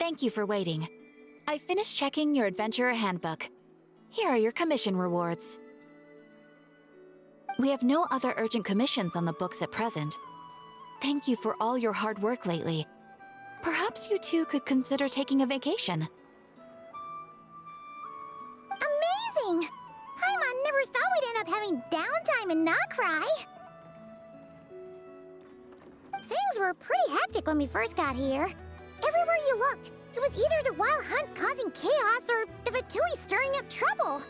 Thank you for waiting. I finished checking your adventurer handbook. Here are your commission rewards. We have no other urgent commissions on the books at present. Thank you for all your hard work lately. Perhaps you two could consider taking a vacation. Amazing! Paimon never thought we'd end up having downtime in Noctry. Things were pretty hectic when we first got here. Everywhere you looked, it was either the Wild Hunt causing chaos or the Fatui stirring up trouble.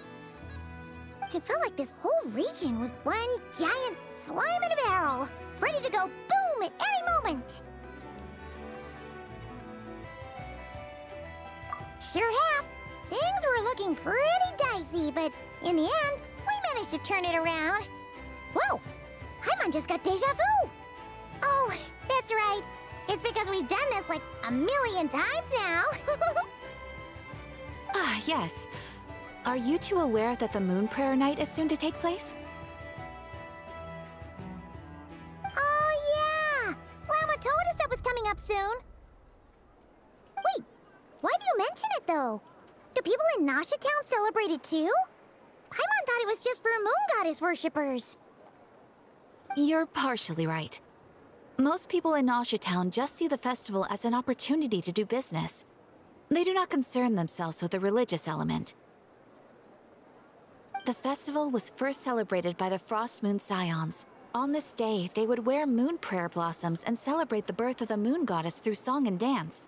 It felt like this whole region was one giant slime in a barrel, ready to go boom at any moment. Sure have. Things were looking pretty dicey, but in the end, we managed to turn it around. Whoa! Paimon just got deja vu! Oh, that's right. It's because we've done this like a million times now. Ah, yes. Are you two aware that the Moon Prayer Night is soon to take place? Oh, yeah! Llama told us that was coming up soon. Wait, why do you mention it, though? Do people in Nasha Town celebrate it, too? Paimon thought it was just for Moon Goddess worshippers. You're partially right. Most people in Nasha Town just see the festival as an opportunity to do business. They do not concern themselves with the religious element. The festival was first celebrated by the Frost Moon Scions. On this day, they would wear moon prayer blossoms and celebrate the birth of the moon goddess through song and dance.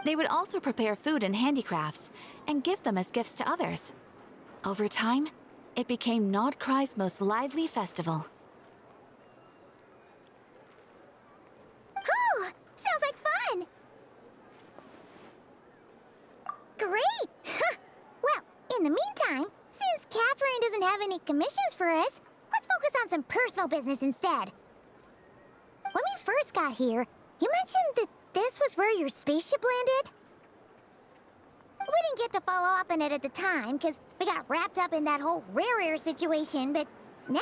They would also prepare food and handicrafts and give them as gifts to others. Over time, it became Noctry's most lively festival. Oh, sounds like fun! Great! Well, in the meantime, since Catherine doesn't have any commissions for us, let's focus on some personal business instead. When we first got here, you mentioned that this was where your spaceship landed? We didn't get to follow up on it at the time, because we got wrapped up in that whole rare situation, but now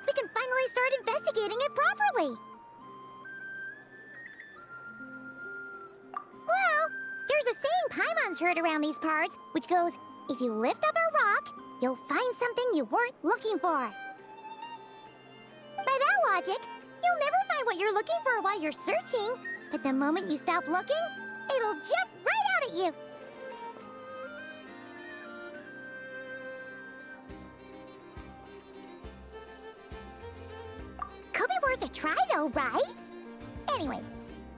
we can finally start investigating it properly. Well, there's a saying Paimon's heard around these parts, which goes, if you lift up a rock, you'll find something you weren't looking for. By that logic, you'll never find what you're looking for while you're searching, but the moment you stop looking, it'll jump right out at you. Could be worth a try though, right? Anyway,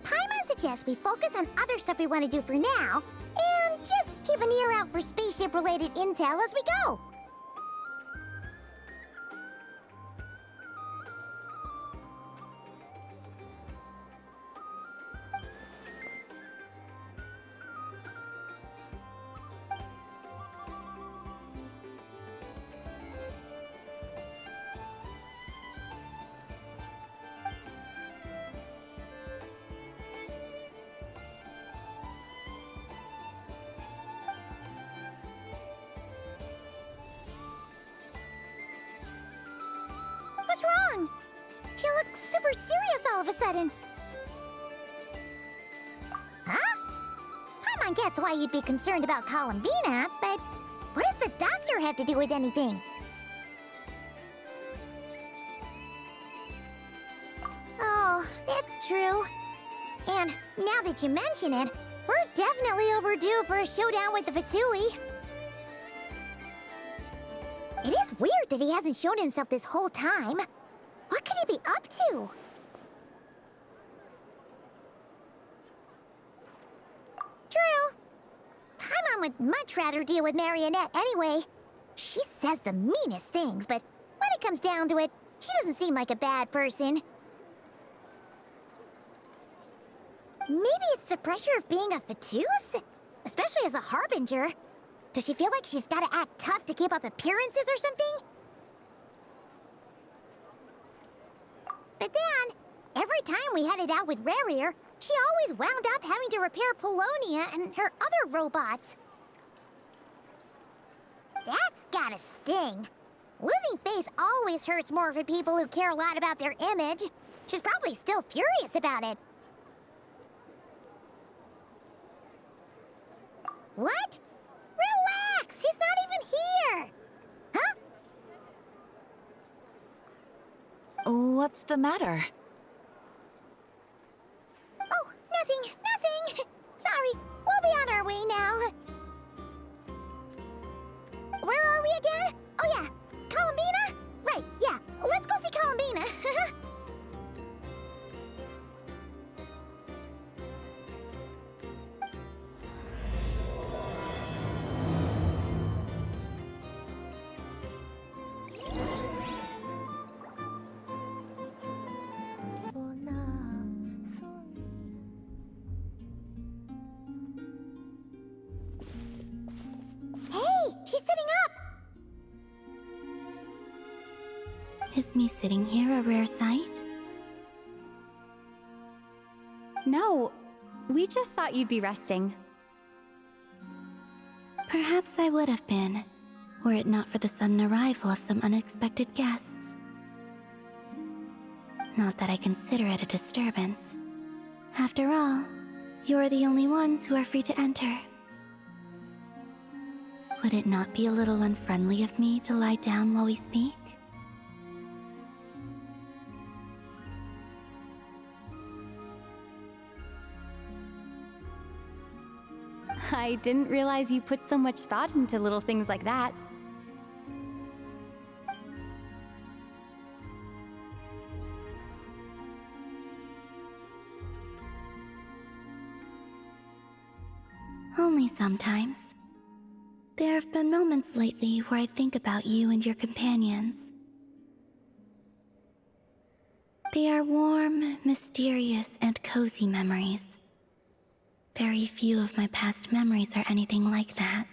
Paimon suggests we focus on other stuff we want to do for now, and just keep an ear out for spaceship-related intel as we go. What's wrong? She looks super serious all of a sudden. Huh? Paimon gets why you'd be concerned about Columbina, but what does the doctor have to do with anything? Oh, that's true. And now that you mention it, we're definitely overdue for a showdown with the Fatui. It is weird that he hasn't shown himself this whole time. What could he be up to? True. Paimon would much rather deal with Marionette anyway. She says the meanest things, but when it comes down to it, she doesn't seem like a bad person. Maybe it's the pressure of being a Fatuse? Especially as a Harbinger. Does she feel like she's gotta act tough to keep up appearances or something? But then, every time we headed out with Rarier, she always wound up having to repair Polonia and her other robots. That's gotta sting. Losing face always hurts more for people who care a lot about their image. She's probably still furious about it. What's the matter? Oh, nothing, nothing! Sorry, we'll be on our way now. Where are we again? Oh yeah, Columbina? Right, yeah, let's go see Columbina. Hey, she's sitting up! Is me sitting here a rare sight? No, we just thought you'd be resting. Perhaps I would have been, were it not for the sudden arrival of some unexpected guests. Not that I consider it a disturbance. After all, you are the only ones who are free to enter. Would it not be a little unfriendly of me to lie down while we speak? I didn't realize you put so much thought into little things like that. Only sometimes. There have been moments lately where I think about you and your companions. They are warm, mysterious, and cozy memories. Very few of my past memories are anything like that.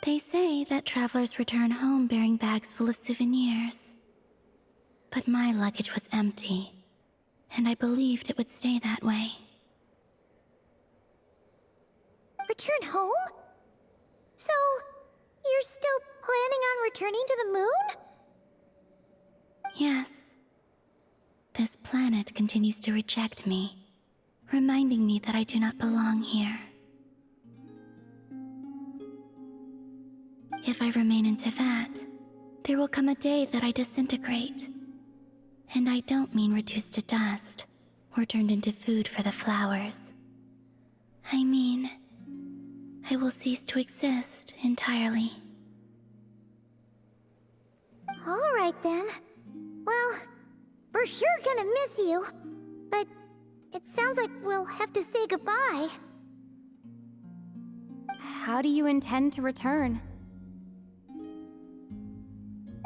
They say that travelers return home bearing bags full of souvenirs. But my luggage was empty, and I believed it would stay that way. Return home? So, you're still planning on returning to the moon? Yes. This planet continues to reject me, reminding me that I do not belong here. If I remain in Teyvat, there will come a day that I disintegrate. And I don't mean reduced to dust, or turned into food for the flowers. I mean, I will cease to exist entirely. Alright then. Well, we're sure gonna miss you. But it sounds like we'll have to say goodbye. How do you intend to return?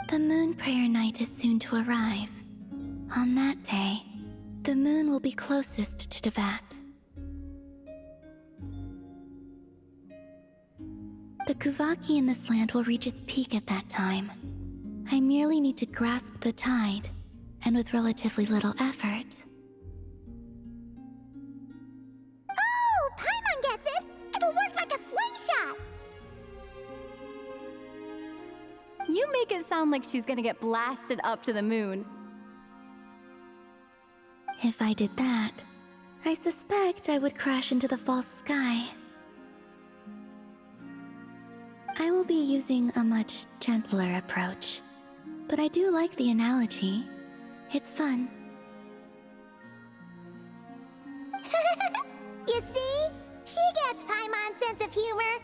The moon prayer night is soon to arrive. On that day, the moon will be closest to Teyvat. The Kuvaki in this land will reach its peak at that time. I merely need to grasp the tide, and with relatively little effort. Oh, Paimon gets it! It'll work like a slingshot! You make it sound like she's gonna get blasted up to the moon. If I did that, I suspect I would crash into the false sky. I will be using a much gentler approach, but I do like the analogy. It's fun. You see? She gets Paimon's sense of humor.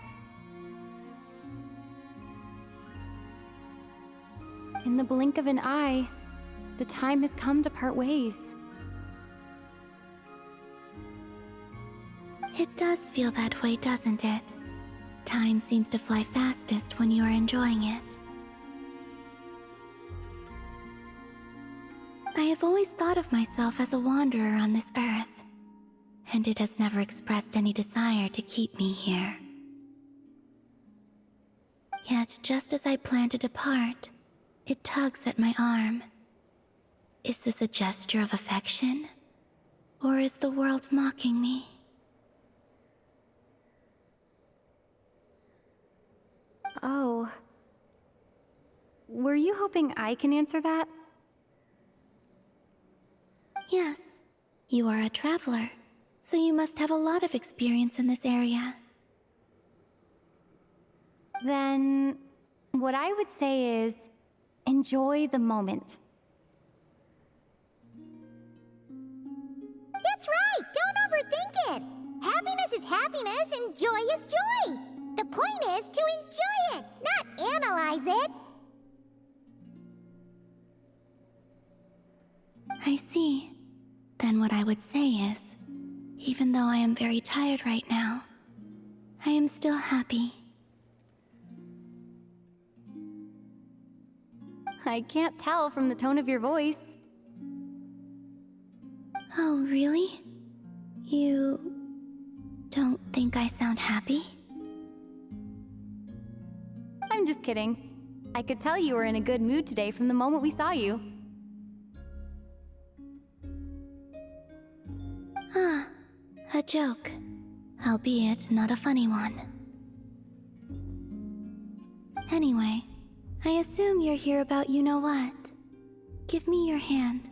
In the blink of an eye, the time has come to part ways. It does feel that way, doesn't it? Time seems to fly fastest when you are enjoying it. I have always thought of myself as a wanderer on this earth, and it has never expressed any desire to keep me here. Yet, just as I plan to depart, it tugs at my arm. Is this a gesture of affection? Or is the world mocking me? Oh. Were you hoping I can answer that? Yes. You are a traveler, so you must have a lot of experience in this area. Then, what I would say is, Enjoy the moment. That's right! Don't overthink it! Happiness is happiness and joy is joy! The point is to enjoy it, not analyze it! I see. Then what I would say is, even though I am very tired right now, I am still happy. I can't tell from the tone of your voice. Oh, really? You don't think I sound happy? I'm just kidding. I could tell you were in a good mood today from the moment we saw you. Ah, a joke. Albeit not a funny one. Anyway, I assume you're here about you-know-what. Give me your hand.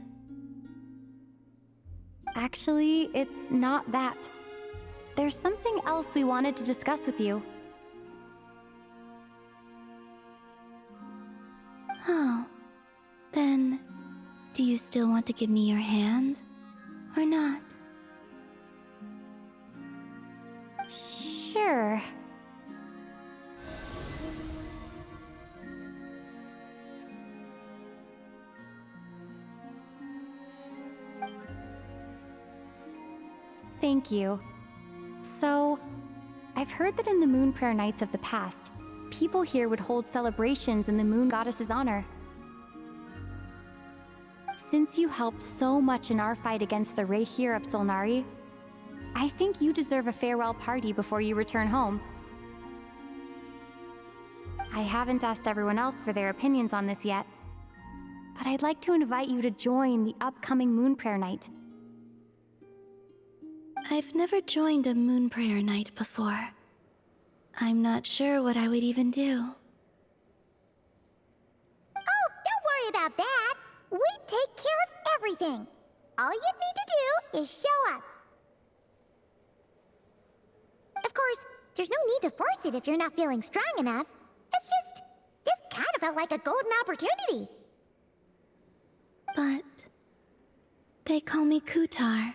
Actually, it's not that. There's something else we wanted to discuss with you. Oh, then do you still want to give me your hand, or not? Sure. Thank you. So, I've heard that in the Moon Prayer Nights of the past, people here would hold celebrations in the Moon Goddess's honor. Since you helped so much in our fight against the Rehir of Solnari, I think you deserve a farewell party before you return home. I haven't asked everyone else for their opinions on this yet, but I'd like to invite you to join the upcoming Moon Prayer Night. I've never joined a Moon Prayer Night before. I'm not sure what I would even do. Oh, don't worry about that! We take care of everything! All you need to do is show up. Of course, there's no need to force it if you're not feeling strong enough. It's just, this kind of felt like a golden opportunity. But they call me Kutar,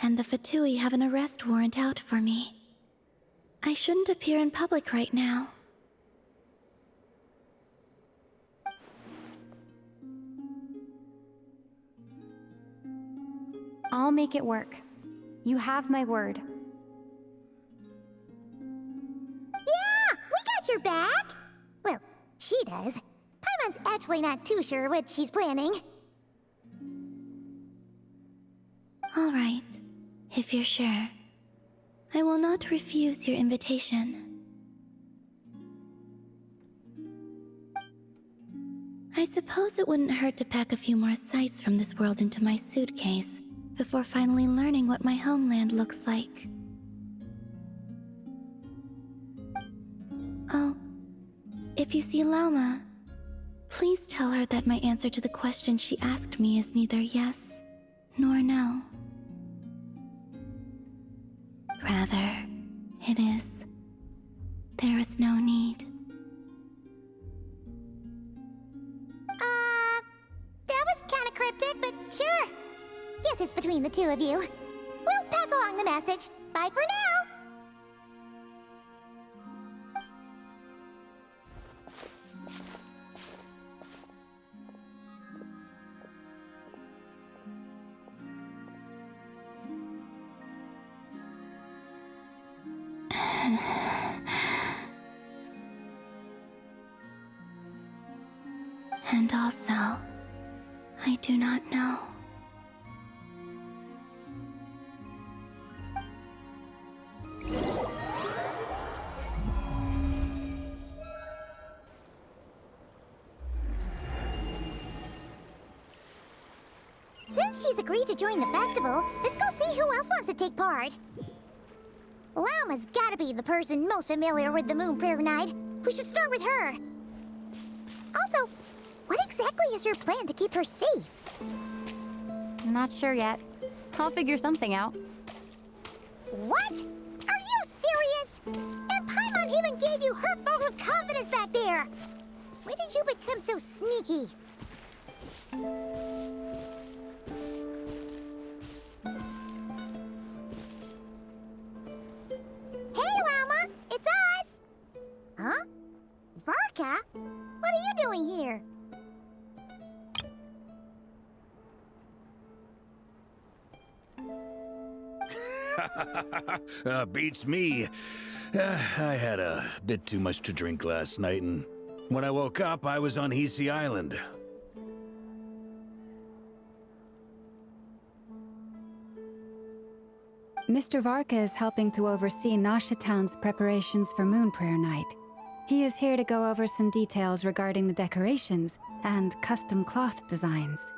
and the Fatui have an arrest warrant out for me. I shouldn't appear in public right now. I'll make it work. You have my word. Yeah, we got your back! Well, she does. Paimon's actually not too sure what she's planning. All right, if you're sure. I will not refuse your invitation. I suppose it wouldn't hurt to pack a few more sights from this world into my suitcase before finally learning what my homeland looks like. Oh, if you see Lauma, please tell her that my answer to the question she asked me is neither yes nor no. Rather, it is, there is no need. That was kinda cryptic, but sure. Guess it's between the two of you. We'll pass along the message. Bye for now! And also, I do not know. Since she's agreed to join the festival, let's go see who else wants to take part. Lauma's gotta be the person most familiar with the Moon Prayer Night. We should start with her. Also, what exactly is your plan to keep her safe? Not sure yet. I'll figure something out. What? Are you serious? And Paimon even gave you her vote of confidence back there! We When did you become so sneaky? Hey, Llama! It's us! Huh? Varka? What are you doing here? Beats me. I had a bit too much to drink last night, and when I woke up, I was on Hisi Island. Mr. Varka is helping to oversee Nasha Town's preparations for Moon Prayer Night. He is here to go over some details regarding the decorations and custom cloth designs.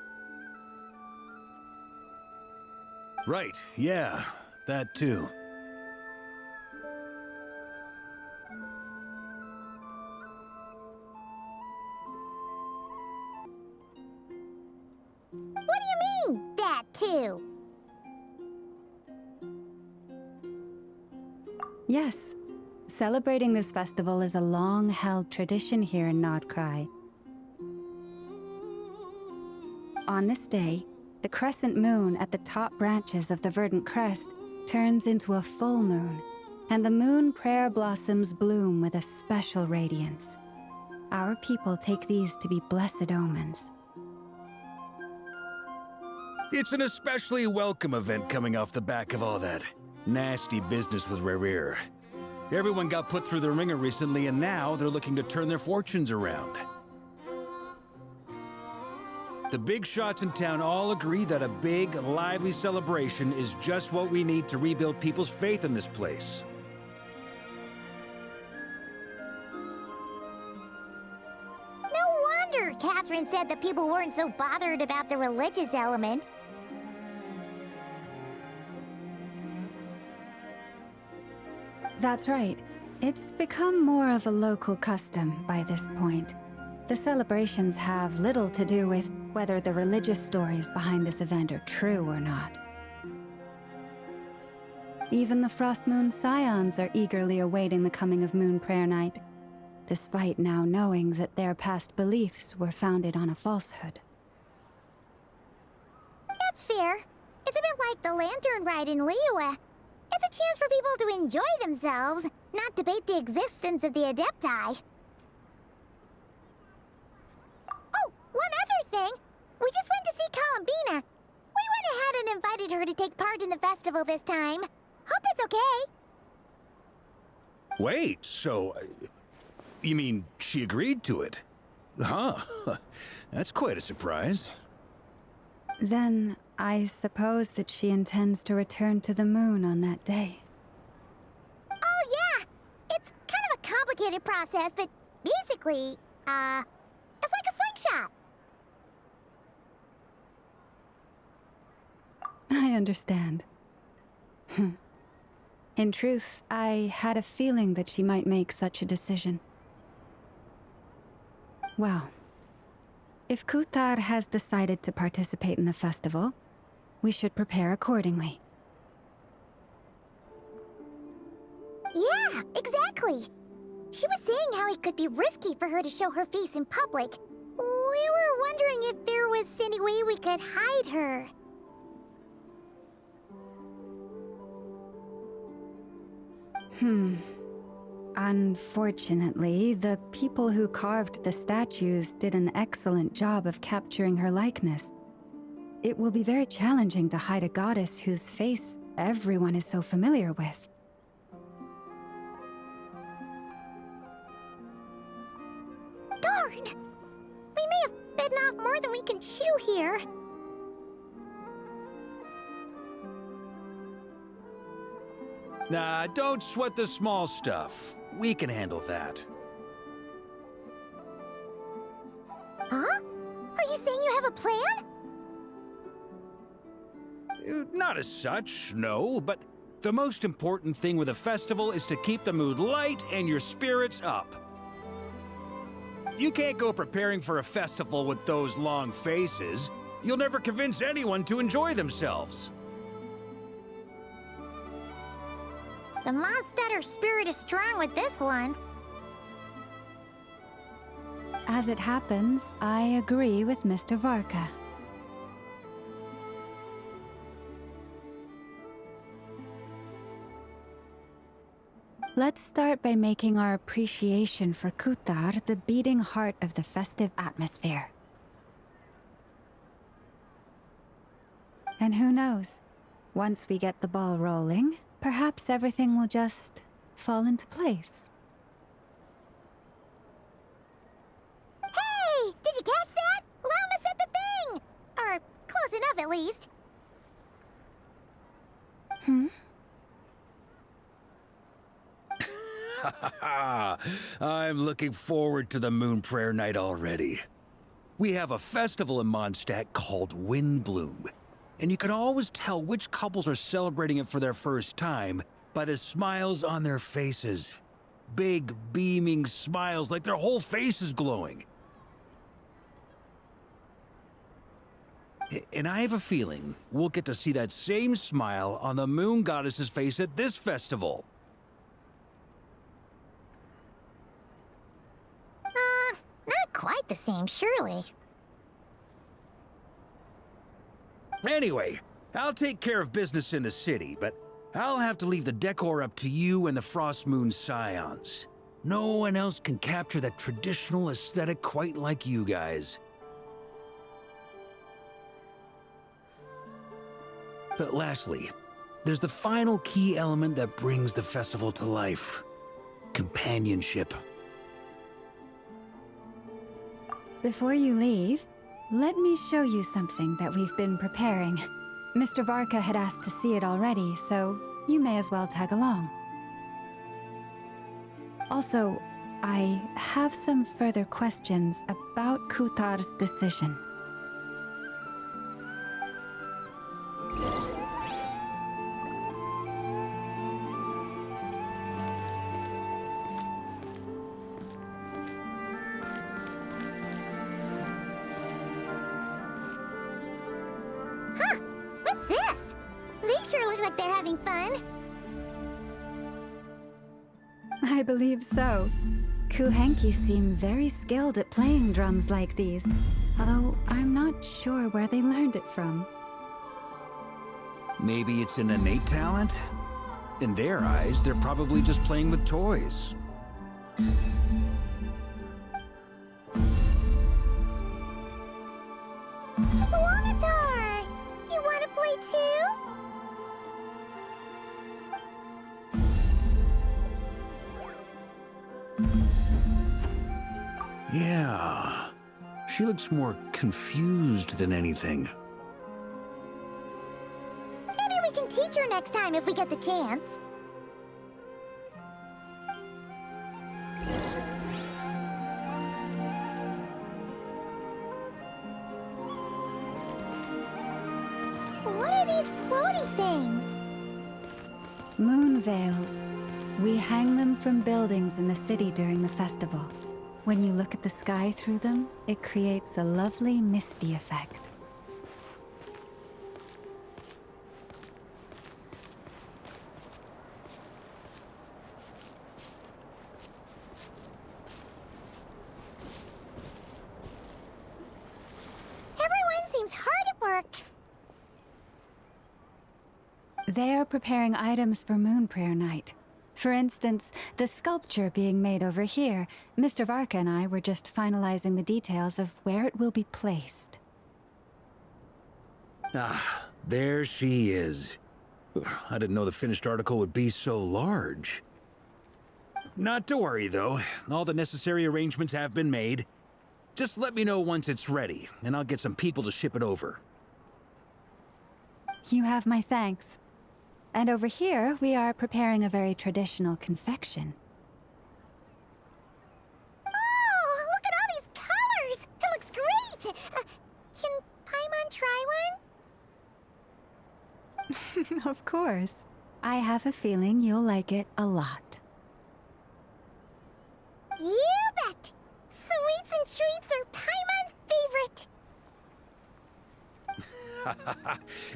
Right, yeah, that too. What do you mean, that too? Yes, celebrating this festival is a long-held tradition here in Nordkrai. On this day, the crescent moon at the top branches of the verdant crest turns into a full moon, and the moon prayer blossoms bloom with a special radiance. Our people take these to be blessed omens. It's an especially welcome event coming off the back of all that nasty business with Rare. Everyone got put through the ringer recently, and now they're looking to turn their fortunes around. The big shots in town all agree that a big, lively celebration is just what we need to rebuild people's faith in this place. No wonder Catherine said that people weren't so bothered about the religious element. That's right. It's become more of a local custom by this point. The celebrations have little to do with whether the religious stories behind this event are true or not. Even the Frost Moon Scions are eagerly awaiting the coming of Moon Prayer Night, despite now knowing that their past beliefs were founded on a falsehood. That's fair. It's a bit like the lantern ride in Liyue. It's a chance for people to enjoy themselves, not debate the existence of the Adepti. Oh, one other thing. We just went to see Columbina. We went ahead and invited her to take part in the festival this time. Hope it's okay. Wait, so... you mean she agreed to it? Huh. That's quite a surprise. Then, I suppose that she intends to return to the moon on that day. Oh, yeah. It's kind of a complicated process, but basically, it's like a slingshot. I understand. In truth, I had a feeling that she might make such a decision. Well, if Kuthar has decided to participate in the festival, we should prepare accordingly. Yeah, exactly. She was saying how it could be risky for her to show her face in public. We were wondering if there was any way we could hide her. Unfortunately, the people who carved the statues did an excellent job of capturing her likeness. It will be very challenging to hide a goddess whose face everyone is so familiar with. Darn! We may have bitten off more than we can chew here. Nah, don't sweat the small stuff. We can handle that. Huh? Are you saying you have a plan? Not as such, no, but the most important thing with a festival is to keep the mood light and your spirits up. You can't go preparing for a festival with those long faces. You'll never convince anyone to enjoy themselves. The Mondstadter spirit is strong with this one. As it happens, I agree with Mr. Varka. Let's start by making our appreciation for Kutar the beating heart of the festive atmosphere. And who knows? Once we get the ball rolling, perhaps everything will just fall into place. Hey! Did you catch that? Llama said the thing! Or close enough, at least. I'm looking forward to the Moon Prayer Night already. We have a festival in Mondstadt called Windbloom, and you can always tell which couples are celebrating it for their first time by the smiles on their faces. Big, beaming smiles like their whole face is glowing. And I have a feeling we'll get to see that same smile on the Moon Goddess's face at this festival. Not quite the same, surely. Anyway, I'll take care of business in the city, but I'll have to leave the decor up to you and the Frost Moon Scions. No one else can capture that traditional aesthetic quite like you guys. But lastly, there's the final key element that brings the festival to life: companionship. Before you leave, let me show you something that we've been preparing. Mr. Varka had asked to see it already, so you may as well tag along. Also, I have some further questions about Kutar's decision. What's this? They sure look like they're having fun. I believe so. Kuhenki seem very skilled at playing drums like these, although I'm not sure where they learned it from. Maybe it's an innate talent? In their eyes, they're probably just playing with toys. Lunatar! You want to play too? Yeah. She looks more confused than anything. Maybe we can teach her next time if we get the chance. What are these floaty things? Moon veils. We hang them from buildings in the city during the festival. When you look at the sky through them, it creates a lovely misty effect. Everyone seems hard at work. They are preparing items for Moon Prayer Night. For instance, the sculpture being made over here, Mr. Varka and I were just finalizing the details of where it will be placed. Ah, there she is. I didn't know the finished article would be so large. Not to worry, though. All the necessary arrangements have been made. Just let me know once it's ready, and I'll get some people to ship it over. You have my thanks. And over here, we are preparing a very traditional confection. Oh, look at all these colors! It looks great! Can Paimon try one? Of course. I have a feeling you'll like it a lot. You bet! Sweets and treats are Paimon's favorite!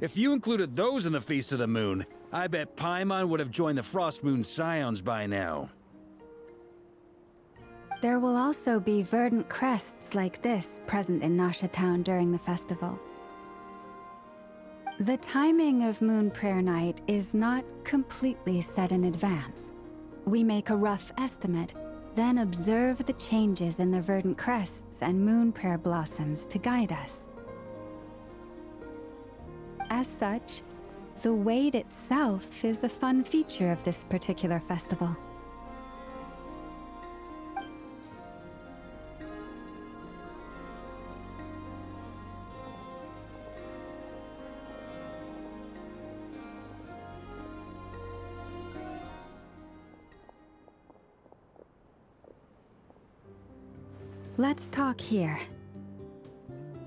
If you included those in the Feast of the Moon, I bet Paimon would have joined the Frost Moon Scions by now. There will also be verdant crests like this present in Nasha Town during the festival. The timing of Moon Prayer Night is not completely set in advance. We make a rough estimate, then observe the changes in the verdant crests and moon prayer blossoms to guide us. As such, the wait itself is a fun feature of this particular festival. Let's talk here.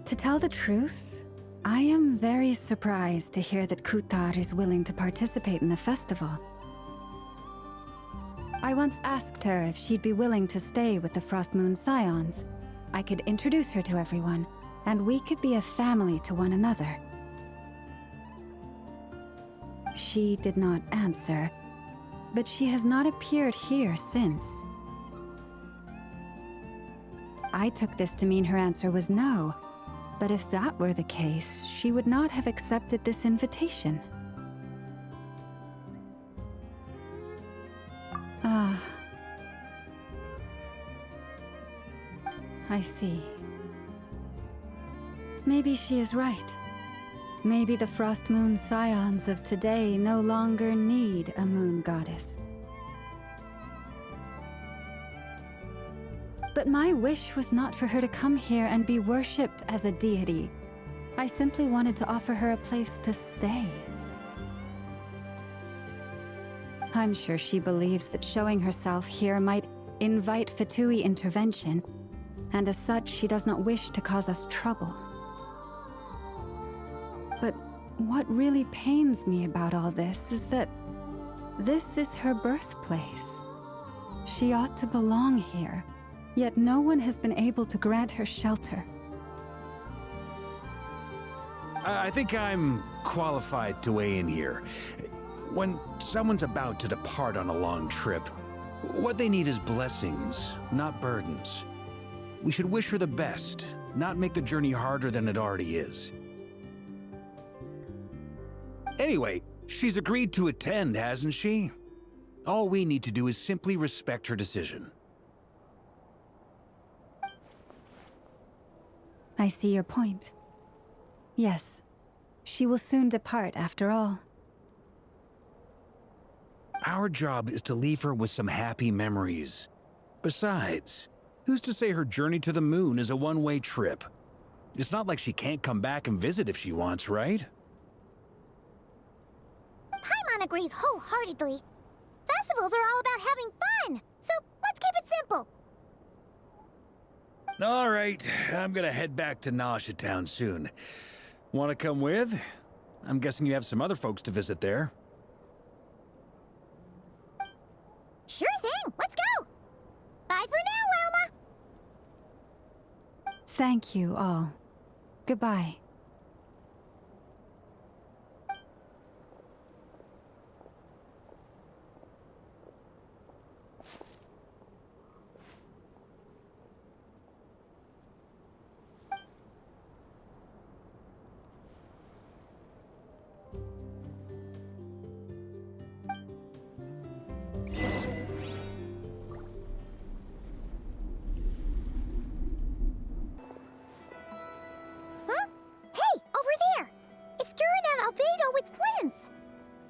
To tell the truth, I am very surprised to hear that Kutar is willing to participate in the festival. I once asked her if she'd be willing to stay with the Frost Moon Scions. I could introduce her to everyone, and we could be a family to one another. She did not answer, but she has not appeared here since. I took this to mean her answer was no, but if that were the case, she would not have accepted this invitation. Ah. I see. Maybe she is right. Maybe the Frost Moon Scions of today no longer need a moon goddess. But my wish was not for her to come here and be worshipped as a deity. I simply wanted to offer her a place to stay. I'm sure she believes that showing herself here might invite Fatui intervention, and as such, she does not wish to cause us trouble. But what really pains me about all this is that this is her birthplace. She ought to belong here. Yet no one has been able to grant her shelter. I think I'm qualified to weigh in here. When someone's about to depart on a long trip, what they need is blessings, not burdens. We should wish her the best, not make the journey harder than it already is. Anyway, she's agreed to attend, hasn't she? All we need to do is simply respect her decision. I see your point. Yes, she will soon depart after all. Our job is to leave her with some happy memories. Besides, who's to say her journey to the moon is a one-way trip? It's not like she can't come back and visit if she wants, right? Paimon agrees wholeheartedly. Festivals are all about having fun, so let's keep it simple. All right, I'm gonna head back to Nasha Town soon. Want to come with? I'm guessing you have some other folks to visit there. Sure thing, let's go! Bye for now, Wilma! Thank you all. Goodbye.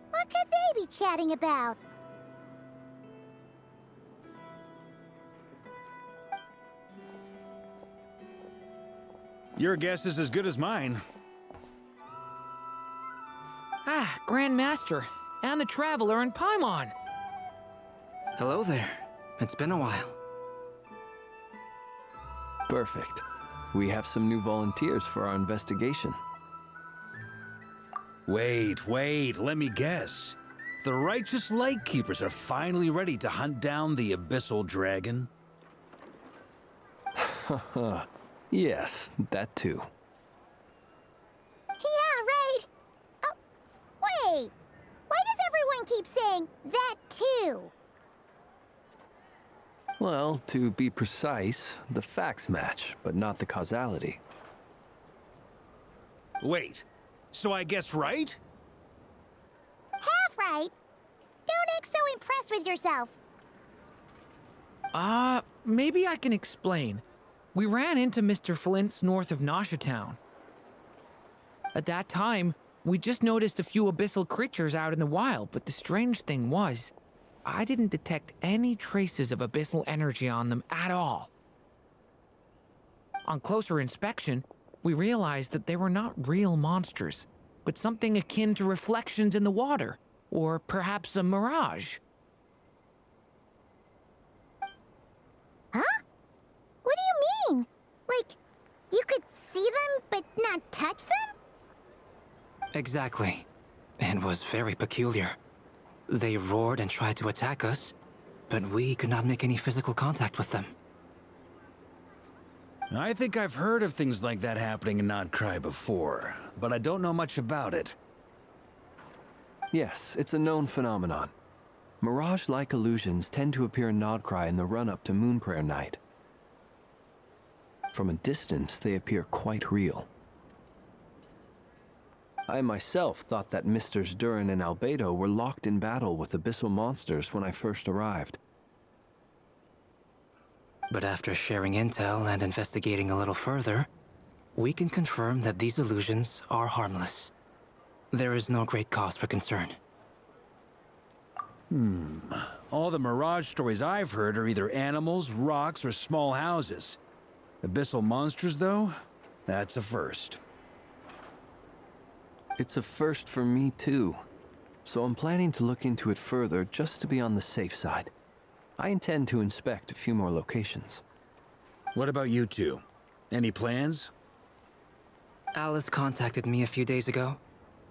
What could they be chatting about? Your guess is as good as mine. Ah, Grand Master, and the Traveler and Paimon. Hello there. It's been a while. Perfect. We have some new volunteers for our investigation. Wait, let me guess. The righteous Lightkeepers are finally ready to hunt down the Abyssal Dragon? Yes, that too. Yeah, right! Oh, wait! Why does everyone keep saying that too? Well, to be precise, the facts match, but not the causality. Wait, so I guessed right? Half right. Don't act so impressed with yourself. Maybe I can explain. We ran into Mr. Flint's north of Nosha Town. At that time, we just noticed a few abyssal creatures out in the wild, but the strange thing was, I didn't detect any traces of abyssal energy on them at all. On closer inspection, we realized that they were not real monsters, but something akin to reflections in the water, or perhaps a mirage. Huh? What do you mean? Like, you could see them but not touch them? Exactly. It was very peculiar. They roared and tried to attack us, but we could not make any physical contact with them. I think I've heard of things like that happening in Nodcry before, but I don't know much about it. Yes, it's a known phenomenon. Mirage-like illusions tend to appear in Nodcry in the run-up to Moonprayer Night. From a distance, they appear quite real. I myself thought that Misters Durin and Albedo were locked in battle with abyssal monsters when I first arrived. But after sharing intel and investigating a little further, we can confirm that these illusions are harmless. There is no great cause for concern. All the Mirage stories I've heard are either animals, rocks, or small houses. Abyssal monsters, though? That's a first. It's a first for me, too. So I'm planning to look into it further just to be on the safe side. I intend to inspect a few more locations. What about you two? Any plans? Alice contacted me a few days ago.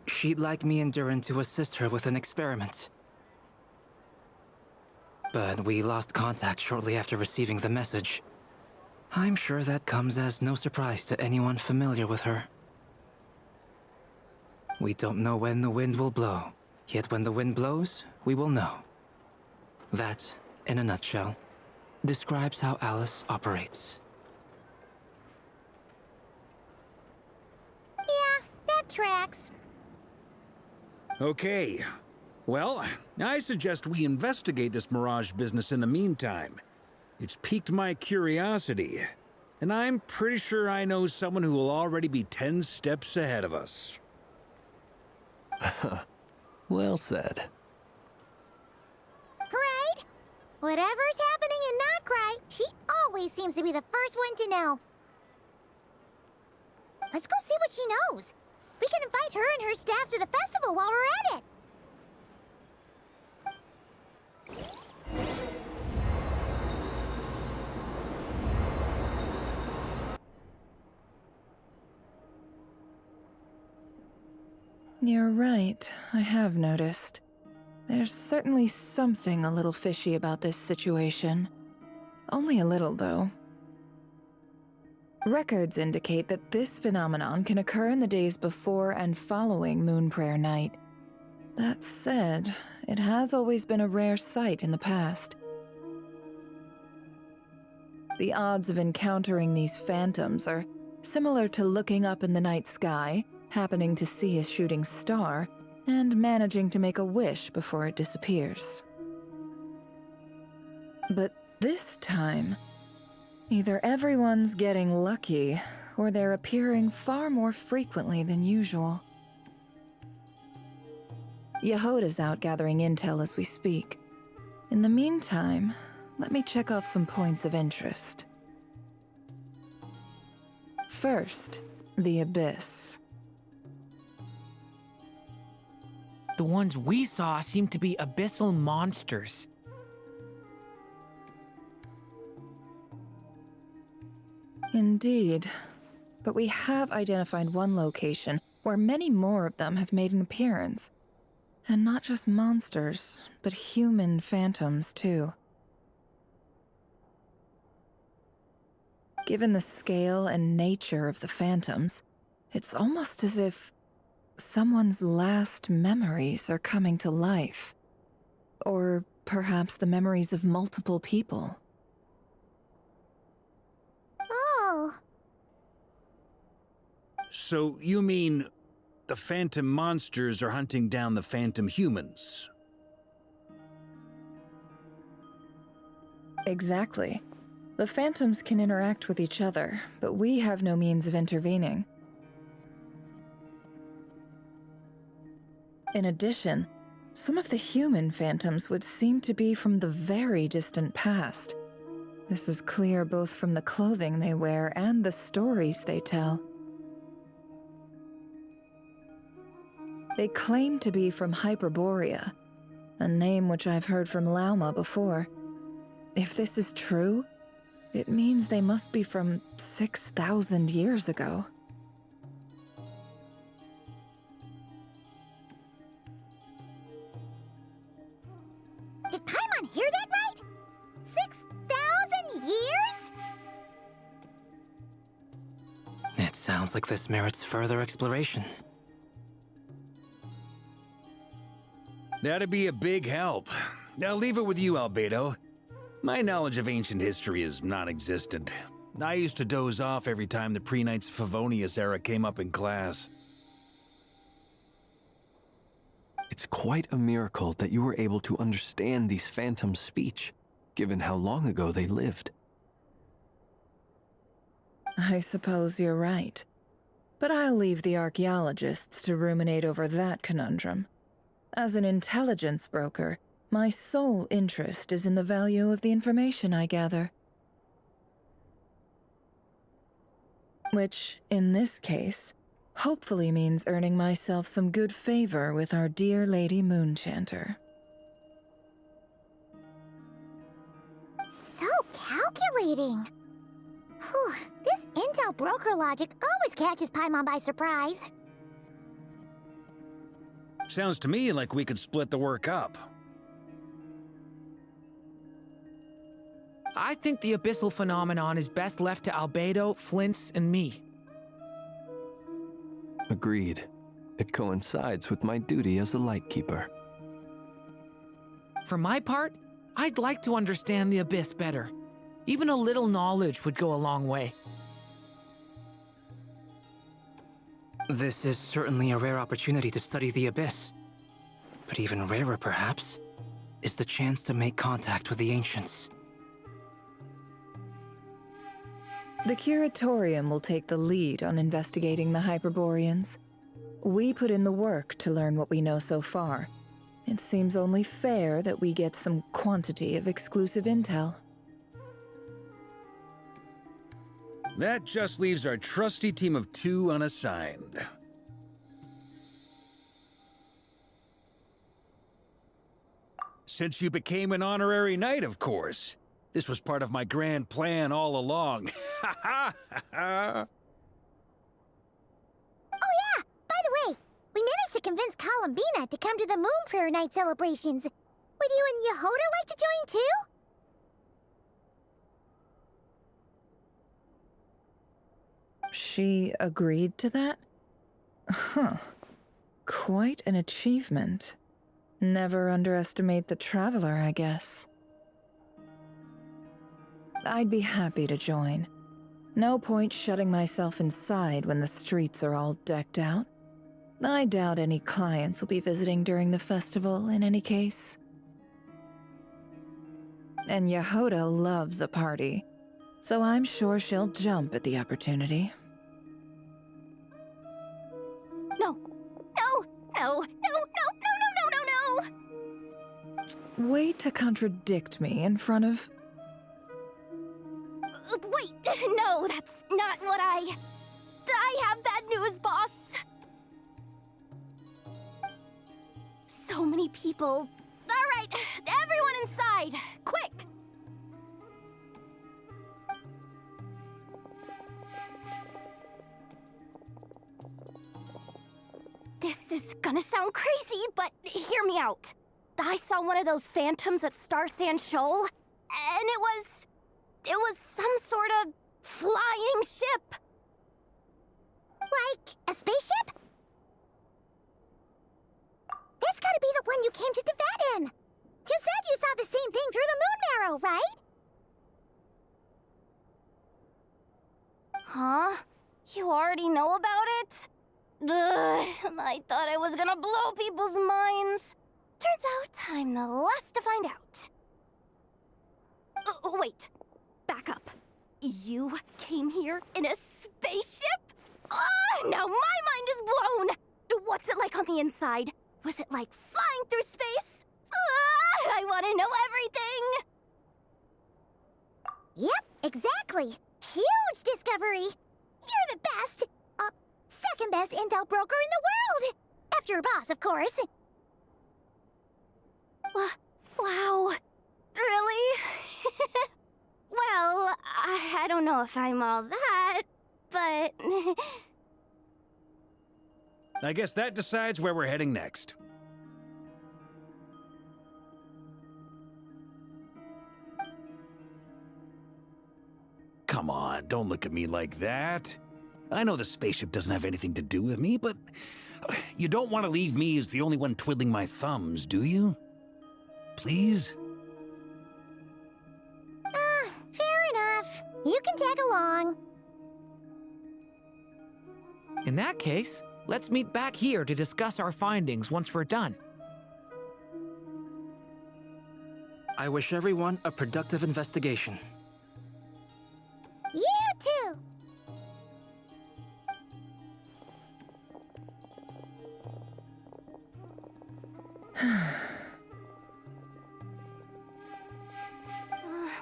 She'd like me and Durin to assist her with an experiment. But we lost contact shortly after receiving the message. I'm sure that comes as no surprise to anyone familiar with her. We don't know when the wind will blow, yet when the wind blows, we will know. That, in a nutshell, describes how Alice operates. Yeah, that tracks. Okay. Well, I suggest we investigate this Mirage business in the meantime. It's piqued my curiosity, and I'm pretty sure I know someone who will already be 10 steps ahead of us. Well said. Right? Whatever's happening in Nodcry, she always seems to be the first one to know. Let's go see what she knows. We can invite her and her staff to the festival while we're at it. You're right, I have noticed. There's certainly something a little fishy about this situation. Only a little, though. Records indicate that this phenomenon can occur in the days before and following Moonprayer Night. That said, it has always been a rare sight in the past. The odds of encountering these phantoms are similar to looking up in the night sky, happening to see a shooting star, and managing to make a wish before it disappears. But this time, either everyone's getting lucky, or they're appearing far more frequently than usual. Yehoda's out gathering intel as we speak. In the meantime, let me check off some points of interest. First, the Abyss. The ones we saw seem to be abyssal monsters. Indeed. But we have identified one location where many more of them have made an appearance. And not just monsters, but human phantoms, too. Given the scale and nature of the phantoms, it's almost as if someone's last memories are coming to life. Or perhaps the memories of multiple people. So you mean the phantom monsters are hunting down the phantom humans? Exactly. The phantoms can interact with each other, but we have no means of intervening. In addition, some of the human phantoms would seem to be from the very distant past. This is clear both from the clothing they wear and the stories they tell. They claim to be from Hyperborea, a name which I've heard from Lauma before. If this is true, it means they must be from 6,000 years ago. Did Paimon hear that right? 6,000 years? It sounds like this merits further exploration. That'd be a big help. I'll leave it with you, Albedo. My knowledge of ancient history is non-existent. I used to doze off every time the pre-Knights of Favonius era came up in class. It's quite a miracle that you were able to understand these phantoms' speech, given how long ago they lived. I suppose you're right. But I'll leave the archaeologists to ruminate over that conundrum. As an intelligence broker, my sole interest is in the value of the information I gather. Which, in this case, hopefully means earning myself some good favor with our dear Lady Moonchanter. So calculating. Whew, this intel broker logic always catches Paimon by surprise. Sounds to me like we could split the work up. I think the abyssal phenomenon is best left to Albedo, Flint's, and me. Agreed. It coincides with my duty as a lightkeeper. For my part, I'd like to understand the abyss better. Even a little knowledge would go a long way. This is certainly a rare opportunity to study the abyss. But even rarer, perhaps, is the chance to make contact with the ancients. The Curatorium will take the lead on investigating the Hyperboreans. We put in the work to learn what we know so far. It seems only fair that we get some quantity of exclusive intel. That just leaves our trusty team of 2 unassigned. Since you became an honorary knight, of course. This was part of my grand plan all along. Ha ha ha! Oh yeah, by the way, we managed to convince Columbina to come to the Moon Prayer Night celebrations. Would you and Yehoda like to join too? She agreed to that? Huh. Quite an achievement. Never underestimate the traveler, I guess. I'd be happy to join. No point shutting myself inside when the streets are all decked out. I doubt any clients will be visiting during the festival in any case. And Yehoda loves a party, so I'm sure she'll jump at the opportunity. No, no, no, no, no, no, no, no, no, no! Way to contradict me in front of... Wait, no, that's not what I have bad news, boss. So many people. All right, everyone inside, quick. This is gonna sound crazy, but hear me out. I saw one of those phantoms at Star Sand Shoal, and it was some sort of flying ship. Like a spaceship? That's gotta be the one you came to Tibet in. You said you saw the same thing through the moon marrow, right? Huh? You already know about it? Ugh, I thought I was gonna blow people's minds. Turns out I'm the last to find out. Wait. Back up. You came here in a spaceship? Now my mind is blown! What's it like on the inside? Was it like flying through space? I want to know everything! Yep, exactly. Huge discovery. You're the best. Second best intel broker in the world. After your boss, of course. Wow. Really? Well, I don't know if I'm all that, but... I guess that decides where we're heading next. Come on, don't look at me like that. I know the spaceship doesn't have anything to do with me, but you don't want to leave me as the only one twiddling my thumbs, do you? Please? Fair enough. You can tag along. In that case, let's meet back here to discuss our findings once we're done. I wish everyone a productive investigation. You too!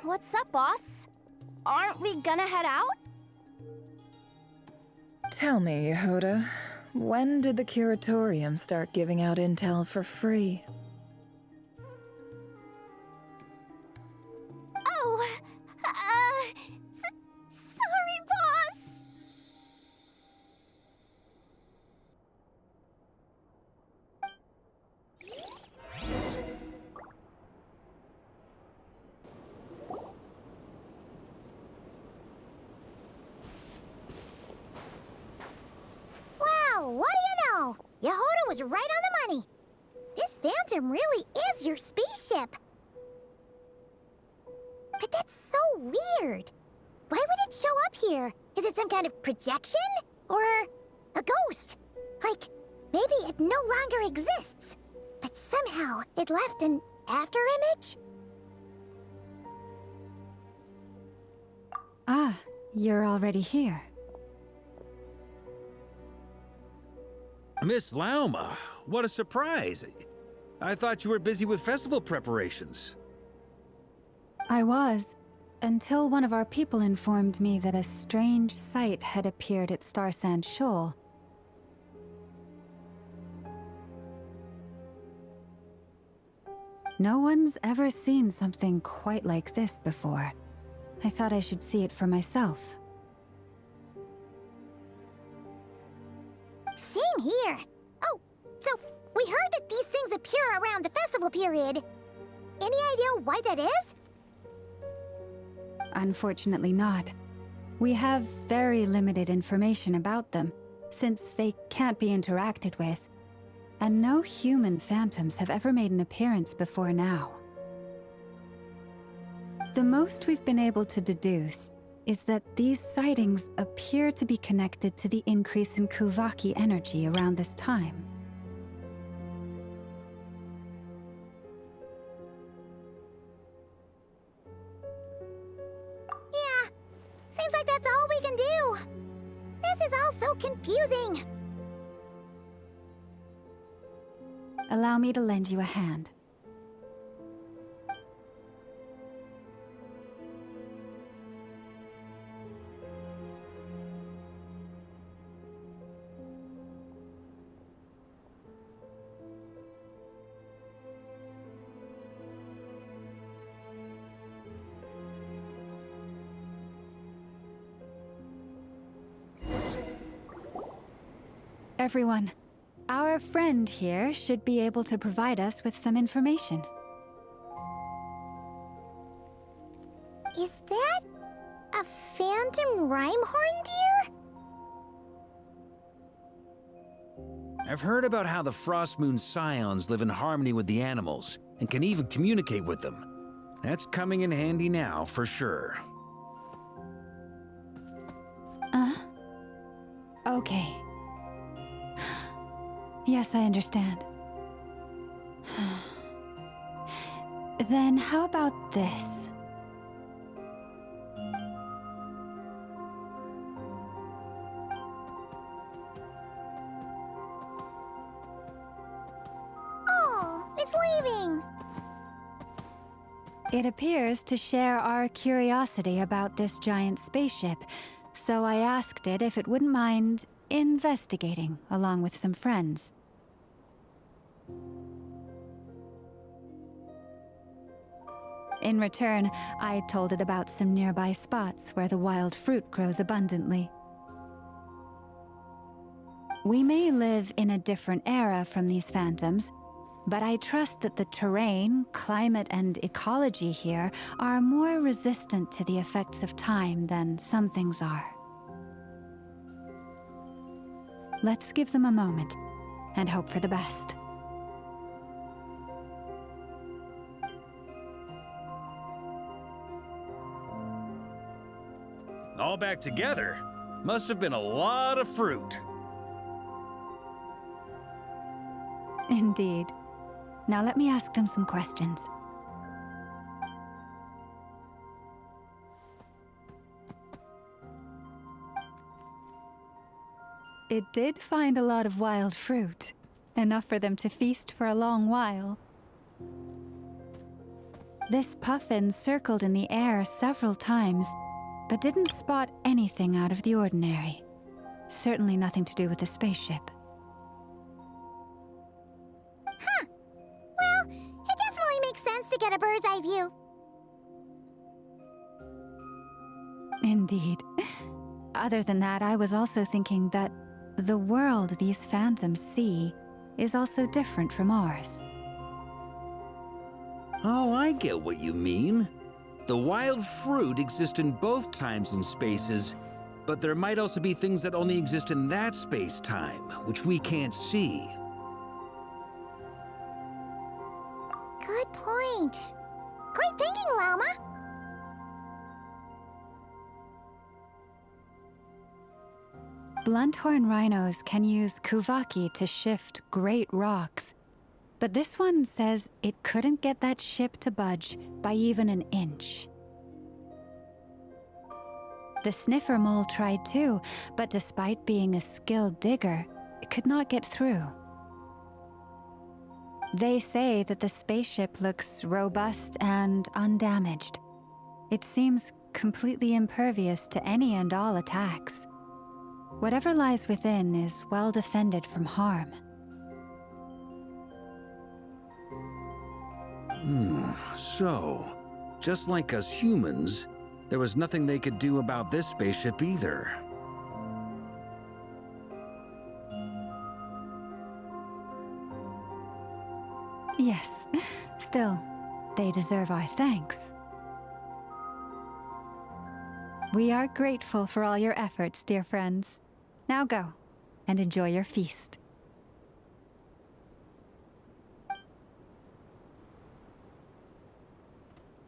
What's up, boss? Aren't we gonna head out? Tell me, Yehuda, when did the Curatorium start giving out intel for free? Oh, sorry, boss. Wow, what do you know? Yehuda was right on the money. This Phantom really is your spaceship. But that's so weird. Why would it show up here? Is it some kind of projection? Or a ghost? Like, maybe it no longer exists, but somehow it left an afterimage? Ah, you're already here. Miss Lauma, what a surprise. I thought you were busy with festival preparations. I was, until one of our people informed me that a strange sight had appeared at Star Sand Shoal. No one's ever seen something quite like this before. I thought I should see it for myself. Same here. Oh, so we heard that these things appear around the festival period. Any idea why that is? Unfortunately not. We have very limited information about them, since they can't be interacted with, and no human phantoms have ever made an appearance before now. The most we've been able to deduce is that these sightings appear to be connected to the increase in Kuvaki energy around this time. Yeah, seems like that's all we can do. This is all so confusing. Allow me to lend you a hand. Everyone, our friend here should be able to provide us with some information. Is that a phantom rhymehorn deer? I've heard about how the Frost Moon Scions live in harmony with the animals and can even communicate with them. That's coming in handy now, for sure. Okay. Yes, I understand. Then how about this? Oh, it's leaving. It appears to share our curiosity about this giant spaceship, so I asked it if it wouldn't mind investigating along with some friends. In return, I told it about some nearby spots where the wild fruit grows abundantly. We may live in a different era from these phantoms, but I trust that the terrain, climate, and ecology here are more resistant to the effects of time than some things are. Let's give them a moment and hope for the best. All back together? Must have been a lot of fruit. Indeed. Now let me ask them some questions. It did find a lot of wild fruit, enough for them to feast for a long while. This puffin circled in the air several times, but didn't spot anything out of the ordinary. Certainly nothing to do with the spaceship. Huh. Well, it definitely makes sense to get a bird's eye view. Indeed. Other than that, I was also thinking that the world these phantoms see is also different from ours. Oh, I get what you mean. The wild fruit exist in both times and spaces, but there might also be things that only exist in that space-time, which we can't see. Good point. Great thinking, Llama. Blunthorn rhinos can use kuvaki to shift great rocks, but this one says it couldn't get that ship to budge by even an inch. The sniffer mole tried too, but despite being a skilled digger, it could not get through. They say that the spaceship looks robust and undamaged. It seems completely impervious to any and all attacks. Whatever lies within is well defended from harm. So, just like us humans, there was nothing they could do about this spaceship either. Yes, still, they deserve our thanks. We are grateful for all your efforts, dear friends. Now go, and enjoy your feast.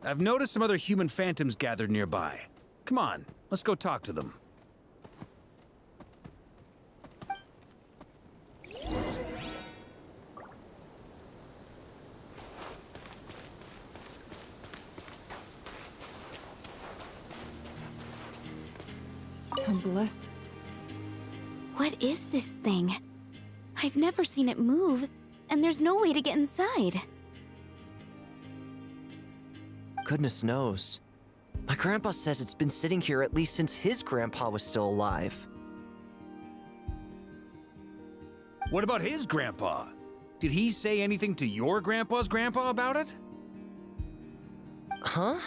I've noticed some other human phantoms gathered nearby. Come on, let's go talk to them. Bless. What is this thing? I've never seen it move, and there's no way to get inside. Goodness knows. My grandpa says it's been sitting here at least since his grandpa was still alive. What about his grandpa? Did he say anything to your grandpa's grandpa about it? Huh?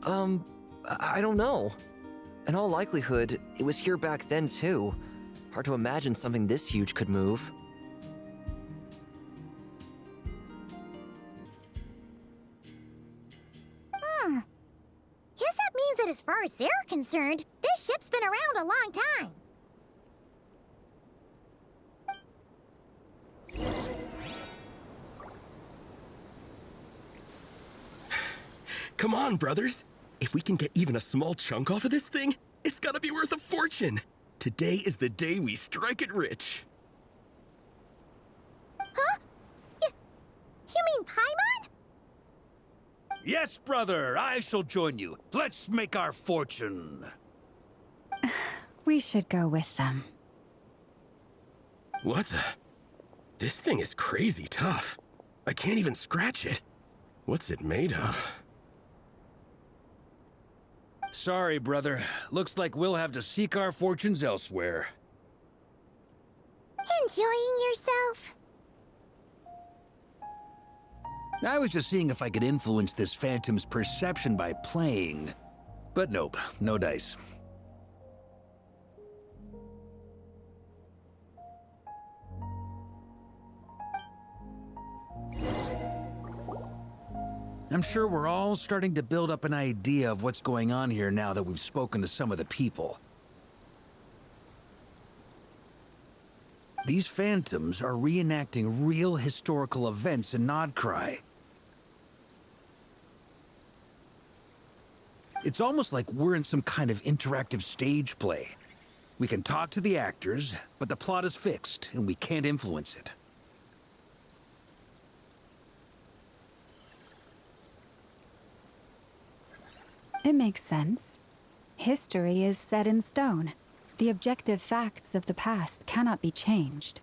I don't know. In all likelihood, it was here back then too. Hard to imagine something this huge could move. Guess that means that as far as they're concerned, this ship's been around a long time. Come on, brothers. If we can get even a small chunk off of this thing, it's gotta be worth a fortune. Today is the day we strike it rich. Huh? You mean Paimon? Yes, brother, I shall join you. Let's make our fortune. We should go with them. What the? This thing is crazy tough. I can't even scratch it. What's it made of? Sorry, brother. Looks like we'll have to seek our fortunes elsewhere. Enjoying yourself? I was just seeing if I could influence this phantom's perception by playing. But nope, no dice. I'm sure we're all starting to build up an idea of what's going on here now that we've spoken to some of the people. These phantoms are reenacting real historical events in Nodcry. It's almost like we're in some kind of interactive stage play. We can talk to the actors, but the plot is fixed, and we can't influence it. It makes sense. History is set in stone. The objective facts of the past cannot be changed.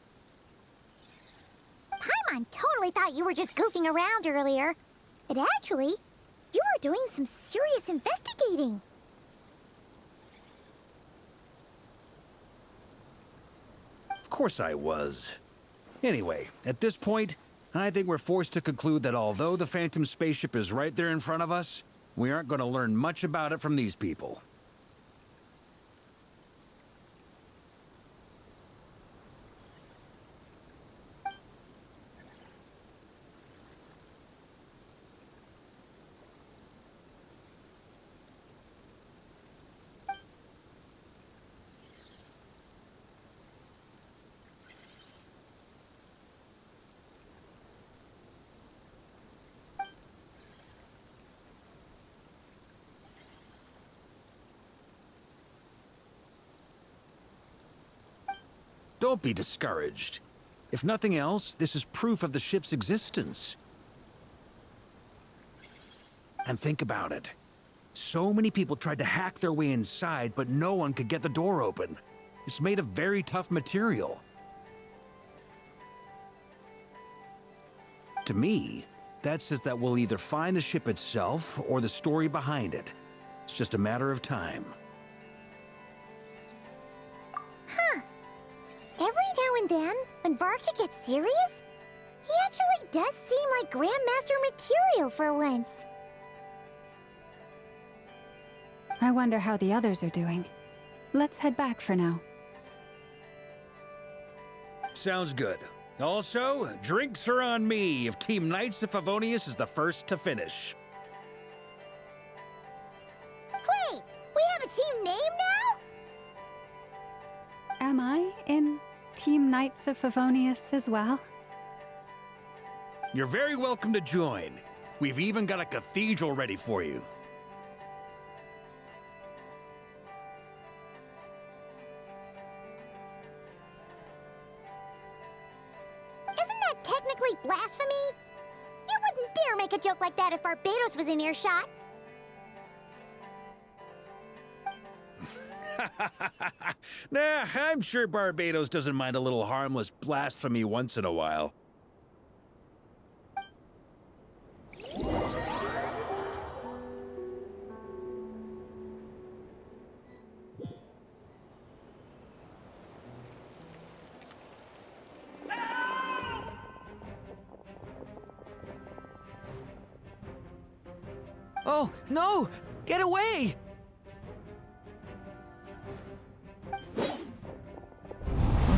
Paimon totally thought you were just goofing around earlier. But actually, you were doing some serious investigating. Of course I was. Anyway, at this point, I think we're forced to conclude that although the Phantom spaceship is right there in front of us, we aren't going to learn much about it from these people. Don't be discouraged. If nothing else, this is proof of the ship's existence. And think about it. So many people tried to hack their way inside, but no one could get the door open. It's made of very tough material. To me, that says that we'll either find the ship itself or the story behind it. It's just a matter of time. Huh. Every now and then, when Varka gets serious, he actually does seem like Grandmaster material for once. I wonder how the others are doing. Let's head back for now. Sounds good. Also, drinks are on me if Team Knights of Favonius is the first to finish. Wait, we have a team name now? Am I in Team Knights of Favonius as well? You're very welcome to join. We've even got a cathedral ready for you. Isn't that technically blasphemy? You wouldn't dare make a joke like that if Barbados was in earshot. Nah, I'm sure Barbados doesn't mind a little harmless blasphemy once in a while. Oh, no! Get away!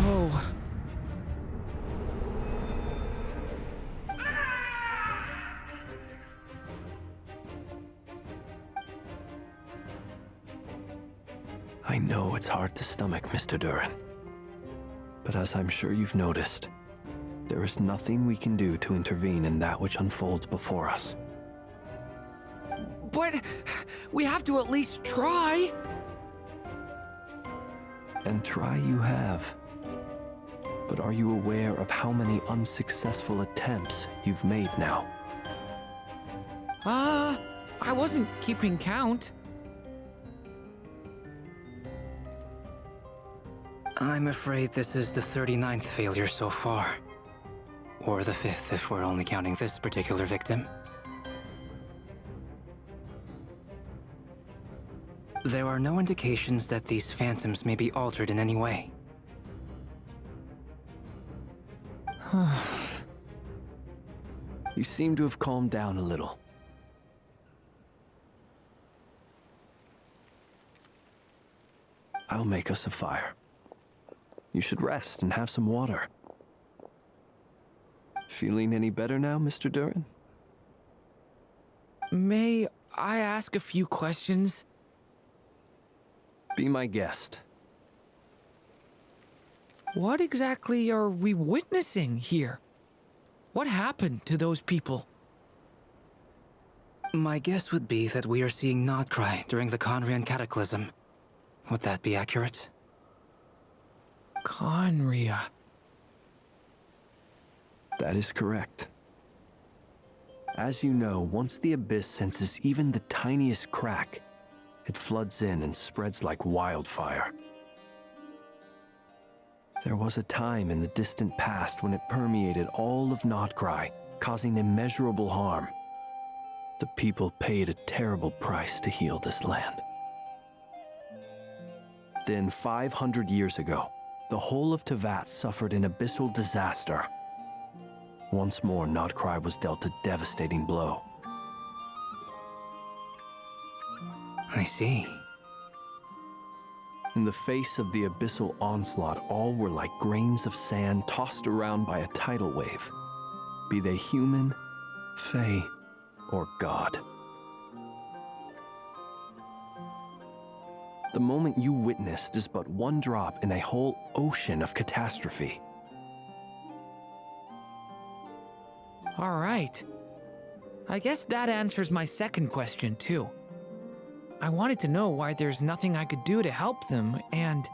Oh. I know it's hard to stomach, Mr. Duran. But as I'm sure you've noticed, there is nothing we can do to intervene in that which unfolds before us. But we have to at least try. And try you have. But are you aware of how many unsuccessful attempts you've made now? I wasn't keeping count. I'm afraid this is the 39th failure so far. Or the 5th if we're only counting this particular victim. There are no indications that these phantoms may be altered in any way. You seem to have calmed down a little. I'll make us a fire. You should rest and have some water. Feeling any better now, Mr. Duran? May I ask a few questions? Be my guest. What exactly are we witnessing here? What happened to those people? My guess would be that we are seeing Nodcry during the Conrian Cataclysm. Would that be accurate? Conria. That is correct. As you know, once the Abyss senses even the tiniest crack, it floods in and spreads like wildfire. There was a time in the distant past when it permeated all of Nodcry, causing immeasurable harm. The people paid a terrible price to heal this land. Then 500 years ago, the whole of Teyvat suffered an abyssal disaster. Once more, Nodcry was dealt a devastating blow. I see. In the face of the abyssal onslaught, all were like grains of sand tossed around by a tidal wave, be they human, fae, or god. The moment you witnessed is but one drop in a whole ocean of catastrophe. All right. I guess that answers my second question, too. I wanted to know why there's nothing I could do to help them, and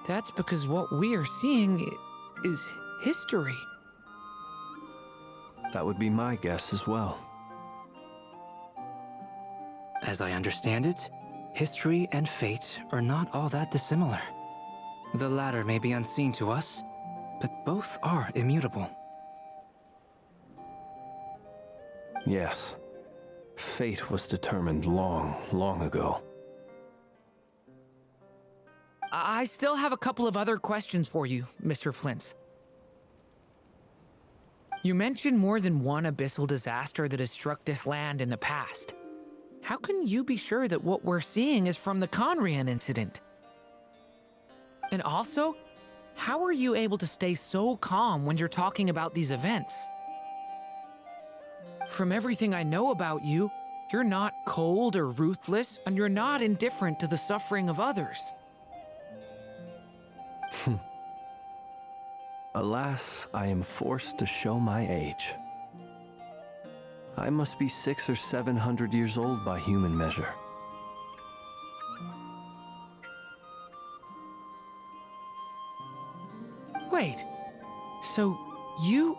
that's because what we are seeing is history. That would be my guess as well. As I understand it, history and fate are not all that dissimilar. The latter may be unseen to us, but both are immutable. Yes. Fate was determined long, long ago. I still have a couple of other questions for you, Mr. Flint's. You mentioned more than one abyssal disaster that has struck this land in the past. How can you be sure that what we're seeing is from the Conrian incident? And also, how are you able to stay so calm when you're talking about these events? From everything I know about you, you're not cold or ruthless, and you're not indifferent to the suffering of others. Alas, I am forced to show my age. I must be 600 or 700 years old by human measure. Wait, so you...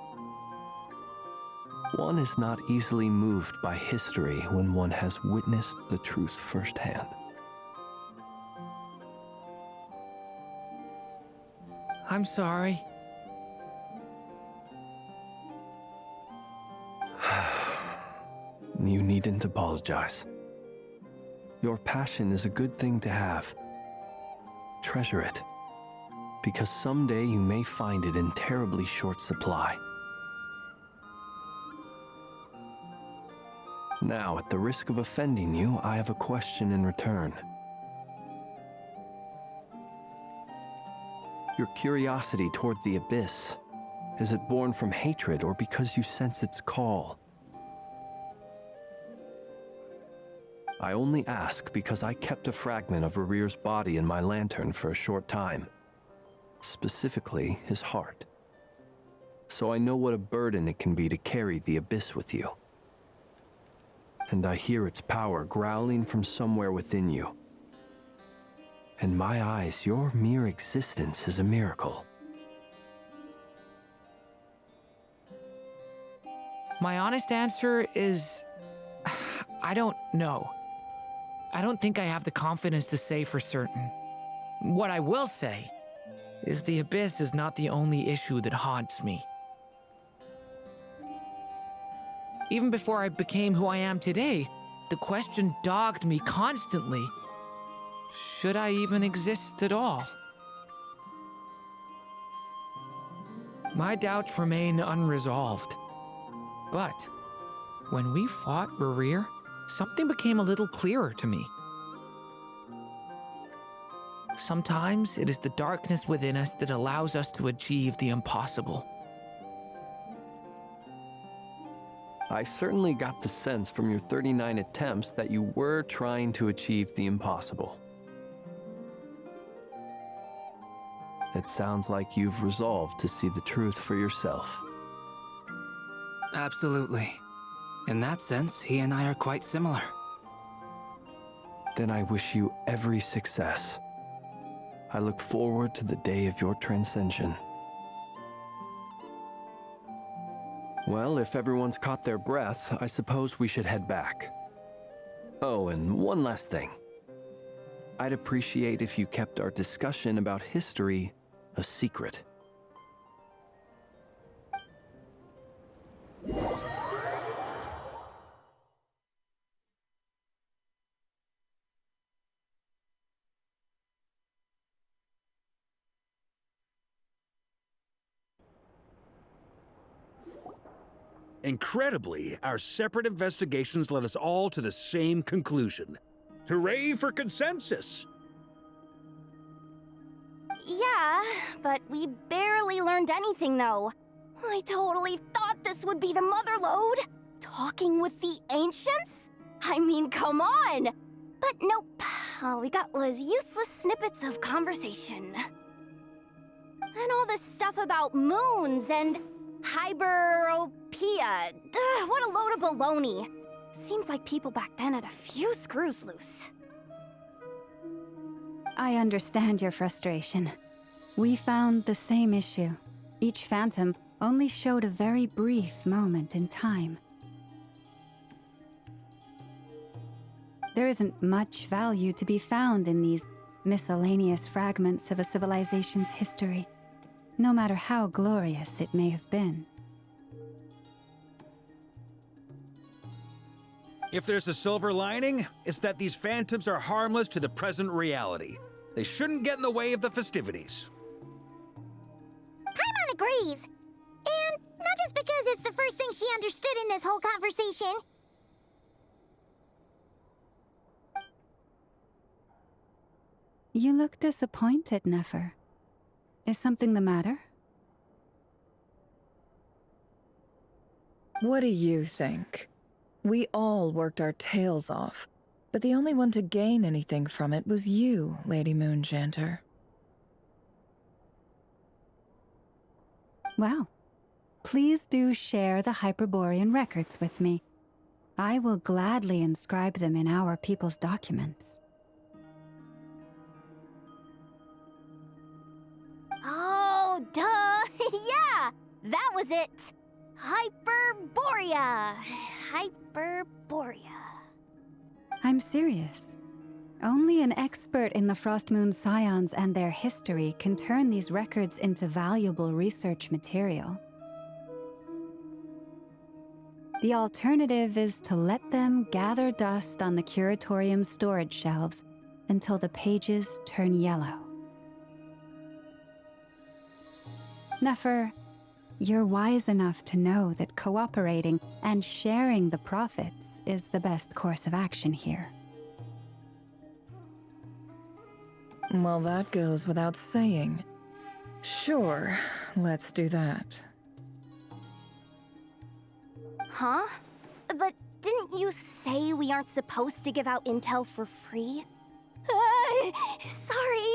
One is not easily moved by history when one has witnessed the truth firsthand. I'm sorry. You needn't apologize. Your passion is a good thing to have. Treasure it, because someday you may find it in terribly short supply. Now, at the risk of offending you, I have a question in return. Your curiosity toward the Abyss, is it born from hatred or because you sense its call? I only ask because I kept a fragment of Rerir's body in my lantern for a short time. Specifically, his heart. So I know what a burden it can be to carry the Abyss with you. And I hear its power growling from somewhere within you. In my eyes, your mere existence is a miracle. My honest answer is... I don't know. I don't think I have the confidence to say for certain. What I will say is the Abyss is not the only issue that haunts me. Even before I became who I am today, the question dogged me constantly. Should I even exist at all? My doubts remain unresolved. But when we fought Rerir, something became a little clearer to me. Sometimes it is the darkness within us that allows us to achieve the impossible. I certainly got the sense from your 39 attempts that you were trying to achieve the impossible. It sounds like you've resolved to see the truth for yourself. Absolutely. In that sense, he and I are quite similar. Then I wish you every success. I look forward to the day of your transcension. Well, if everyone's caught their breath, I suppose we should head back. Oh, and one last thing. I'd appreciate if you kept our discussion about history a secret. Incredibly, our separate investigations led us all to the same conclusion. Hooray for consensus! Yeah, but we barely learned anything, though. I totally thought this would be the mother lode. Talking with the ancients? I mean, come on! But nope. All we got was useless snippets of conversation. And all this stuff about moons and hyperopia. What a load of baloney. Seems like people back then had a few screws loose. I understand your frustration. We found the same issue. Each phantom only showed a very brief moment in time. There isn't much value to be found in these miscellaneous fragments of a civilization's history, no matter how glorious it may have been. If there's a silver lining, it's that these phantoms are harmless to the present reality. They shouldn't get in the way of the festivities. Paimon agrees. And not just because it's the first thing she understood in this whole conversation. You look disappointed, Nefer. Is something the matter? What do you think? We all worked our tails off, but the only one to gain anything from it was you, Lady Moonjanter. Well, please do share the Hyperborean records with me. I will gladly inscribe them in our people's documents. Oh, duh! Yeah! That was it! Hyperborea! Hyperborea. I'm serious. Only an expert in the Frost Moon Scions and their history can turn these records into valuable research material. The alternative is to let them gather dust on the Curatorium's storage shelves until the pages turn yellow. Nefer, you're wise enough to know that cooperating and sharing the profits is the best course of action here. Well, that goes without saying. Sure, let's do that. Huh? But didn't you say we aren't supposed to give out intel for free? Sorry.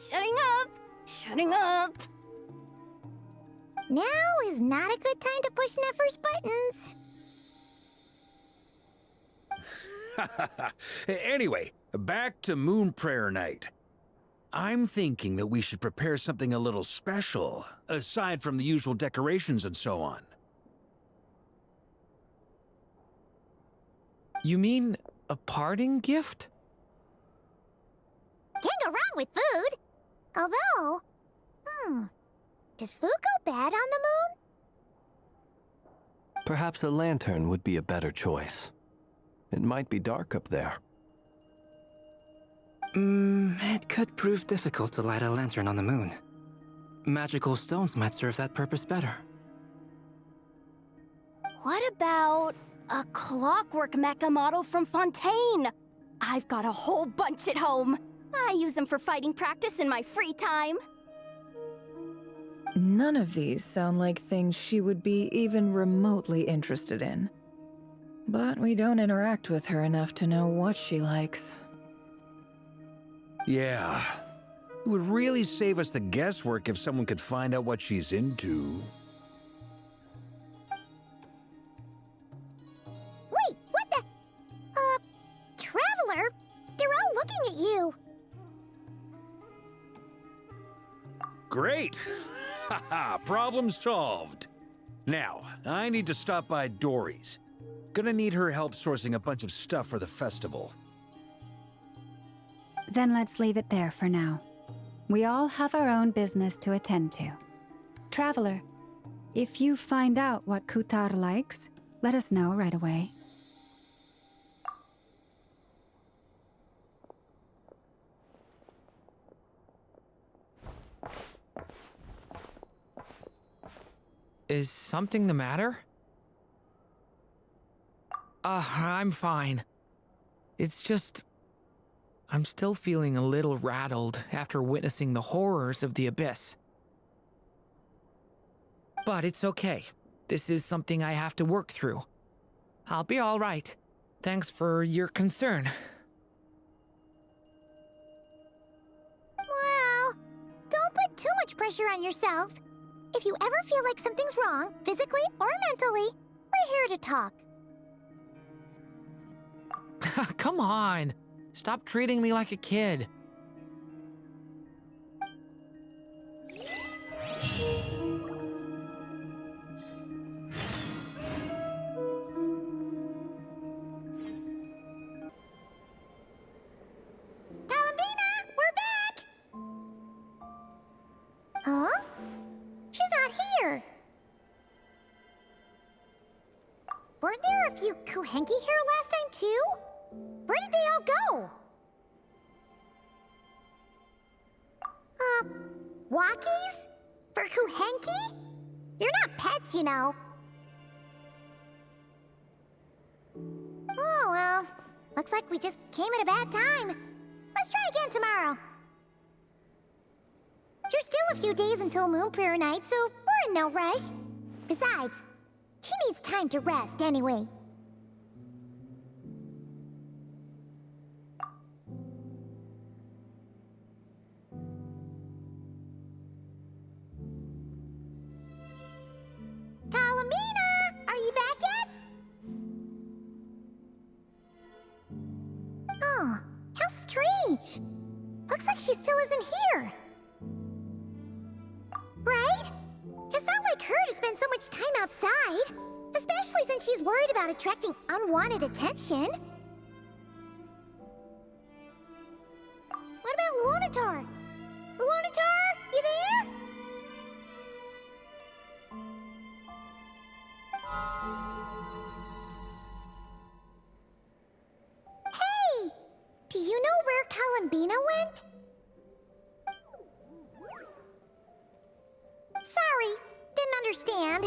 Shutting up. Shutting up. Now is not a good time to push Nefer's buttons. Anyway, back to Moon Prayer Night. I'm thinking that we should prepare something a little special, aside from the usual decorations and so on. You mean a parting gift? Can't go wrong with food. Although, does food go bad on the moon? Perhaps a lantern would be a better choice. It might be dark up there. It could prove difficult to light a lantern on the moon. Magical stones might serve that purpose better. What about a clockwork mecha model from Fontaine? I've got a whole bunch at home. I use them for fighting practice in my free time. None of these sound like things she would be even remotely interested in. But we don't interact with her enough to know what she likes. Yeah. It would really save us the guesswork if someone could find out what she's into. Wait, what the? Traveler? They're all looking at you. Great! Haha, problem solved. Now, I need to stop by Dory's. Gonna need her help sourcing a bunch of stuff for the festival. Then let's leave it there for now. We all have our own business to attend to. Traveler, if you find out what Kutar likes, let us know right away. Is something the matter? I'm fine. It's just... I'm still feeling a little rattled after witnessing the horrors of the Abyss. But it's okay. This is something I have to work through. I'll be all right. Thanks for your concern. Well, don't put too much pressure on yourself. If you ever feel like something's wrong, physically or mentally, we're here to talk. Come on. Stop treating me like a kid. Huh? She's not here. Weren't there a few Kuhenki here last time, too? Where did they all go? Walkies? For Kuhenki? You're not pets, you know. Oh, well. Looks like we just came at a bad time. Let's try again tomorrow. There's still a few days until Moon Prayer Night, so we're in no rush. Besides, she needs time to rest anyway. Kalamina! Are you back yet? Oh, how strange. Looks like she still isn't here. Right? It's not like her to spend so much time outside, especially since she's worried about attracting unwanted attention. What about Lunatar? Lunatar, you there? Hey! Do you know where Kalambina went? Sorry, didn't understand.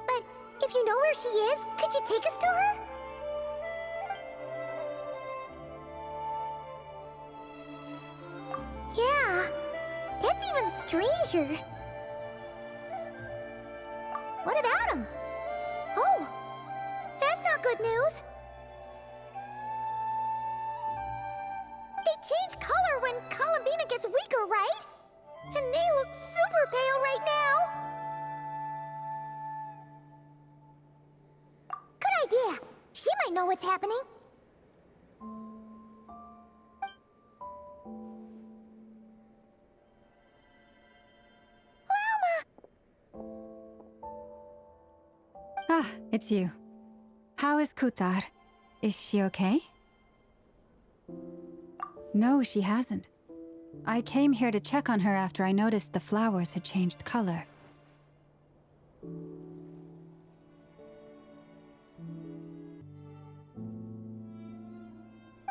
But if you know where she is, could you take us to her? Yeah, that's even stranger. What about him? Oh, that's not good news. They change color when Kalambina gets weaker, right? And they look super pale right now. Good idea. She might know what's happening. It's you. How is Kutar? Is she okay? No, she hasn't. I came here to check on her after I noticed the flowers had changed color.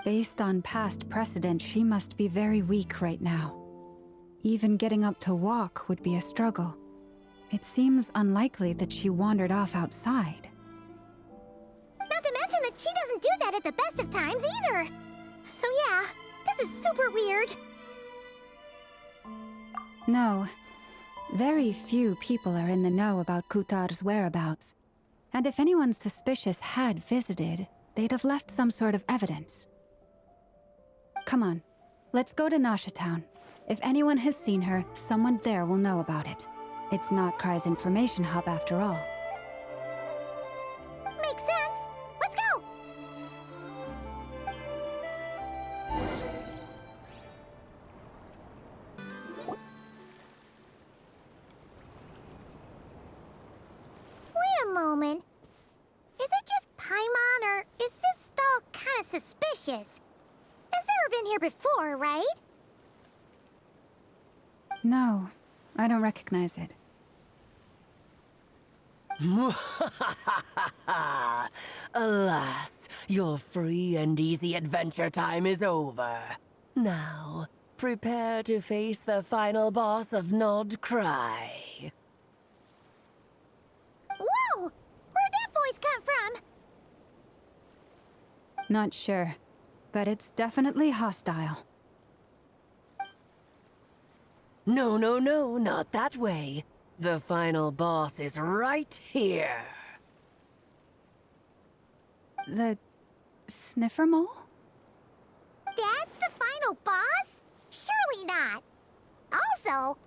Based on past precedent, she must be very weak right now. Even getting up to walk would be a struggle. It seems unlikely that she wandered off outside. Not to mention that she doesn't do that at the best of times either. So yeah, this is super weird. No. Very few people are in the know about Kutar's whereabouts. And if anyone suspicious had visited, they'd have left some sort of evidence. Come on, let's go to Nasha Town. If anyone has seen her, someone there will know about it. It's not Cry's information hub after all. Makes sense. Let's go! Wait a moment. Is it just Paimon, or is this stall kind of suspicious? It's never been here before, right? No, I don't recognize it. Alas, your free and easy adventure time is over. Now, prepare to face the final boss of Nod Cry. Whoa! Where'd that voice come from? Not sure, but it's definitely hostile. No, no, no, not that way. The final boss is right here. The sniffer mole? That's the final boss? Surely not. Also...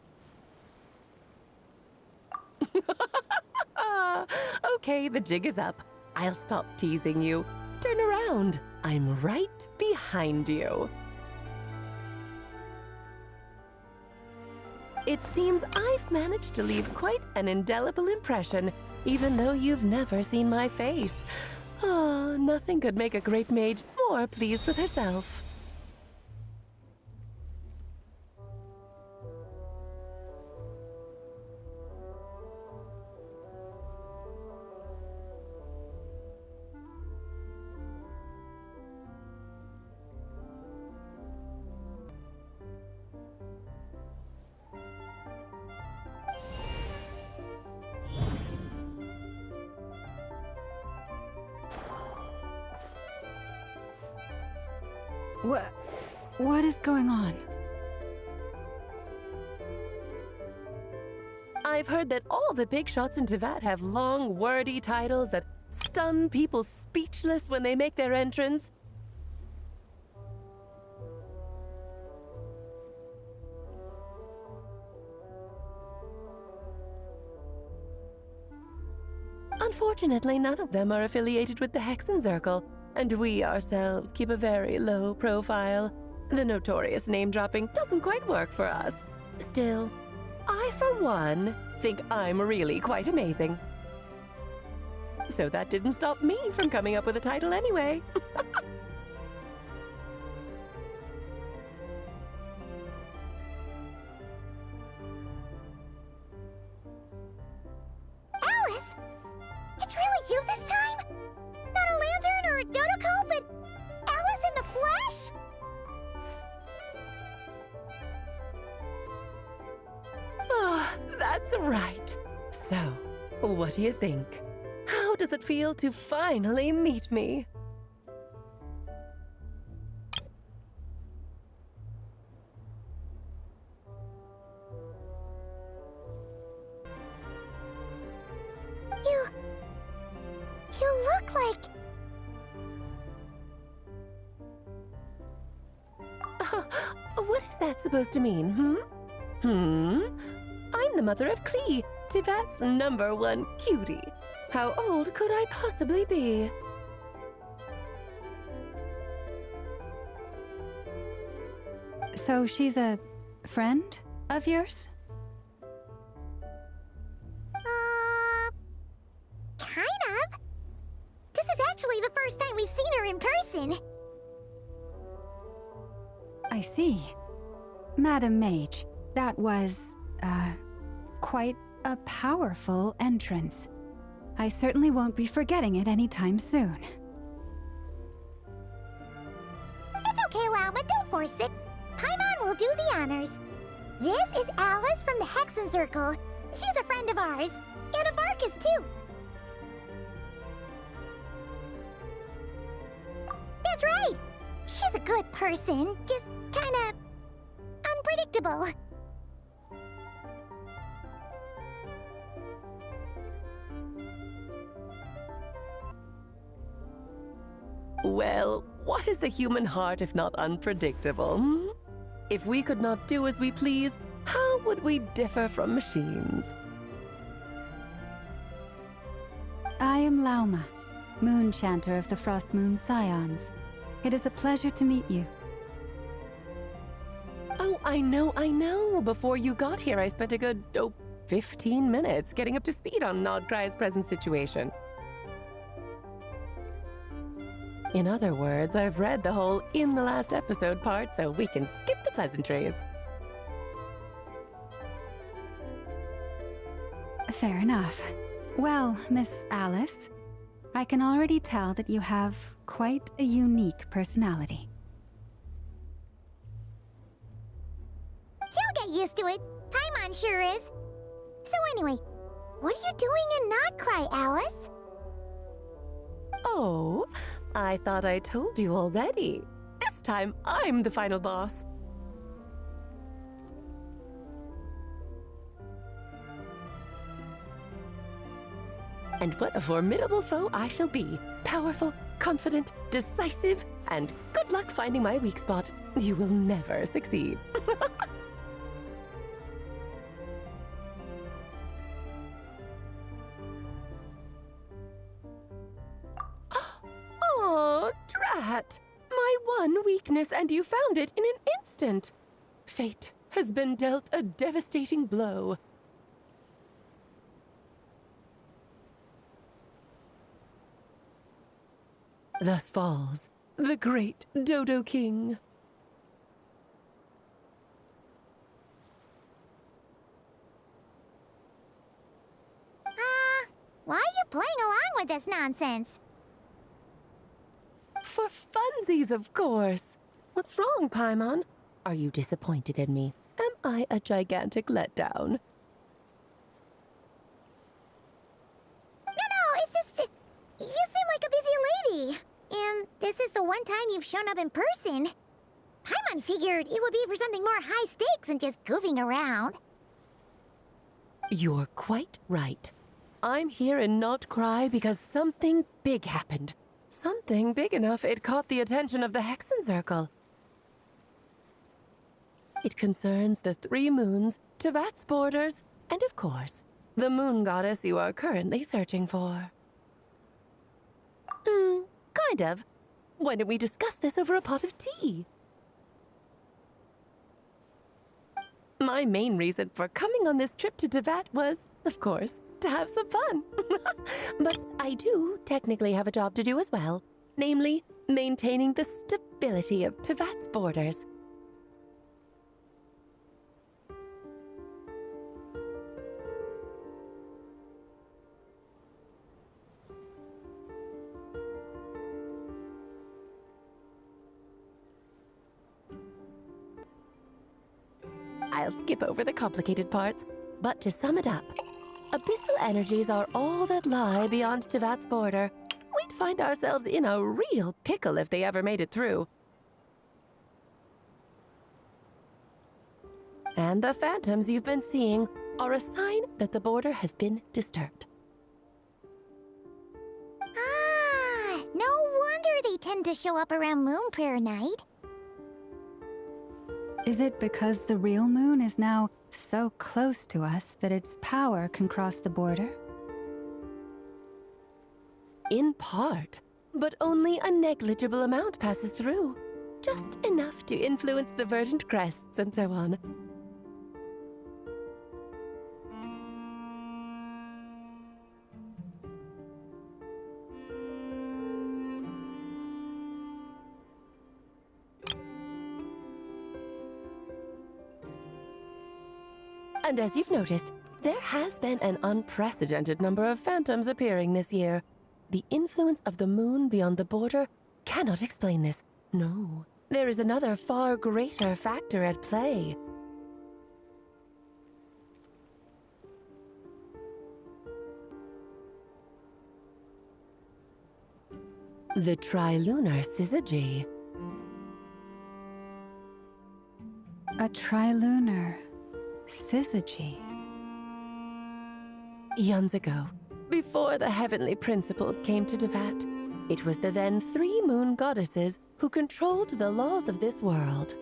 Okay, the jig is up. I'll stop teasing you. Turn around. I'm right behind you. It seems I've managed to leave quite an indelible impression, even though you've never seen my face. Oh, nothing could make a great mage more pleased with herself. What is going on? I've heard that all the big shots in Teyvat have long, wordy titles that stun people speechless when they make their entrance. Unfortunately, none of them are affiliated with the Hexen Circle, and we ourselves keep a very low profile. The notorious name-dropping doesn't quite work for us. Still, I, for one, think I'm really quite amazing. So that didn't stop me from coming up with a title anyway. Alice? It's really you this time? Not a lantern or a dodoco, but Alice in the flesh? Oh, that's right. So, what do you think? How does it feel to finally meet me? You look like... What is that supposed to mean, I'm the mother of Klee, Teyvat's #1 cutie. How old could I possibly be? So she's a friend of yours? Kind of. Madam Mage, that was, quite a powerful entrance. I certainly won't be forgetting it anytime soon. It's okay, Lauma, don't force it. Paimon will do the honors. This is Alice from the Hexen Circle. She's a friend of ours. And of Arcus, too. That's right. She's a good person, just kinda unpredictable. Well, what is the human heart if not unpredictable? Hmm? If we could not do as we please, how would we differ from machines? I am Lauma, Moon Chanter of the Frost Moon Scions. It is a pleasure to meet you. Oh, I know. Before you got here, I spent a good, 15 minutes getting up to speed on Nodcry's present situation. In other words, I've read the whole in the last episode part, so we can skip the pleasantries. Fair enough. Well, Miss Alice, I can already tell that you have quite a unique personality. He'll get used to it. Paimon sure is. So anyway, what are you doing in Nodcry, Alice? Oh, I thought I told you already. This time, I'm the final boss. And what a formidable foe I shall be. Powerful, confident, decisive, and good luck finding my weak spot. You will never succeed. Oh, drat! My one weakness, and you found it in an instant. Fate has been dealt a devastating blow. Thus falls the great Dodo King. Why are you playing along with this nonsense? For funsies, of course. What's wrong, Paimon? Are you disappointed in me? Am I a gigantic letdown? No, it's just... You seem like a busy lady. And this is the one time you've shown up in person. Paimon figured it would be for something more high stakes than just goofing around. You're quite right. I'm here in Nodcry because something big happened. Something big enough it caught the attention of the Hexen Circle. It concerns the 3 moons, Tevat's borders, and of course, the moon goddess you are currently searching for. Kind of. Why don't we discuss this over a pot of tea? My main reason for coming on this trip to Tevat was, of course, to have some fun. But I do technically have a job to do as well, namely, maintaining the stability of Tevat's borders. I'll skip over the complicated parts, but to sum it up, abyssal energies are all that lie beyond Tevat's border. We'd find ourselves in a real pickle if they ever made it through. And the phantoms you've been seeing are a sign that the border has been disturbed. Ah, no wonder they tend to show up around Moon Prayer Night. Is it because the real moon is now so close to us that its power can cross the border? In part, but only a negligible amount passes through. Just enough to influence the verdant crests and so on. And as you've noticed, there has been an unprecedented number of phantoms appearing this year. The influence of the moon beyond the border cannot explain this. No, there is another far greater factor at play. The trilunar syzygy. A trilunar syzygy. Eons ago, before the heavenly principles came to Devat, it was the then 3 moon goddesses who controlled the laws of this world.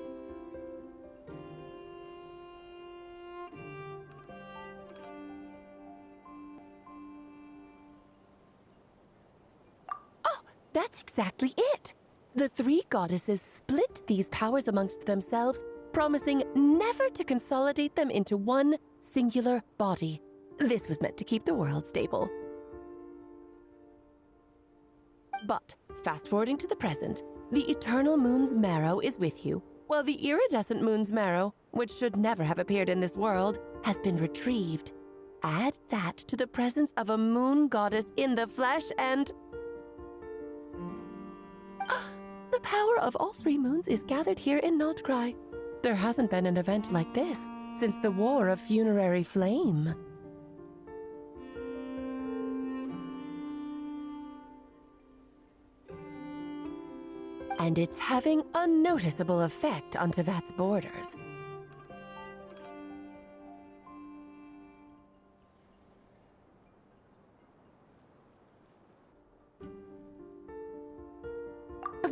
Oh, that's exactly it! The 3 goddesses split these powers amongst themselves, promising never to consolidate them into one singular body. This was meant to keep the world stable. But, fast-forwarding to the present, the eternal moon's marrow is with you, while the iridescent moon's marrow, which should never have appeared in this world, has been retrieved. Add that to the presence of a moon goddess in the flesh and... the power of all 3 moons is gathered here in Notcry. There hasn't been an event like this since the War of Funerary Flame. And it's having a noticeable effect on Tevat's borders.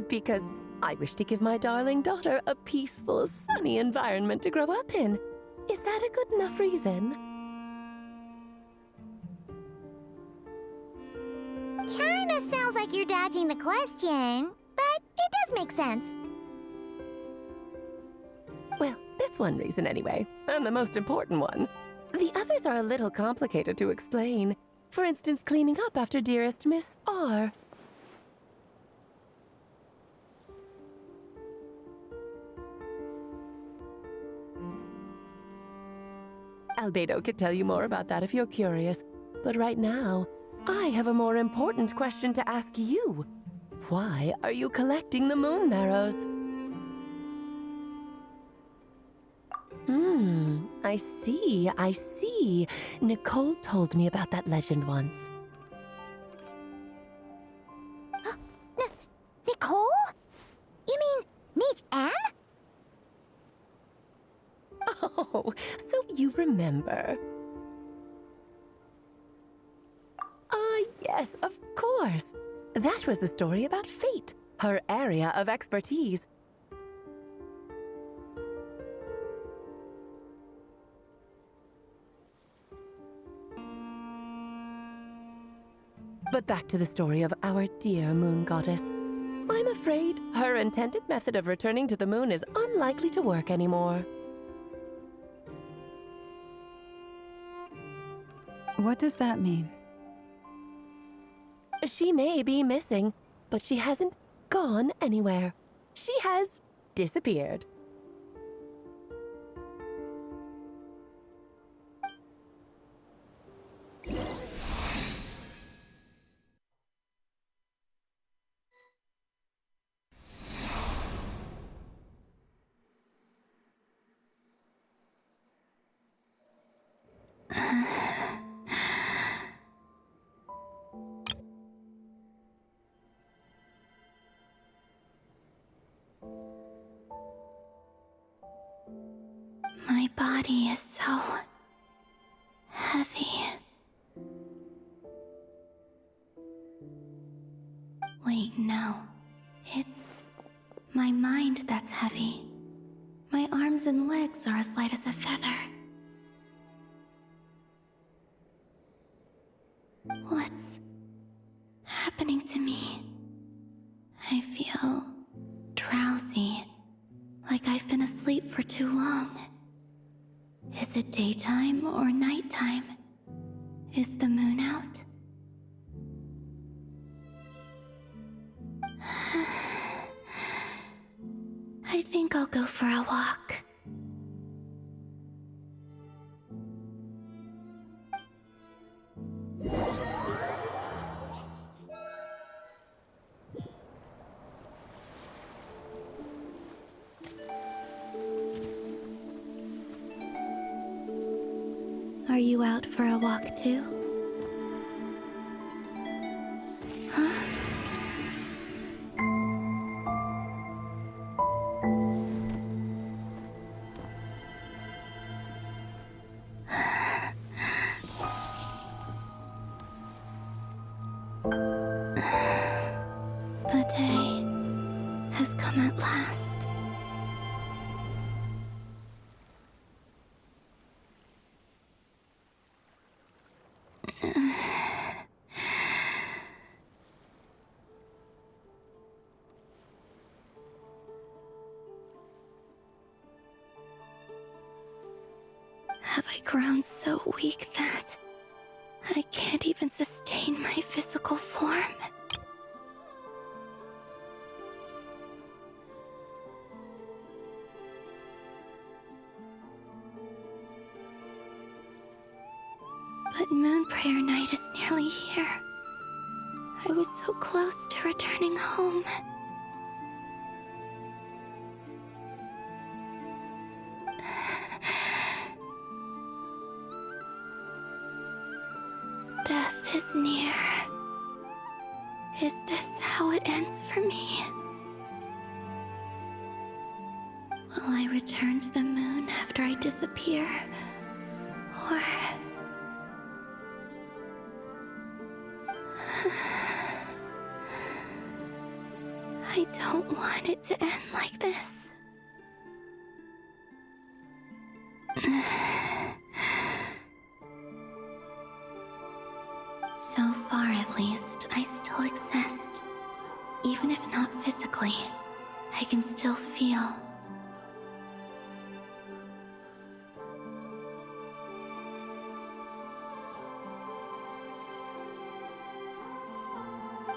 Because I wish to give my darling daughter a peaceful, sunny environment to grow up in. Is that a good enough reason? Kinda sounds like you're dodging the question, but it does make sense. Well, that's one reason anyway, and the most important one. The others are a little complicated to explain. For instance, cleaning up after dearest Miss R. Albedo could tell you more about that if you're curious, but right now, I have a more important question to ask you. Why are you collecting the moon marrows? I see. Nicole told me about that legend once. Nicole? You mean Mage Anne? Oh, so you remember. Yes, of course. That was a story about fate, her area of expertise. But back to the story of our dear moon goddess. I'm afraid her intended method of returning to the moon is unlikely to work anymore. What does that mean? She may be missing, but she hasn't gone anywhere. She has disappeared. My body is so heavy. Wait, no. It's my mind that's heavy. My arms and legs are as light as a feather. What's happening to me? I feel drowsy, like I've been asleep for too long. Is it daytime or nighttime? Is the moon out? I think I'll go for a walk. Are you out for a walk too? Huh? The day has come at last. Have I grown so weak that I can't even sustain my physical form? But Moon Prayer Night is nearly here. I was so close to returning home. Death is near. Is this how it ends for me? Will I return to the moon after I disappear? Or... I don't want it to end like this. So far, at least, I still exist. Even if not physically, I can still feel.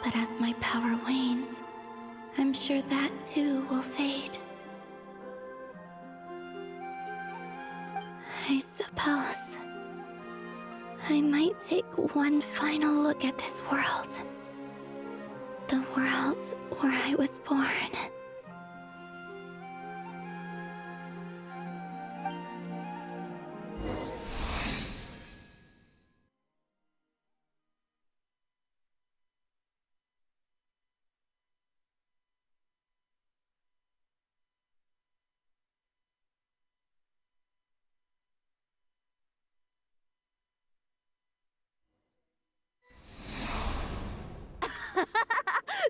But as my power wanes, I'm sure that too will fade. I suppose I might take one final look at this world. The world where I was born.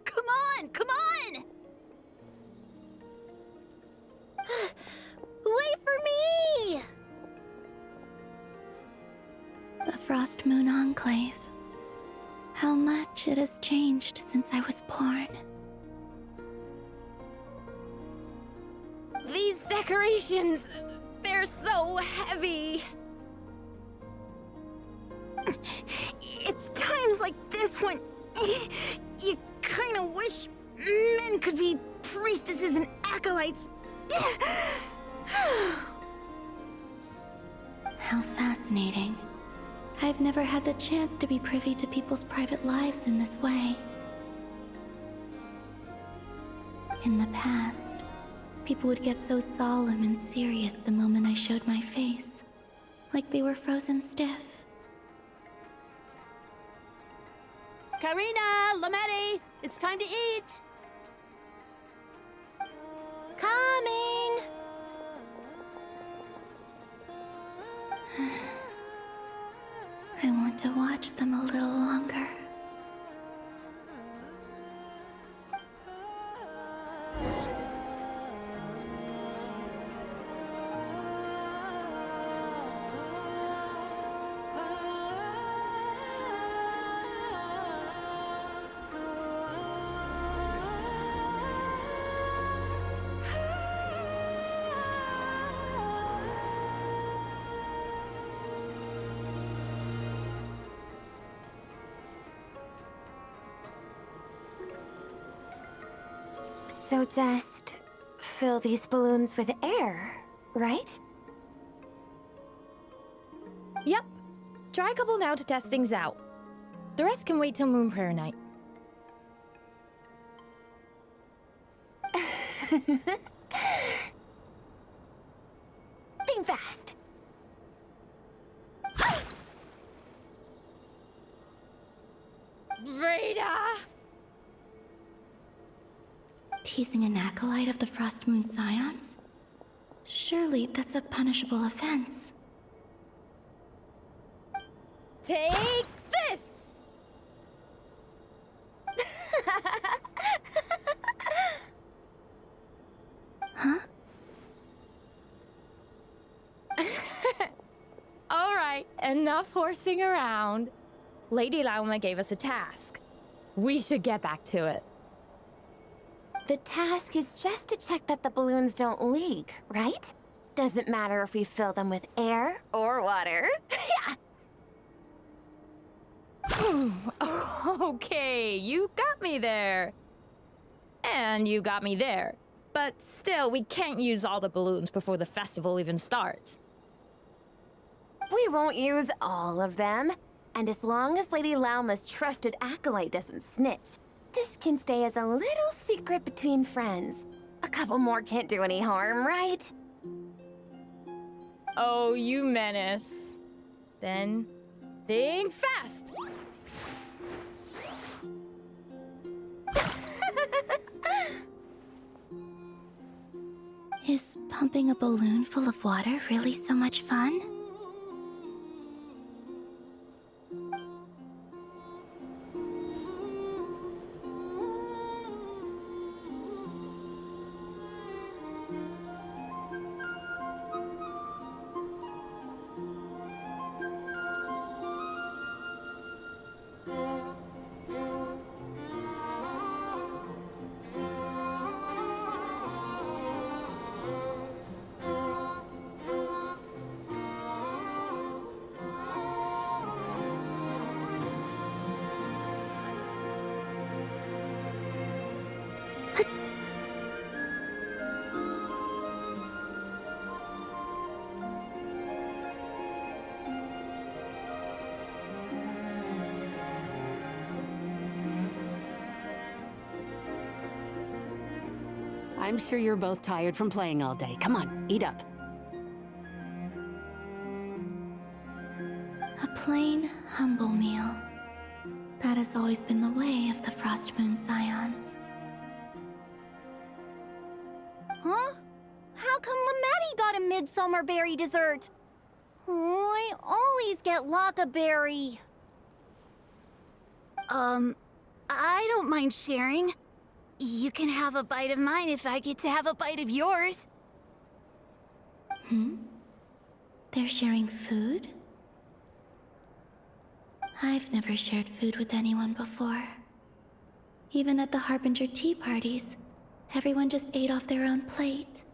Come on! Come on! Wait for me! The Frost Moon Enclave. How much it has changed since I was born. These decorations, they're so heavy. It's times like this when you kind of wish men could be priestesses and acolytes. How fascinating. I've never had the chance to be privy to people's private lives in this way. In the past, people would get so solemn and serious the moment I showed my face, like they were frozen stiff. Karina, Lametti, it's time to eat. Coming! I want to watch them a little longer. So just fill these balloons with air, right? Yep. Try a couple now to test things out. The rest can wait till Moon Prayer Night. Think fast. Rita! Teasing an acolyte of the Frost Moon Scions? Surely that's a punishable offense. Take this! Huh? All right, enough horsing around. Lady Lauma gave us a task. We should get back to it. The task is just to check that the balloons don't leak, right? Doesn't matter if we fill them with air or water. Okay, you got me there. And you got me there. But still, we can't use all the balloons before the festival even starts. We won't use all of them. And as long as Lady Lauma's trusted acolyte doesn't snitch, this can stay as a little secret between friends. A couple more can't do any harm, right? Oh, you menace. Then, think fast! Is pumping a balloon full of water really so much fun? I'm sure you're both tired from playing all day. Come on, eat up. A plain, humble meal. That has always been the way of the Frost Moon Scions. Huh? How come Lametti got a midsummer berry dessert? Oh, I always get Lockaberry. I don't mind sharing. You can have a bite of mine if I get to have a bite of yours. They're sharing food? I've never shared food with anyone before. Even at the Harbinger tea parties, everyone just ate off their own plate.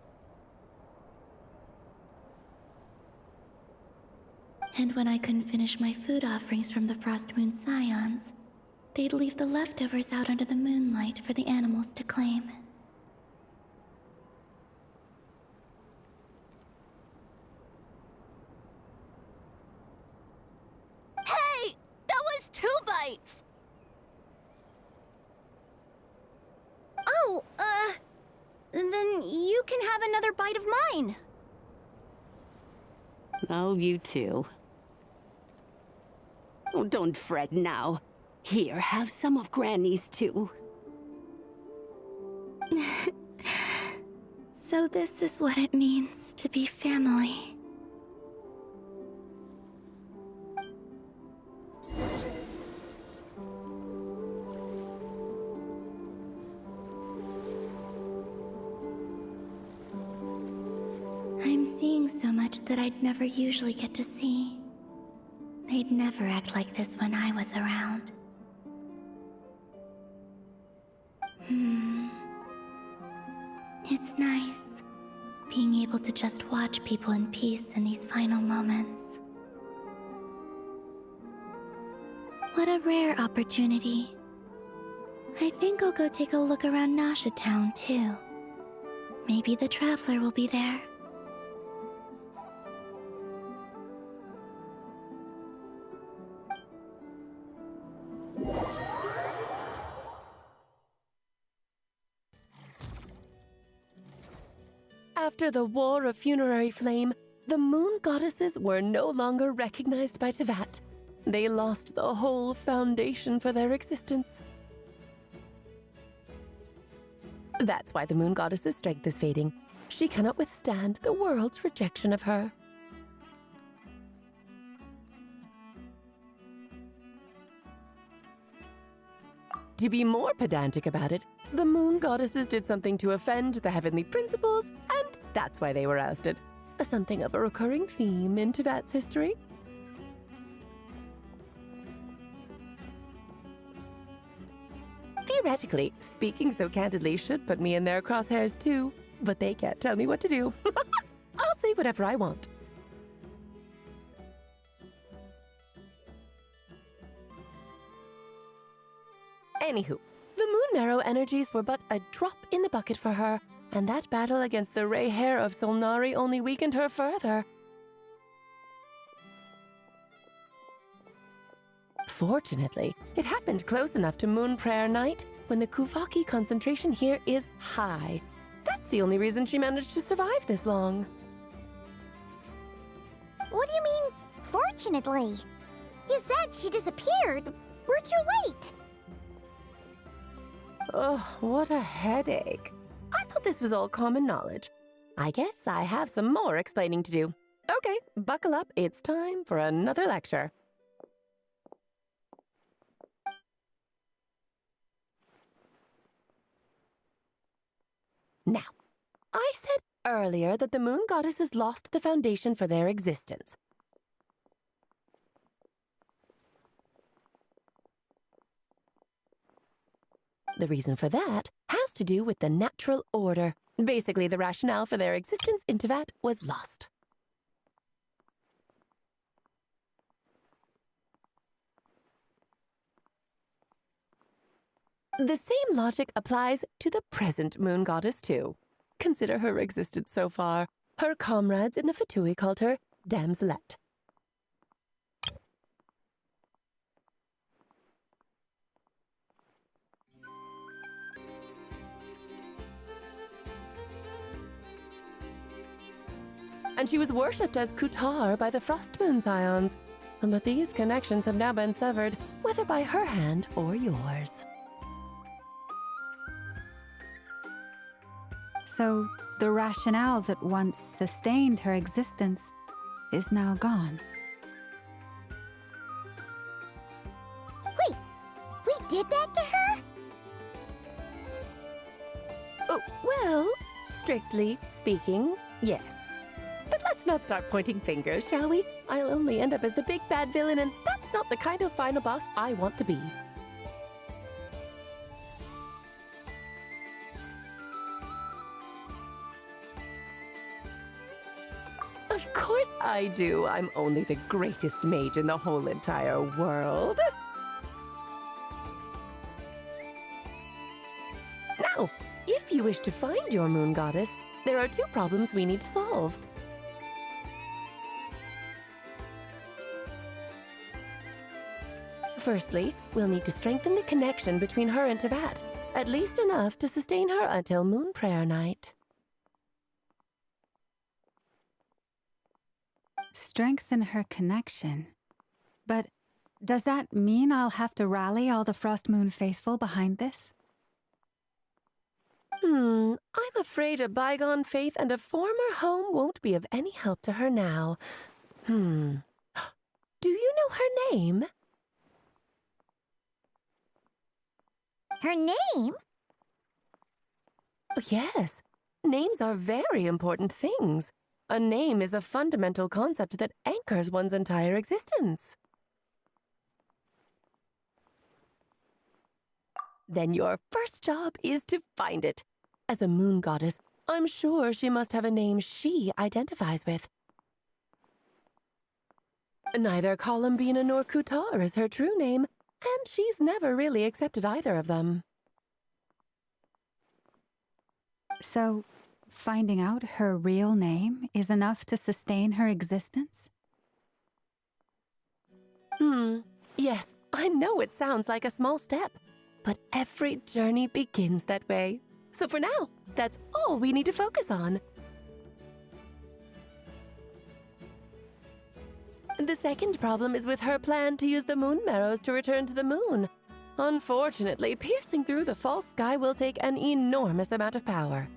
And when I couldn't finish my food offerings from the Frost Moon Scions, they'd leave the leftovers out under the moonlight for the animals to claim. Hey! That was 2 bites! Oh, then you can have another bite of mine. Oh, you too. Oh, don't fret now. Here, have some of Granny's too. So this is what it means to be family. I'm seeing so much that I'd never usually get to see. They'd never act like this when I was around. It's nice, being able to just watch people in peace in these final moments. What a rare opportunity. I think I'll go take a look around Nasha Town, too. Maybe the Traveler will be there. After the War of Funerary Flame, the moon goddesses were no longer recognized by Tevat. they lost the whole foundation for their existence. That's why the moon goddess's strength is fading. She cannot withstand the world's rejection of her. To be more pedantic about it, the moon goddesses did something to offend the heavenly principles, and that's why they were ousted. Something of a recurring theme in Tevat's history. Theoretically, speaking so candidly should put me in their crosshairs too, but they can't tell me what to do. I'll say whatever I want. Anywho, the Moon Marrow energies were but a drop in the bucket for her, and that battle against the Ray Hair of Solnari only weakened her further. Fortunately, it happened close enough to Moon Prayer Night when the Kuvaki concentration here is high. That's the only reason she managed to survive this long. What do you mean, fortunately? You said she disappeared. We're too late. Ugh, what a headache. I thought this was all common knowledge. I guess I have some more explaining to do. Okay, buckle up. It's time for another lecture. Now, I said earlier that the moon goddesses lost the foundation for their existence. The reason for that has to do with the natural order. Basically, the rationale for their existence in Tevat was lost. The same logic applies to the present moon goddess, too. Consider her existence so far. Her comrades in the Fatui called her Damselette. And she was worshipped as Kutar by the Frost Moon Scions. But these connections have now been severed, whether by her hand or yours. So, the rationale that once sustained her existence is now gone. Wait, we did that to her? Oh, well, strictly speaking, yes. But let's not start pointing fingers, shall we? I'll only end up as the big bad villain, and that's not the kind of final boss I want to be. Of course I do. I'm only the greatest mage in the whole entire world. Now, if you wish to find your moon goddess, there are two problems we need to solve. Firstly, we'll need to strengthen the connection between her and Tevat, at least enough to sustain her until Moon Prayer Night. Strengthen her connection. But does that mean I'll have to rally all the Frost Moon faithful behind this? I'm afraid a bygone faith and a former home won't be of any help to her now. Do you know her name? Her name? Oh, yes. Names are very important things. A name is a fundamental concept that anchors one's entire existence. Then your first job is to find it. As a moon goddess, I'm sure she must have a name she identifies with. Neither Columbina nor Kutar is her true name, and she's never really accepted either of them. So, finding out her real name is enough to sustain her existence? Yes, I know it sounds like a small step, but every journey begins that way. So for now, that's all we need to focus on. The second problem is with her plan to use the moon marrows to return to the moon. Unfortunately, piercing through the false sky will take an enormous amount of power.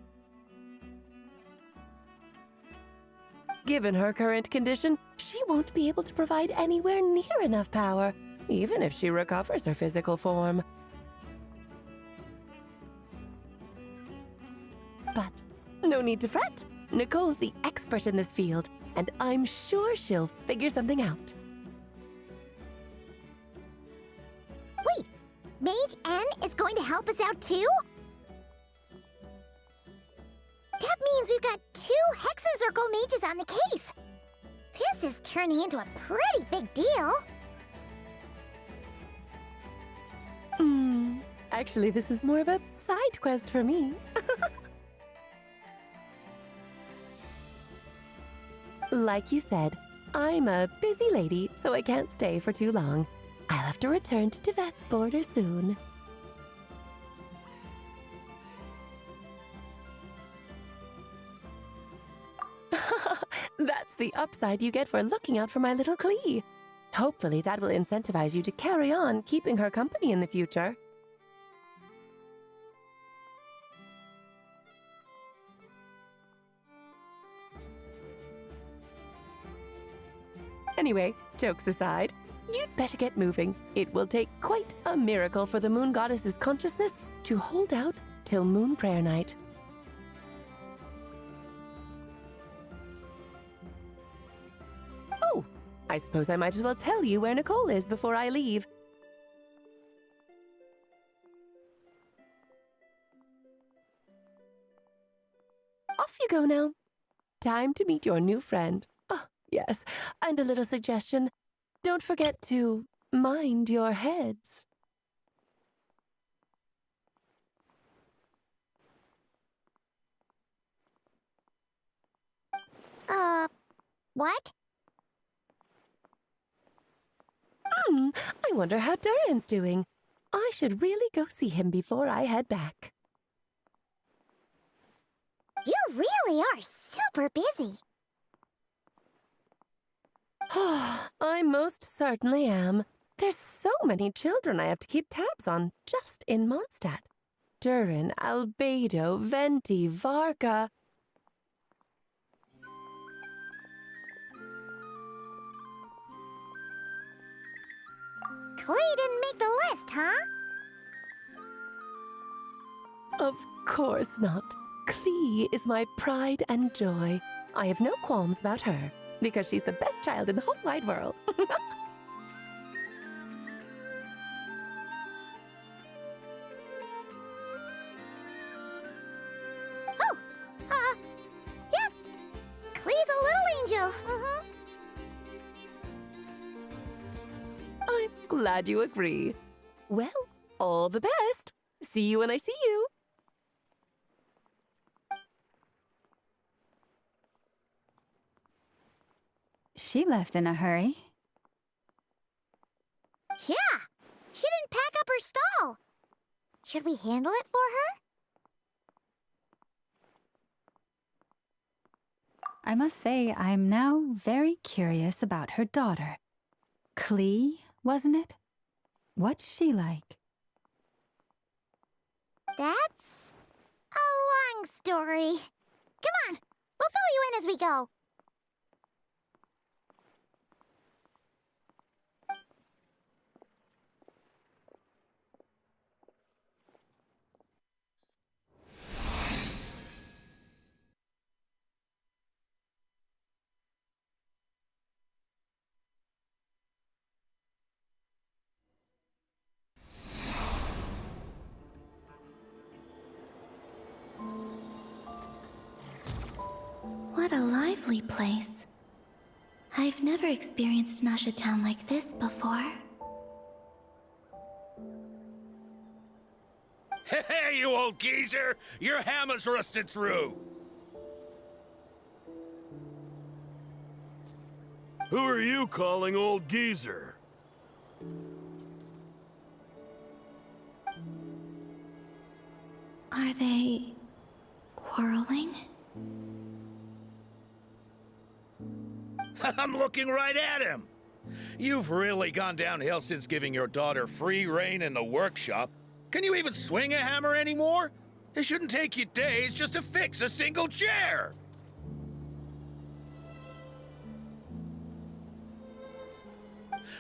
Given her current condition, she won't be able to provide anywhere near enough power, even if she recovers her physical form. But no need to fret. Nicole's the expert in this field, and I'm sure she'll figure something out. Wait, Mage N is going to help us out too? That means we've got 2 Hexacircle mages on the case. This is turning into a pretty big deal. Actually, this is more of a side quest for me. Like you said, I'm a busy lady, so I can't stay for too long. I'll have to return to Tibet's border soon. That's the upside you get for looking out for my little Klee. Hopefully that will incentivize you to carry on keeping her company in the future. Anyway, jokes aside, you'd better get moving. It will take quite a miracle for the moon goddess's consciousness to hold out till moon prayer night. Oh, I suppose I might as well tell you where Nicole is before I leave. Off you go now. Time to meet your new friend. Oh, yes, and a little suggestion. Don't forget to mind your heads. What? I wonder how Durin's doing. I should really go see him before I head back. You really are super busy. I most certainly am. There's so many children I have to keep tabs on just in Mondstadt. Durin, Albedo, Venti, Varka. Klee didn't make the list, huh? Of course not. Klee is my pride and joy. I have no qualms about her, because she's the best child in the whole wide world. Yep. Klee's a little angel. I'm glad you agree. Well, all the best. See you when I see you. She left in a hurry. Yeah, she didn't pack up her stall. Should we handle it for her? I must say, I'm now very curious about her daughter. Klee, wasn't it? What's she like? That's a long story. Come on, we'll fill you in as we go. What a lively place. I've never experienced Nasha Town like this before. Hey, you old geezer! Your hammer's rusted through! Who are you calling old geezer? Are they quarreling? I'm looking right at him. You've really gone downhill since giving your daughter free rein in the workshop. Can you even swing a hammer anymore? It shouldn't take you days just to fix a single chair.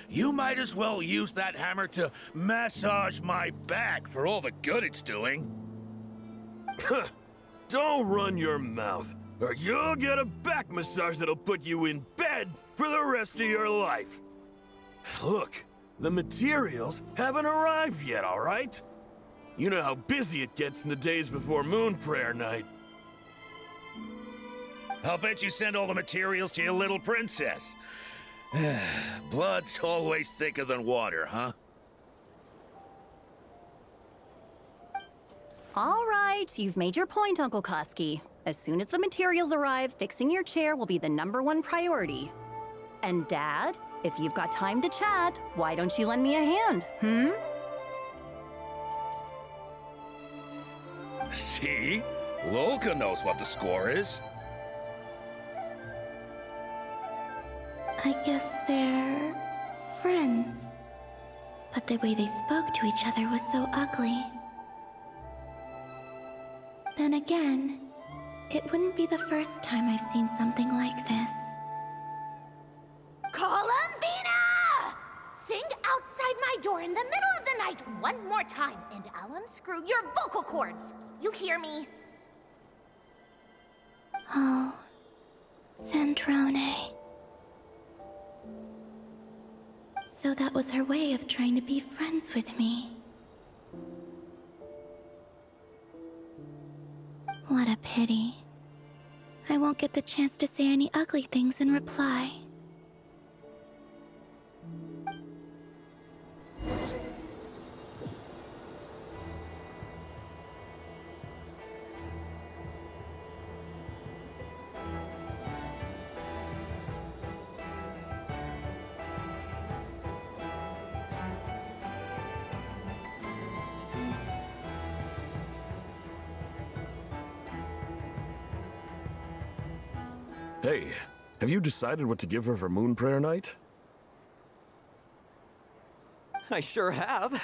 You might as well use that hammer to massage my back for all the good it's doing. Don't run your mouth, or you'll get a back massage that'll put you in bed for the rest of your life. Look, the materials haven't arrived yet, all right? You know how busy it gets in the days before Moon Prayer Night. I'll bet you send all the materials to your little princess. Blood's always thicker than water, huh? All right, you've made your point, Uncle Koski. As soon as the materials arrive, fixing your chair will be the #1 priority. And Dad, if you've got time to chat, why don't you lend me a hand, See? Lolka knows what the score is. I guess they're friends. But the way they spoke to each other was so ugly. Then again, it wouldn't be the first time I've seen something like this. Columbina! Sing outside my door in the middle of the night one more time, and I'll unscrew your vocal cords. You hear me? Oh, Sandrone. So that was her way of trying to be friends with me. What a pity. I won't get the chance to say any ugly things in reply. Hey, have you decided what to give her for Moon Prayer Night? I sure have.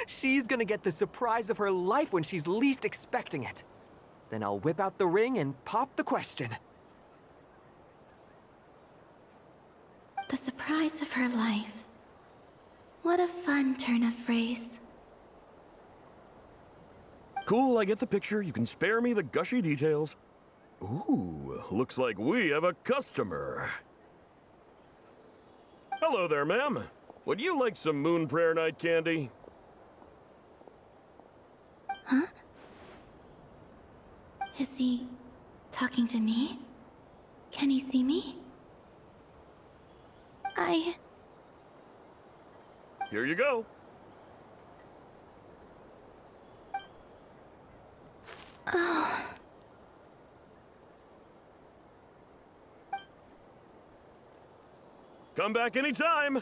She's gonna get the surprise of her life when she's least expecting it. Then I'll whip out the ring and pop the question. The surprise of her life. What a fun turn of phrase. Cool, I get the picture. You can spare me the gushy details. Ooh, looks like we have a customer. Hello there, ma'am. Would you like some Moon Prayer Night candy? Huh? Is he talking to me? Can he see me? Here you go. Oh. Come back anytime.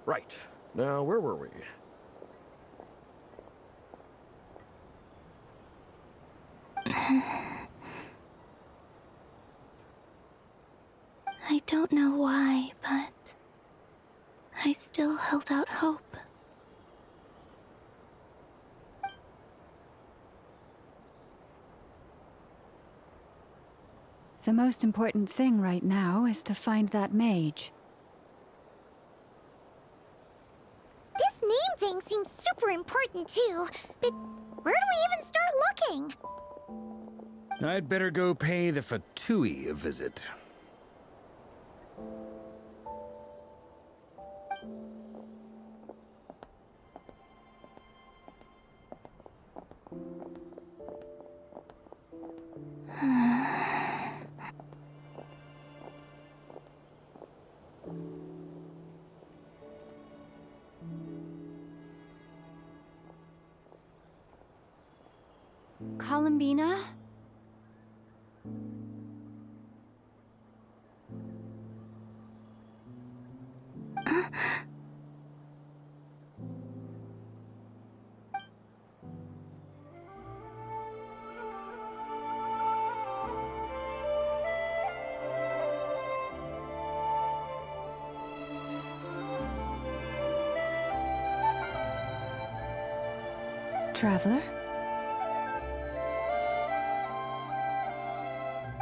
Right. Now, where were we? I don't know why, but I still held out hope. The most important thing right now is to find that mage. This name thing seems super important too, but where do we even start looking? I'd better go pay the Fatui a visit. Columbina? traveler.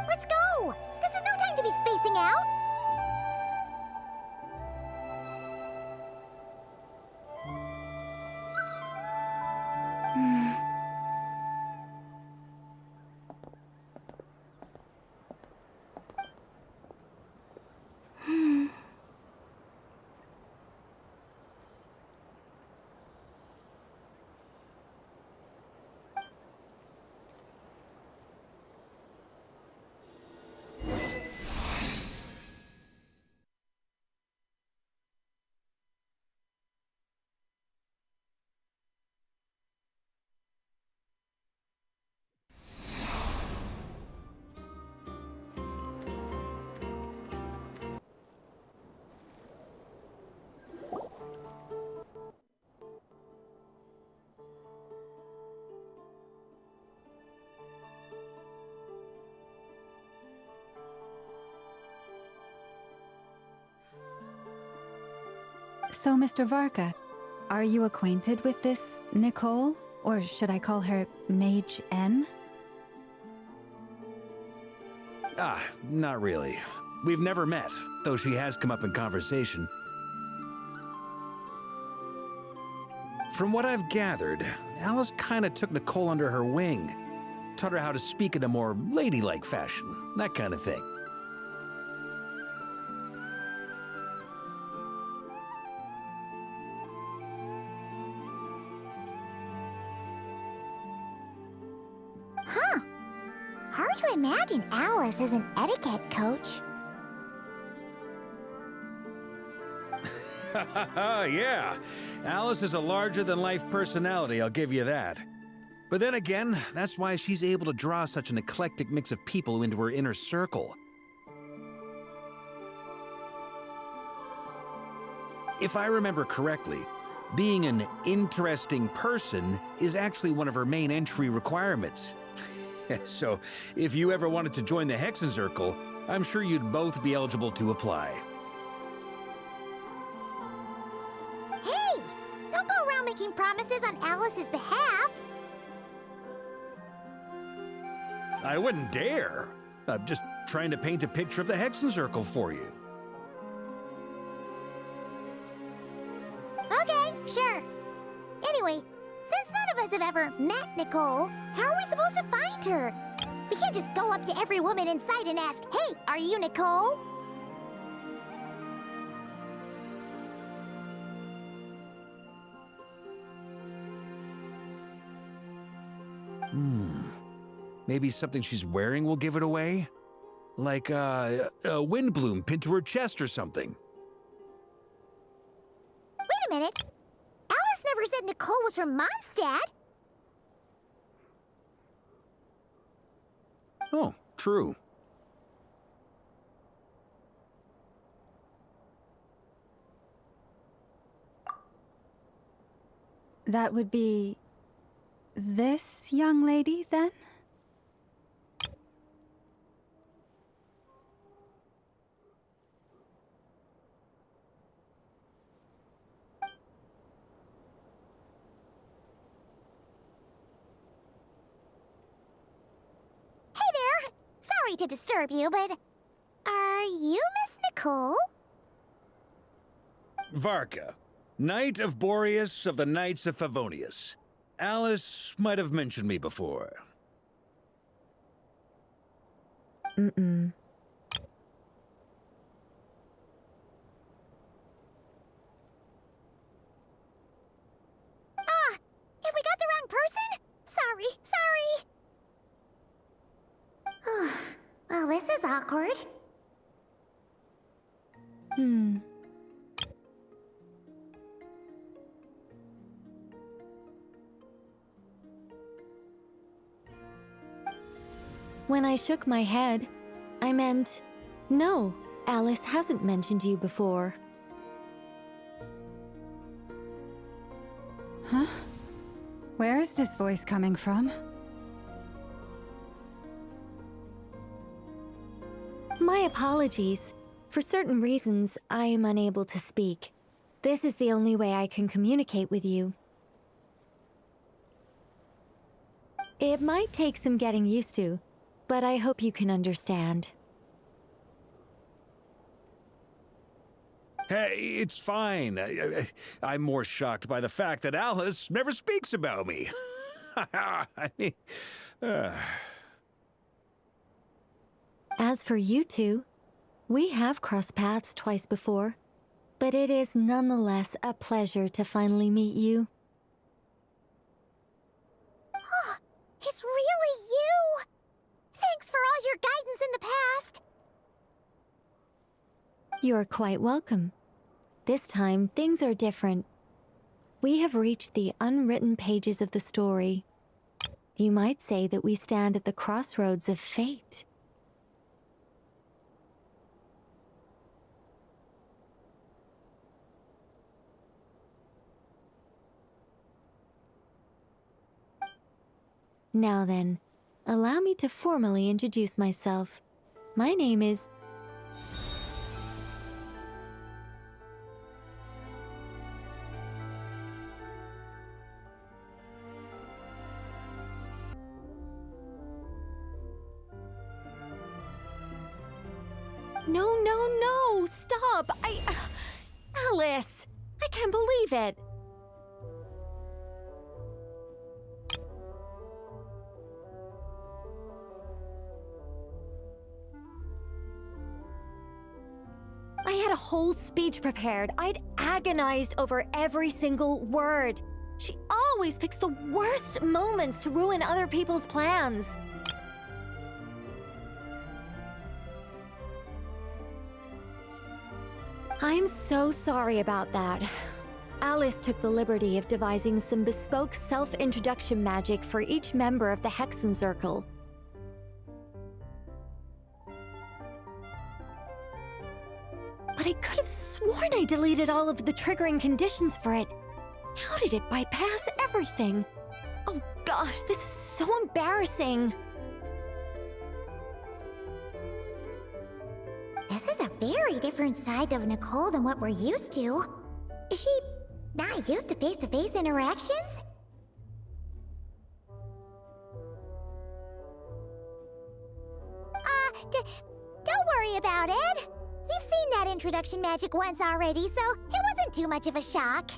Let's go! This is no time to be spacing out! So, Mr. Varka, are you acquainted with this Nicole? Or should I call her Mage N? Not really. We've never met, though she has come up in conversation. From what I've gathered, Alice kinda took Nicole under her wing. Taught her how to speak in a more ladylike fashion, that kind of thing. Huh. Hard to imagine Alice as an etiquette coach. Yeah, Alice is a larger-than-life personality, I'll give you that. But then again, that's why she's able to draw such an eclectic mix of people into her inner circle. If I remember correctly, being an interesting person is actually one of her main entry requirements. So, if you ever wanted to join the Hexenzirkel, I'm sure you'd both be eligible to apply. Hey! Don't go around making promises on Alice's behalf! I wouldn't dare. I'm just trying to paint a picture of the Hexenzirkel for you. Okay, sure. Anyway, since none of us have ever met Nicole, how are we supposed to find her? We can't just go up to every woman in sight and ask, "Hey, are you Nicole?" Maybe something she's wearing will give it away? Like a wind bloom pinned to her chest or something. Wait a minute. Alice never said Nicole was from Mondstadt. Oh, true. That would be this young lady, then? Hey there! Sorry to disturb you, but are you Miss Nicole? Varka, Knight of Boreas of the Knights of Favonius. Alice might have mentioned me before. Mm-mm. Ah! Have we got the wrong person? Sorry. Well, this is awkward. When I shook my head, I meant, no, Alice hasn't mentioned you before. Huh? Where is this voice coming from? My apologies. For certain reasons, I am unable to speak. This is the only way I can communicate with you. It might take some getting used to, but I hope you can understand. Hey, it's fine. I'm more shocked by the fact that Alice never speaks about me. I mean, As for you two, we have crossed paths twice before, but it is nonetheless a pleasure to finally meet you. It's really you! Thanks for all your guidance in the past! You're quite welcome. This time, things are different. We have reached the unwritten pages of the story. You might say that we stand at the crossroads of fate. Now then, allow me to formally introduce myself. My name is... No, stop! Alice! I can't believe it! I had a whole speech prepared. I'd agonized over every single word. She always picks the worst moments to ruin other people's plans. I'm so sorry about that. Alice took the liberty of devising some bespoke self-introduction magic for each member of the Hexen Circle. But I could have sworn I deleted all of the triggering conditions for it. How did it bypass everything? Oh gosh, this is so embarrassing. This is a very different side of Nicole than what we're used to. Is she not used to face-to-face interactions? Don't worry about it. We've seen that introduction magic once already, so it wasn't too much of a shock.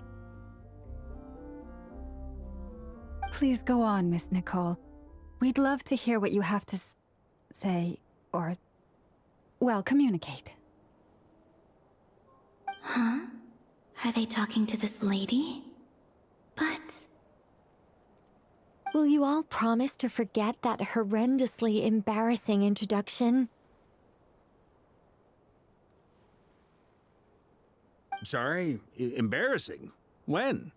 Please go on, Miss Nicole. We'd love to hear what you have to say, or, well, communicate. Huh? Are they talking to this lady? But... Will you all promise to forget that horrendously embarrassing introduction? sorry, embarrassing. When?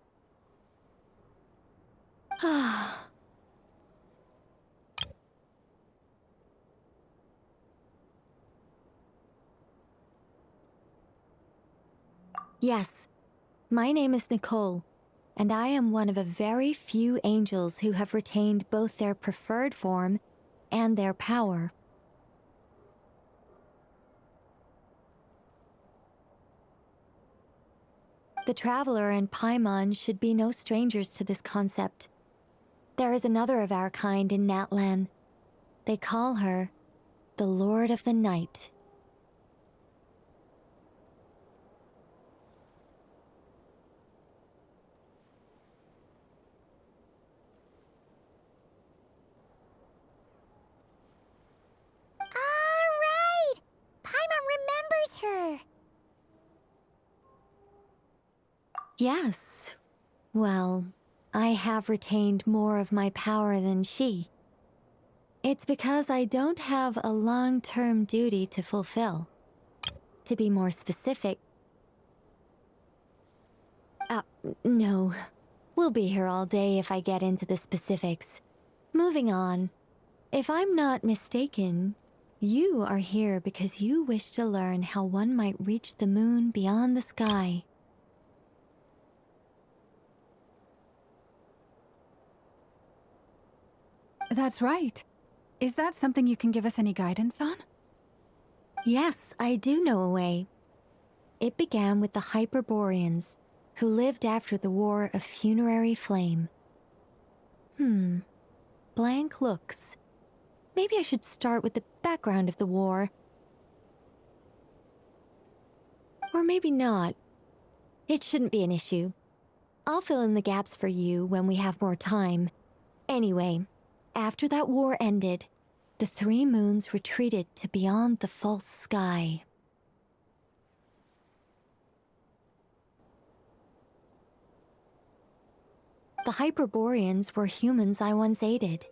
Yes, my name is Nicole, and I am one of a very few angels who have retained both their preferred form and their power. The Traveler and Paimon should be no strangers to this concept. There is another of our kind in Natlan. They call her the Lord of the Night. Right! Paimon remembers her! Yes. Well, I have retained more of my power than she. It's because I don't have a long-term duty to fulfill. To be more specific... no. We'll be here all day if I get into the specifics. Moving on. If I'm not mistaken, you are here because you wish to learn how one might reach the moon beyond the sky. That's right. Is that something you can give us any guidance on? Yes, I do know a way. It began with the Hyperboreans, who lived after the War of Funerary Flame. blank looks. Maybe I should start with the background of the war. Or maybe not. It shouldn't be an issue. I'll fill in the gaps for you when we have more time. Anyway, after that war ended, the 3 moons retreated to beyond the false sky. The Hyperboreans were humans I once aided.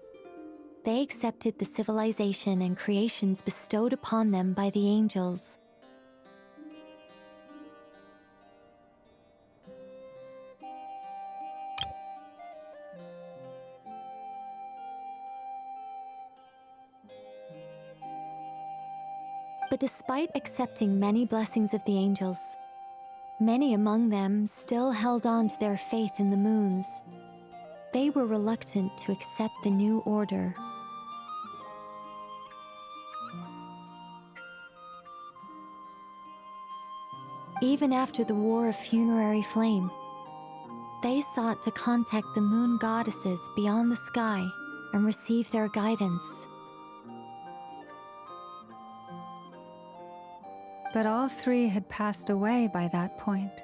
They accepted the civilization and creations bestowed upon them by the angels. But despite accepting many blessings of the angels, many among them still held on to their faith in the moons. They were reluctant to accept the new order. Even after the War of Funerary Flame, they sought to contact the moon goddesses beyond the sky and receive their guidance. But all 3 had passed away by that point.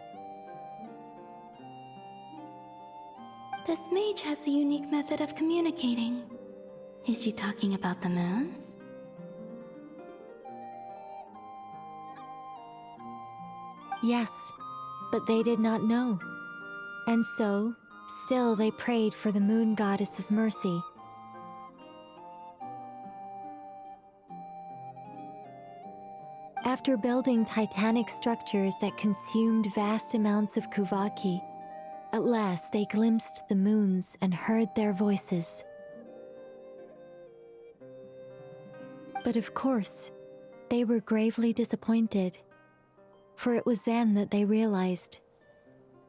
This mage has a unique method of communicating. Is she talking about the moons? Yes, but they did not know. And so, still they prayed for the moon goddess's mercy. After building titanic structures that consumed vast amounts of Kuvaki, at last they glimpsed the moons and heard their voices. But of course, they were gravely disappointed, for it was then that they realized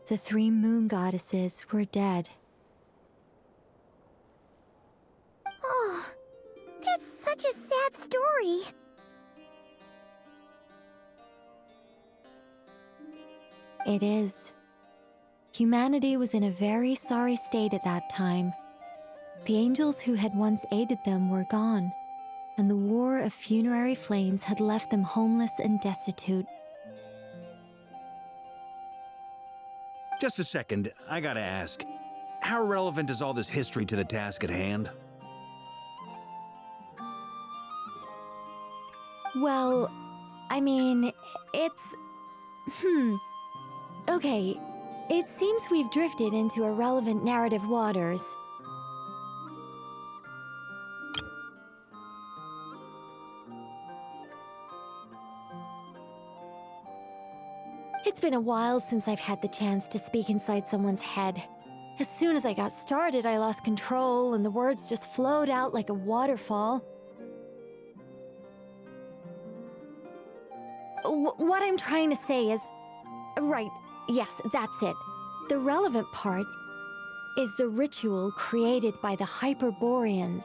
the 3 moon goddesses were dead. Oh, that's such a sad story. It is. Humanity was in a very sorry state at that time. The angels who had once aided them were gone, and the War of Funerary Flames had left them homeless and destitute. Just a second, I gotta ask. How relevant is all this history to the task at hand? Well, I mean, it's... Okay, it seems we've drifted into irrelevant narrative waters. It's been a while since I've had the chance to speak inside someone's head. As soon as I got started, I lost control and the words just flowed out like a waterfall. What I'm trying to say is... Right, yes, that's it. The relevant part is the ritual created by the Hyperboreans.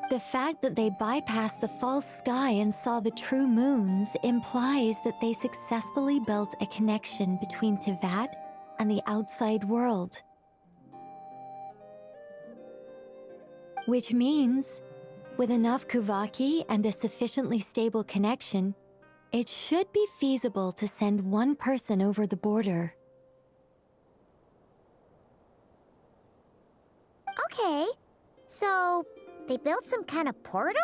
The fact that they bypassed the false sky and saw the true moons implies that they successfully built a connection between Teyvat and the outside world. Which means, with enough Kuvaki and a sufficiently stable connection, it should be feasible to send one person over the border. Okay, so they built some kind of portal?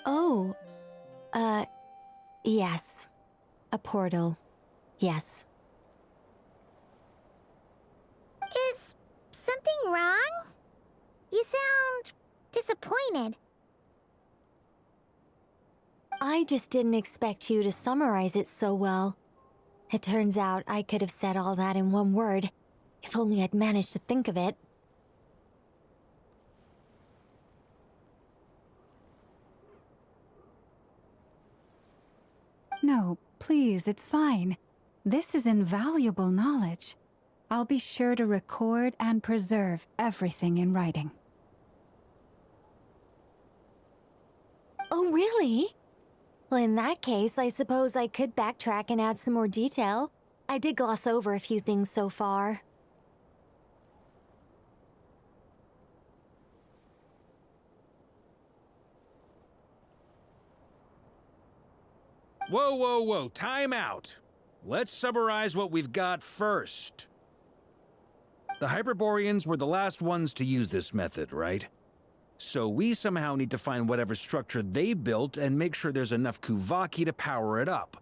Oh, yes. A portal. Yes. Is something wrong? You sound disappointed. I just didn't expect you to summarize it so well. It turns out I could have said all that in one word, if only I'd managed to think of it. No, please, it's fine. This is invaluable knowledge. I'll be sure to record and preserve everything in writing. Oh Oh, really? Well, in that case, I suppose I could backtrack and add some more detail. I did gloss over a few things so far. Whoa, whoa, whoa, time out. Let's summarize what we've got first. The Hyperboreans were the last ones to use this method, right? So we somehow need to find whatever structure they built and make sure there's enough Kuvaki to power it up.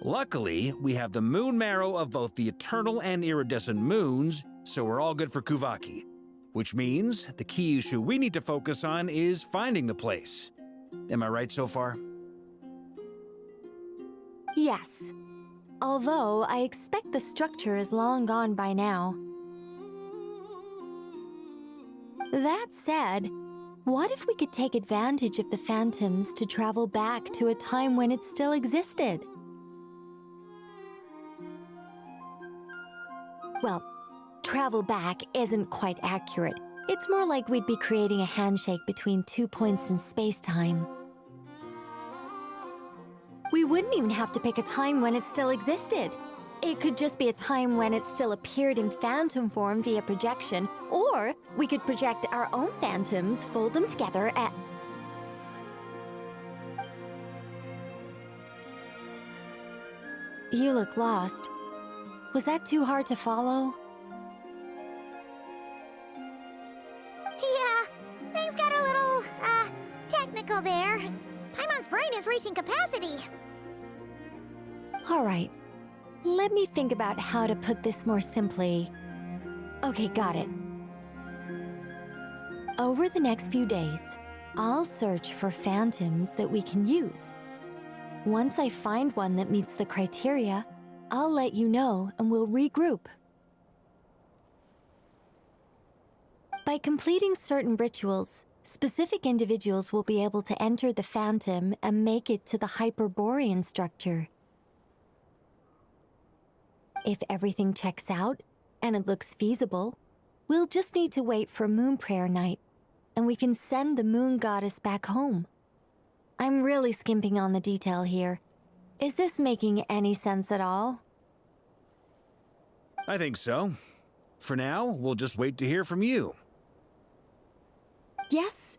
Luckily, we have the moon marrow of both the eternal and iridescent moons, so we're all good for Kuvaki. Which means the key issue we need to focus on is finding the place. Am I right so far? Yes. Although I expect the structure is long gone by now. That said, what if we could take advantage of the phantoms to travel back to a time when it still existed? Well, travel back isn't quite accurate. It's more like we'd be creating a handshake between 2 points in space-time. We wouldn't even have to pick a time when it still existed. It could just be a time when it still appeared in phantom form via projection, or we could project our own phantoms, fold them together, and... You look lost. Was that too hard to follow? Yeah, things got a little, technical there. Paimon's brain is reaching capacity. All right. Let me think about how to put this more simply. Okay, got it. Over the next few days, I'll search for phantoms that we can use. Once I find one that meets the criteria, I'll let you know and we'll regroup. By completing certain rituals, specific individuals will be able to enter the phantom and make it to the Hyperborean structure. If everything checks out, and it looks feasible, we'll just need to wait for Moon Prayer Night, and we can send the Moon Goddess back home. I'm really skimping on the detail here. Is this making any sense at all? I think so. For now, we'll just wait to hear from you. Yes.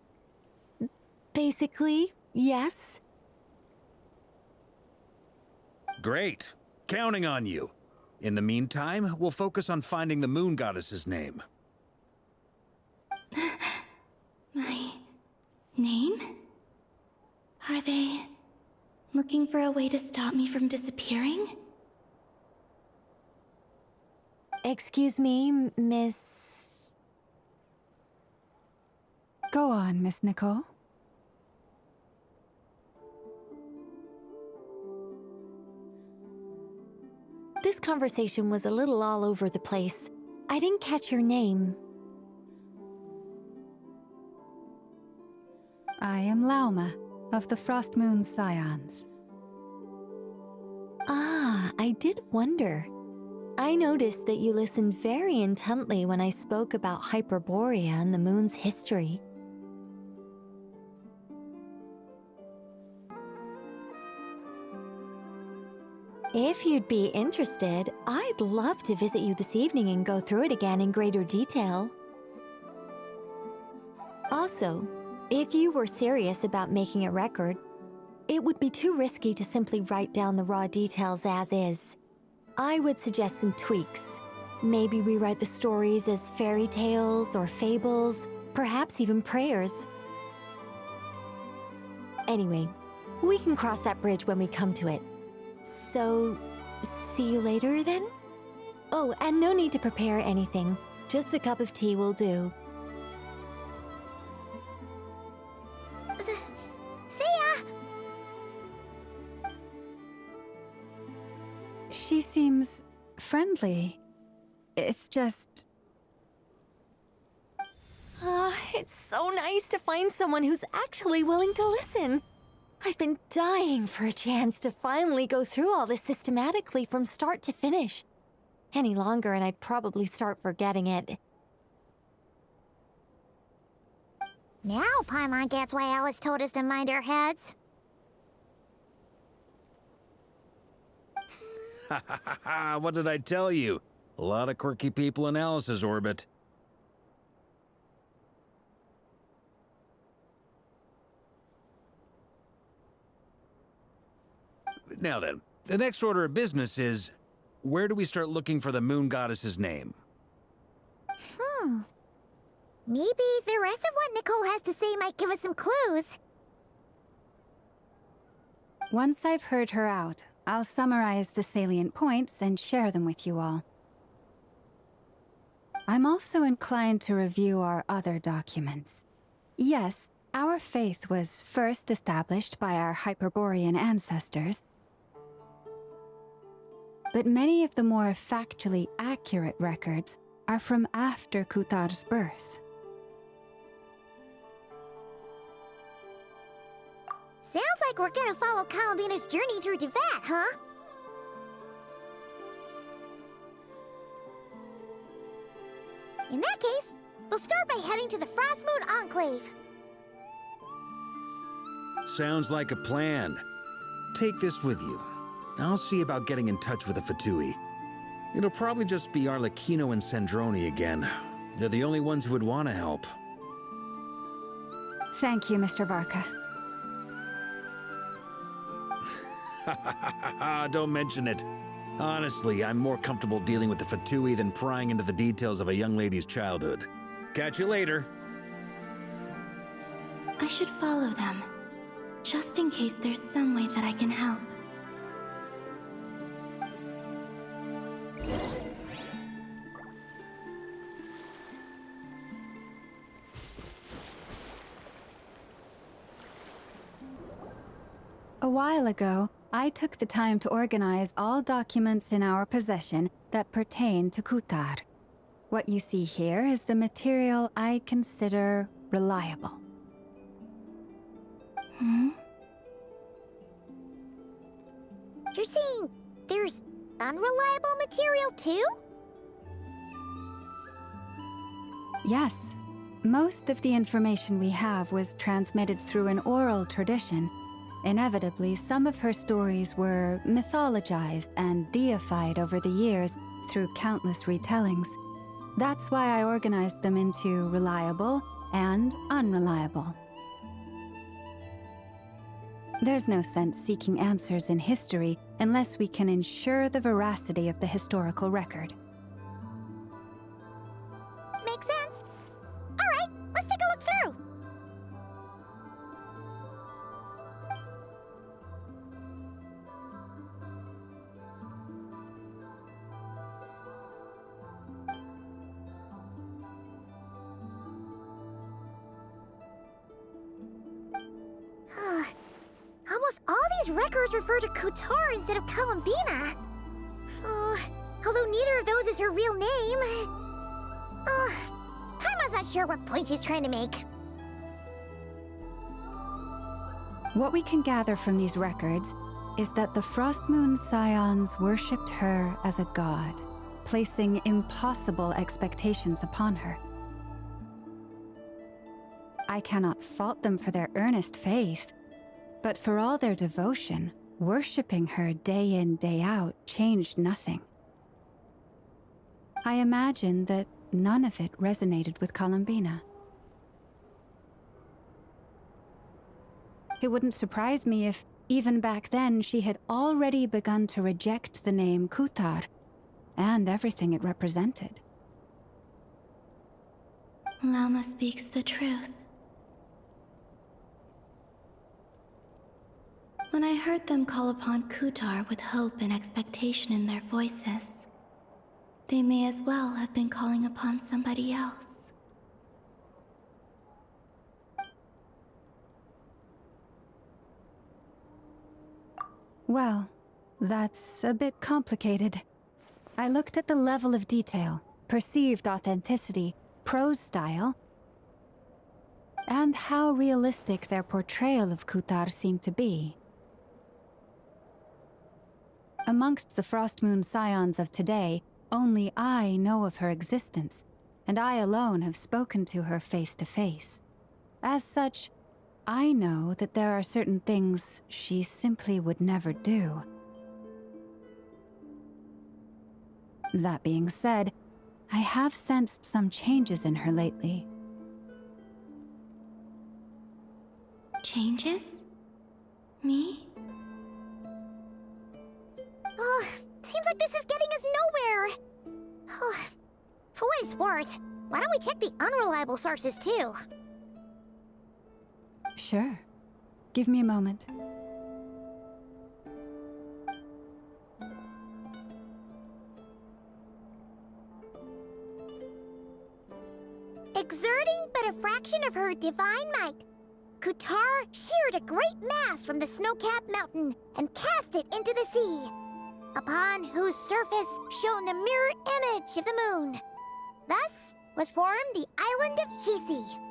Basically, yes. Great. Counting on you. In the meantime, we'll focus on finding the Moon Goddess's name. My name? Are they looking for a way to stop me from disappearing? Excuse me, Miss... Go on, Miss Nicole. This conversation was a little all over the place. I didn't catch your name. I am Lauma, of the Frost Moon Scions. Ah, I did wonder. I noticed that you listened very intently when I spoke about Hyperborea and the moon's history. If you'd be interested, I'd love to visit you this evening and go through it again in greater detail. Also, if you were serious about making a record, it would be too risky to simply write down the raw details as is. I would suggest some tweaks. Maybe rewrite the stories as fairy tales or fables, perhaps even prayers. Anyway, we can cross that bridge when we come to it. So, see you later then? Oh, and no need to prepare anything. Just a cup of tea will do. See ya! She seems friendly. It's just... It's so nice to find someone who's actually willing to listen. I've been dying for a chance to finally go through all this systematically from start to finish. Any longer and I'd probably start forgetting it. Now Paimon gets why Alice told us to mind our heads. Ha ha ha ha! What did I tell you? A lot of quirky people in Alice's orbit. Now then, the next order of business is, where do we start looking for the moon goddess's name? Maybe the rest of what Nicole has to say might give us some clues. Once I've heard her out, I'll summarize the salient points and share them with you all. I'm also inclined to review our other documents. Yes, our faith was first established by our Hyperborean ancestors, but many of the more factually accurate records are from after Kutar's birth. Sounds like we're gonna follow Columbina's journey through Duvat, huh? In that case, we'll start by heading to the Frostmoon Enclave. Sounds like a plan. Take this with you. I'll see about getting in touch with the Fatui. It'll probably just be Arlecchino and Sandroni again. They're the only ones who would want to help. Thank you, Mr. Varka. Don't mention it. Honestly, I'm more comfortable dealing with the Fatui than prying into the details of a young lady's childhood. Catch you later. I should follow them, just in case there's some way that I can help. A while ago, I took the time to organize all documents in our possession that pertain to Kutar. What you see here is the material I consider reliable. You're saying there's unreliable material too? Yes. Most of the information we have was transmitted through an oral tradition. Inevitably, some of her stories were mythologized and deified over the years through countless retellings. That's why I organized them into reliable and unreliable. There's no sense seeking answers in history unless we can ensure the veracity of the historical record. Makes sense. All right, let's take a look through. Almost all these records refer to Kutar instead of Columbina. Although neither of those is her real name. Paimon's not sure what point she's trying to make. What we can gather from these records is that the Frostmoon Scions worshipped her as a god, placing impossible expectations upon her. I cannot fault them for their earnest faith, but for all their devotion, worshipping her day in, day out changed nothing. I imagine that none of it resonated with Columbina. It wouldn't surprise me if, even back then, she had already begun to reject the name Kutar and everything it represented. Lama speaks the truth. When I heard them call upon Kutar with hope and expectation in their voices, they may as well have been calling upon somebody else. Well, that's a bit complicated. I looked at the level of detail, perceived authenticity, prose style, and how realistic their portrayal of Kutar seemed to be. Amongst the Frostmoon Scions of today, only I know of her existence, and I alone have spoken to her face to face. As such, I know that there are certain things she simply would never do. That being said, I have sensed some changes in her lately. Changes? Me? Oh, seems like this is getting us nowhere. Oh, for what it's worth, why don't we check the unreliable sources too? Sure. Give me a moment. Exerting but a fraction of her divine might, Kutar sheared a great mass from the snow-capped mountain and cast it into the sea, upon whose surface shone the mirror image of the moon. Thus was formed the island of Hisi.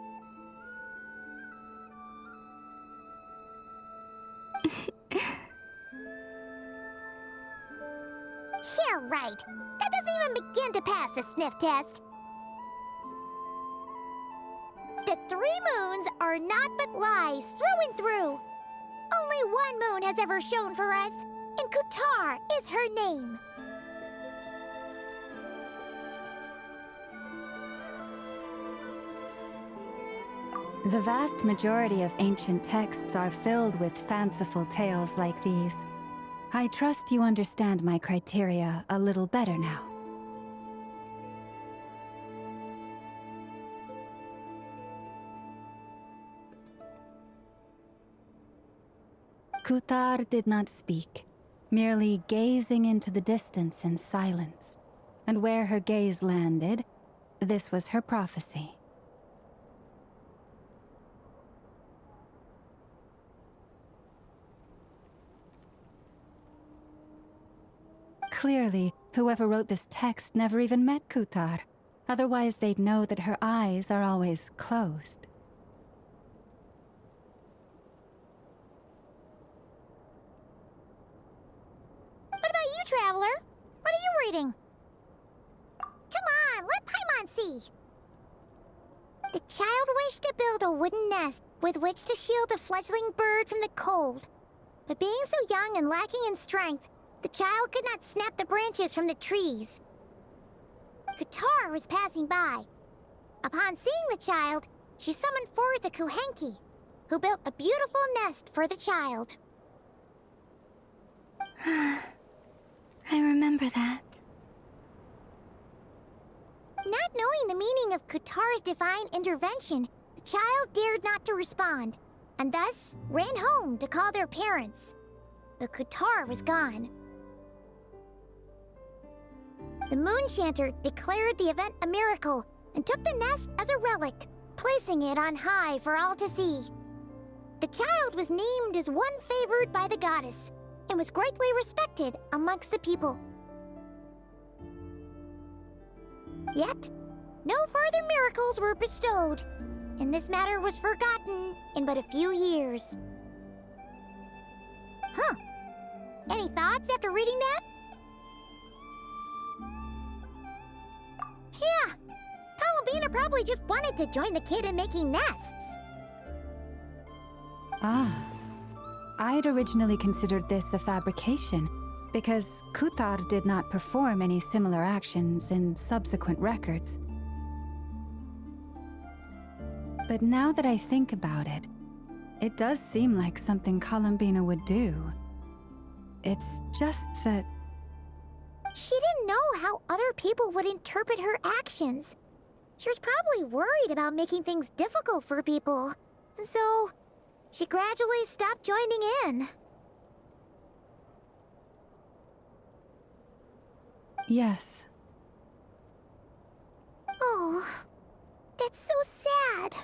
Yeah, right. That doesn't even begin to pass the sniff test. The 3 moons are naught but lies through and through. Only one moon has ever shone for us, and Kutar is her name. The vast majority of ancient texts are filled with fanciful tales like these. I trust you understand my criteria a little better now. Kutar did not speak, merely gazing into the distance in silence. And where her gaze landed, this was her prophecy. Clearly, whoever wrote this text never even met Kutar. Otherwise, they'd know that her eyes are always closed. What about you, Traveler? What are you reading? Come on, let Paimon see. The child wished to build a wooden nest with which to shield a fledgling bird from the cold. But being so young and lacking in strength, the child could not snap the branches from the trees. Kutar was passing by. Upon seeing the child, she summoned forth a Kuhenki, who built a beautiful nest for the child. I remember that. Not knowing the meaning of Kutar's divine intervention, the child dared not to respond, and thus ran home to call their parents. But Kutar was gone. The moon chanter declared the event a miracle and took the nest as a relic, placing it on high for all to see. The child was named as one favored by the goddess and was greatly respected amongst the people. Yet, no further miracles were bestowed, and this matter was forgotten in but a few years. Huh. Any thoughts after reading that? Yeah, Columbina probably just wanted to join the kid in making nests. Ah. I'd originally considered this a fabrication, because Kutar did not perform any similar actions in subsequent records. But now that I think about it, it does seem like something Columbina would do. It's just that... She didn't know how other people would interpret her actions. She was probably worried about making things difficult for people. And so, she gradually stopped joining in. Yes. Oh, that's so sad.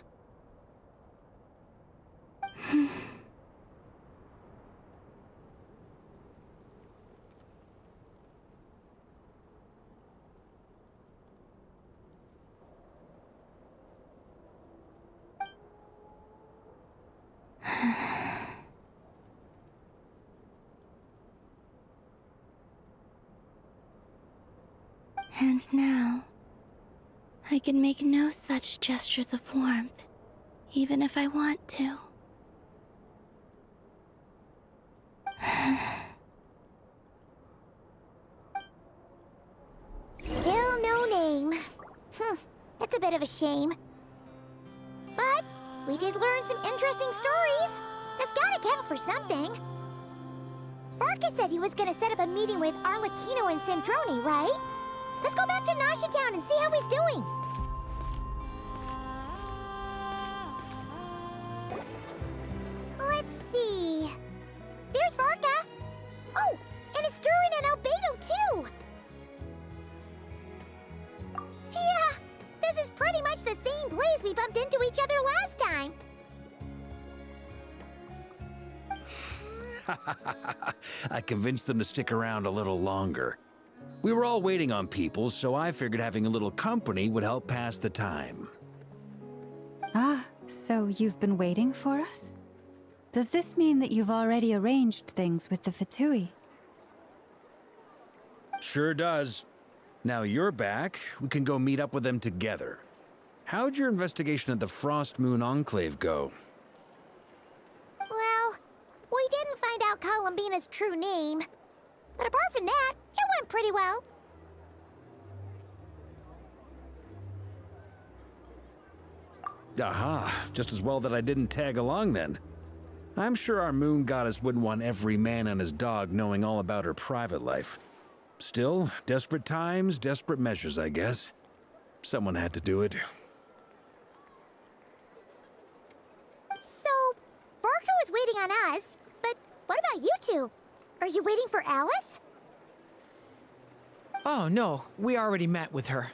And now, I can make no such gestures of warmth, even if I want to. Still no name. That's a bit of a shame. But we did learn some interesting stories. That's gotta count for something. Varka said he was gonna set up a meeting with Arlecchino and Sandrone, right? Let's go back to Nasha Town and see how he's doing. Let's see. There's Varka. Oh, and it's Durin and Albedo too. Yeah, this is pretty much the same place we bumped into each other last time. I convinced them to stick around a little longer. We were all waiting on people, so I figured having a little company would help pass the time. Ah, so you've been waiting for us? Does this mean that you've already arranged things with the Fatui? Sure does. Now you're back, we can go meet up with them together. How'd your investigation of the Frost Moon Enclave go? Well, we didn't find out Columbina's true name. But apart from that, it went pretty well. Aha, just as well that I didn't tag along then. I'm sure our moon goddess wouldn't want every man and his dog knowing all about her private life. Still, desperate times, desperate measures, I guess. Someone had to do it. So, Varka was waiting on us, but what about you two? Are you waiting for Alice? Oh, no. We already met with her.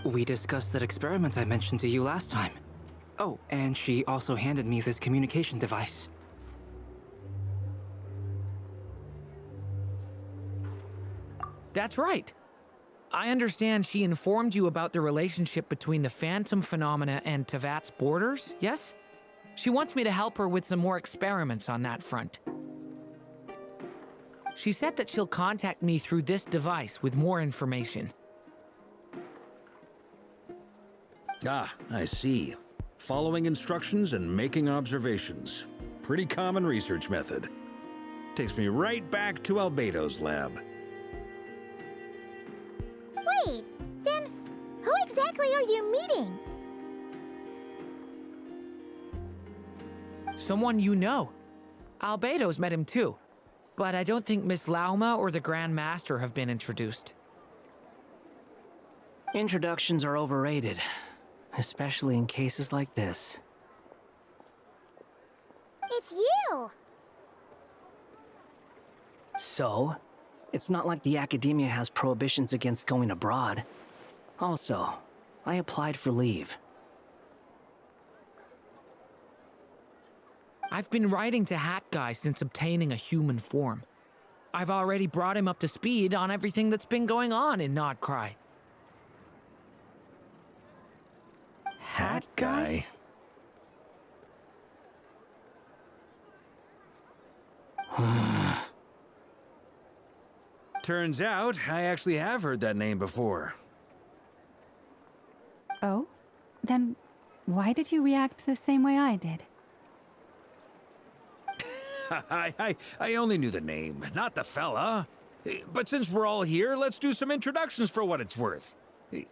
We discussed that experiment I mentioned to you last time. Oh, and she also handed me this communication device. That's right. I understand she informed you about the relationship between the Phantom phenomena and Tevat's borders, yes? She wants me to help her with some more experiments on that front. She said that she'll contact me through this device with more information. Ah, I see. Following instructions and making observations. Pretty common research method. Takes me right back to Albedo's lab. Wait, then who exactly are you meeting? Someone you know. Albedo's met him too. But I don't think Miss Lauma or the Grand Master have been introduced. Introductions are overrated, especially in cases like this. It's you! So, it's not like the academia has prohibitions against going abroad. Also, I applied for leave. I've been writing to Hat Guy since obtaining a human form. I've already brought him up to speed on everything that's been going on in Nodcry. Hat Guy? Turns out, I actually have heard that name before. Oh? Then why did you react the same way I did? I only knew the name, not the fella. But since we're all here, let's do some introductions for what it's worth.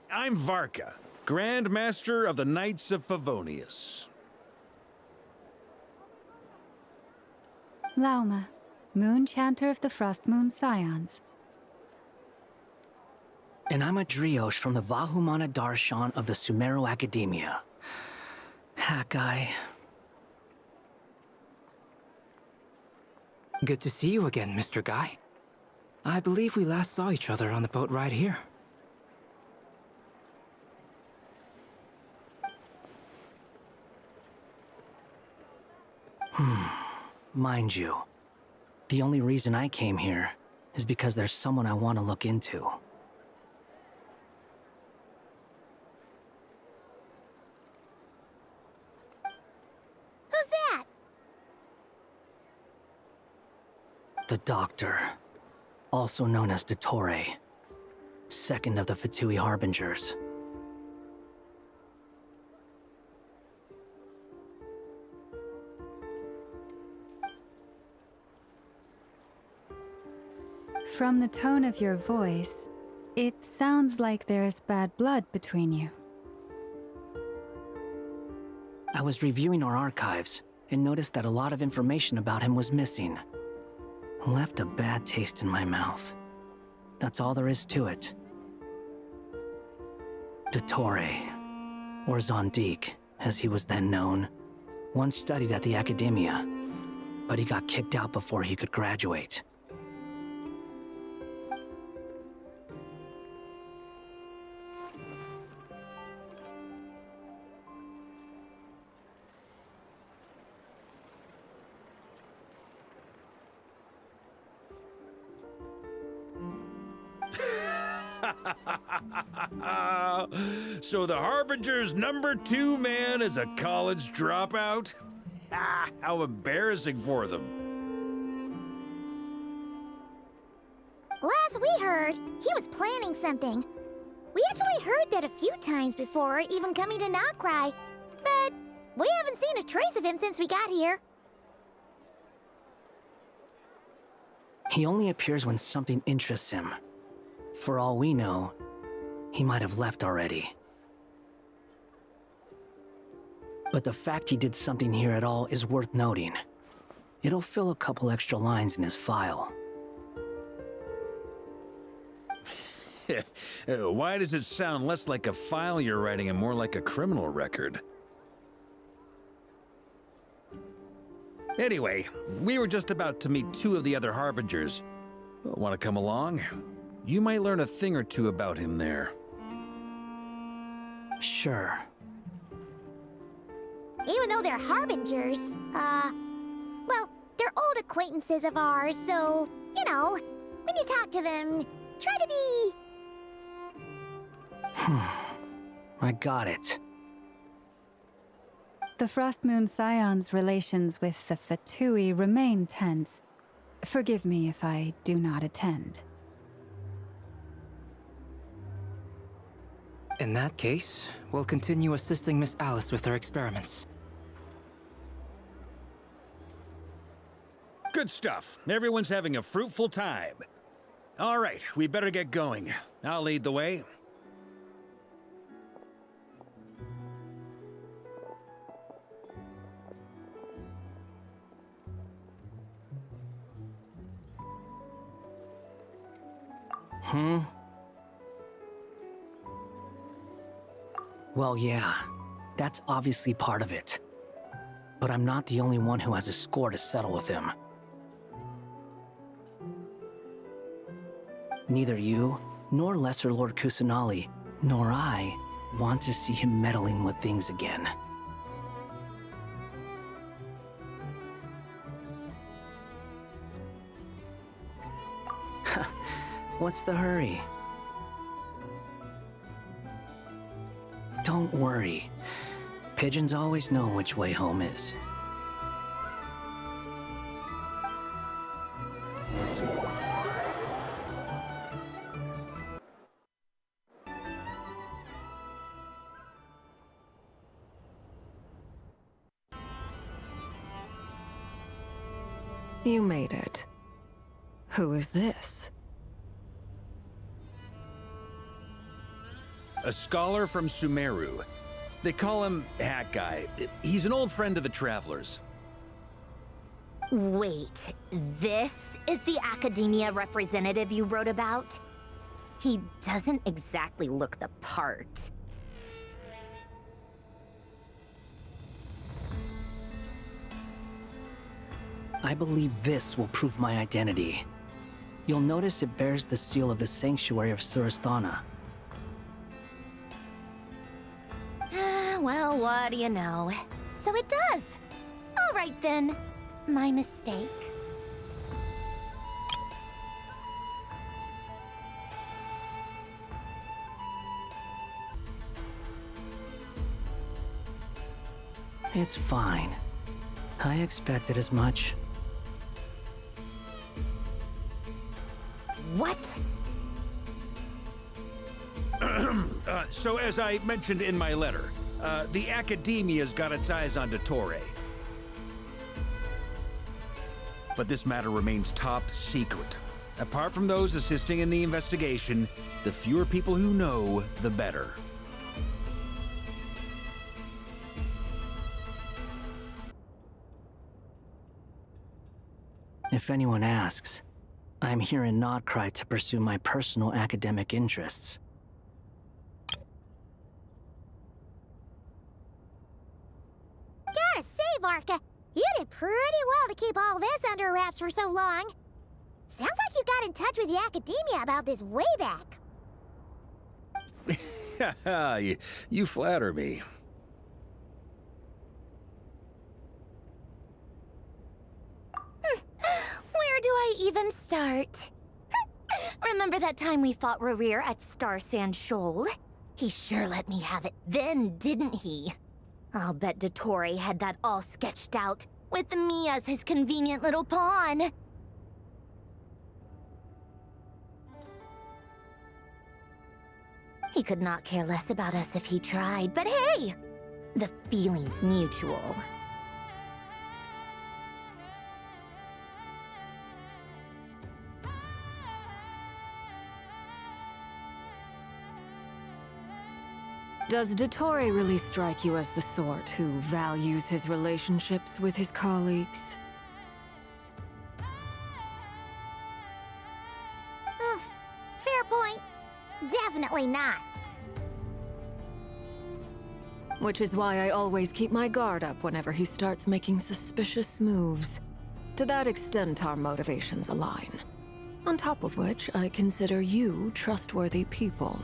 I'm Varka, Grand Master of the Knights of Favonius. Lauma, Moon Chanter of the Frost Moon Scions. And I'm a Driosh from the Vahumana Darshan of the Sumeru Academia. Hat Guy. Good to see you again, Mr. Guy. I believe we last saw each other on the boat ride here. Mind you, the only reason I came here is because there's someone I want to look into. Who's that? The Doctor, also known as Dottore, second of the Fatui Harbingers. From the tone of your voice, it sounds like there's bad blood between you. I was reviewing our archives and noticed that a lot of information about him was missing. Left a bad taste in my mouth. That's all there is to it. Dottore, or Zondique, as he was then known, once studied at the Academia, but he got kicked out before he could graduate. So the Harbinger's #2 man is a college dropout? How embarrassing for them. Last we heard, he was planning something. We actually heard that a few times before, even coming to Nokrai, but we haven't seen a trace of him since we got here. He only appears when something interests him. For all we know, he might have left already. But the fact he did something here at all is worth noting. It'll fill a couple extra lines in his file. Why does it sound less like a file you're writing and more like a criminal record? Anyway, we were just about to meet 2 of the other Harbingers. Want to come along? You might learn a thing or two about him there. Sure. Even though they're Harbingers, well, they're old acquaintances of ours, so, you know, when you talk to them, try to be... I got it. The Frost Moon Scion's relations with the Fatui remain tense. Forgive me if I do not attend. In that case, we'll continue assisting Miss Alice with her experiments. Good stuff. Everyone's having a fruitful time. All right, we better get going. I'll lead the way. Well, yeah, that's obviously part of it. But I'm not the only one who has a score to settle with him. Neither you, nor Lesser Lord Kusanali, nor I want to see him meddling with things again. What's the hurry? Don't worry. Pigeons always know which way home is. You made it. Who is this? A scholar from Sumeru. They call him Hat Guy. He's an old friend of the Travelers. Wait, this is the Academia representative you wrote about? He doesn't exactly look the part. I believe this will prove my identity. You'll notice it bears the seal of the Sanctuary of Surasthana. Well, what do you know? So it does. All right then. My mistake. It's fine. I expected as much. What? So as I mentioned in my letter, the Academia's got its eyes on Dottore. But this matter remains top secret. Apart from those assisting in the investigation, the fewer people who know, the better. If anyone asks, I'm here in Nodcry to pursue my personal academic interests. Gotta say, Varka, you did pretty well to keep all this under wraps for so long. Sounds like you got in touch with the academia about this way back. you flatter me. Where do I even start? Remember that time we fought Rerir at Star Sand Shoal? He sure let me have it then, didn't he? I'll bet Dottore had that all sketched out, with me as his convenient little pawn. He could not care less about us if he tried, but hey! The feeling's mutual. Does Dottore really strike you as the sort who values his relationships with his colleagues? Fair point. Definitely not. Which is why I always keep my guard up whenever he starts making suspicious moves. To that extent, our motivations align. On top of which, I consider you trustworthy people.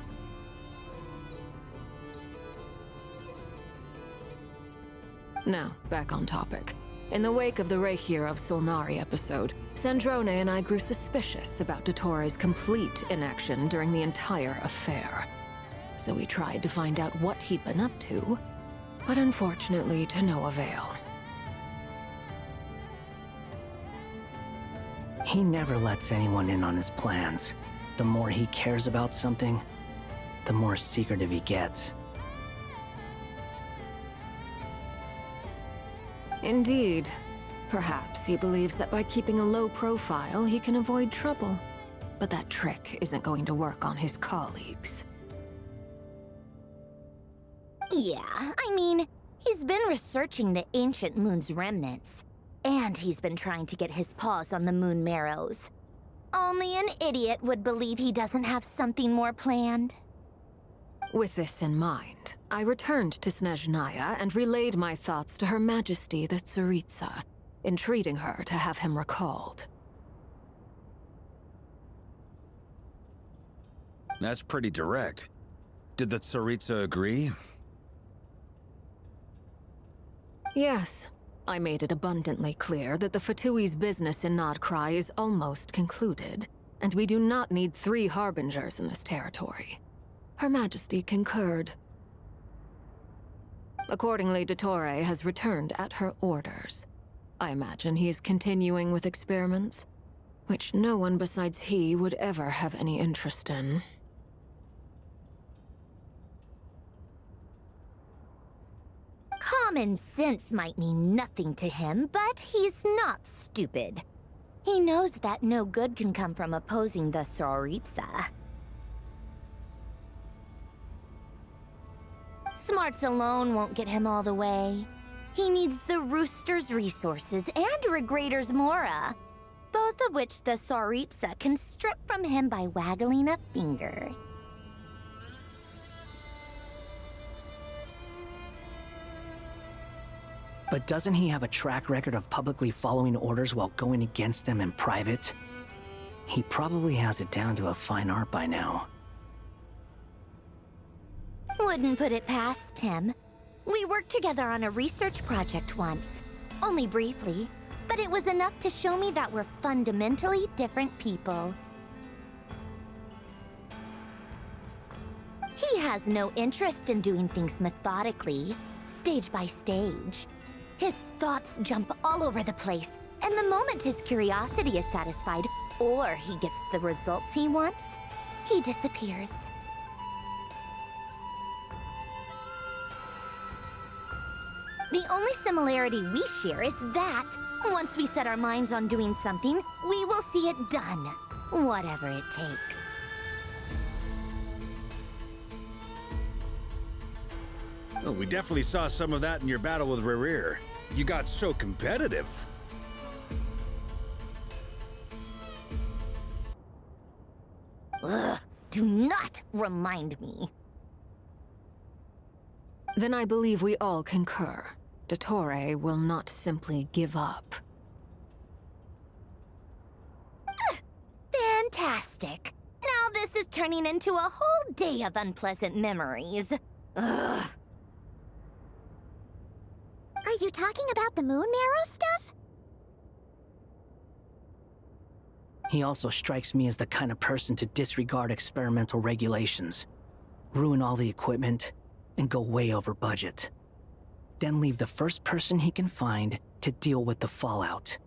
Now, back on topic. In the wake of the Reihir of Solnari episode, Sandrone and I grew suspicious about Dottore's complete inaction during the entire affair. So we tried to find out what he'd been up to, but unfortunately to no avail. He never lets anyone in on his plans. The more he cares about something, the more secretive he gets. Indeed. Perhaps he believes that by keeping a low profile, he can avoid trouble. But that trick isn't going to work on his colleagues. Yeah, I mean, he's been researching the ancient moon's remnants. And he's been trying to get his paws on the moon marrows. Only an idiot would believe he doesn't have something more planned. With this in mind, I returned to Snezhnaya and relayed my thoughts to Her Majesty the Tsaritsa, entreating her to have him recalled. That's pretty direct. Did the Tsaritsa agree? Yes. I made it abundantly clear that the Fatui's business in Nodcry is almost concluded, and we do not need 3 harbingers in this territory. Her Majesty concurred. Accordingly, Dottore has returned at her orders. I imagine he is continuing with experiments, which no one besides he would ever have any interest in. Common sense might mean nothing to him, but he's not stupid. He knows that no good can come from opposing the Tsaritsa. Smarts alone won't get him all the way. He needs the Rooster's resources and Regrator's Mora, both of which the Tsaritsa can strip from him by waggling a finger. But doesn't he have a track record of publicly following orders while going against them in private? He probably has it down to a fine art by now. Wouldn't put it past him. We worked together on a research project once. Only briefly, but it was enough to show me that we're fundamentally different people. He has no interest in doing things methodically, stage by stage. His thoughts jump all over the place, and the moment his curiosity is satisfied, or he gets the results he wants, he disappears. The only similarity we share is that, once we set our minds on doing something, we will see it done. Whatever it takes. Oh, we definitely saw some of that in your battle with Rerir. You got so competitive. Ugh, do not remind me. Then I believe we all concur. Dottore will not simply give up. Fantastic. Now this is turning into a whole day of unpleasant memories. Ugh. Are you talking about the moon marrow stuff? He also strikes me as the kind of person to disregard experimental regulations, ruin all the equipment, and go way over budget. Then leave the first person he can find to deal with the fallout.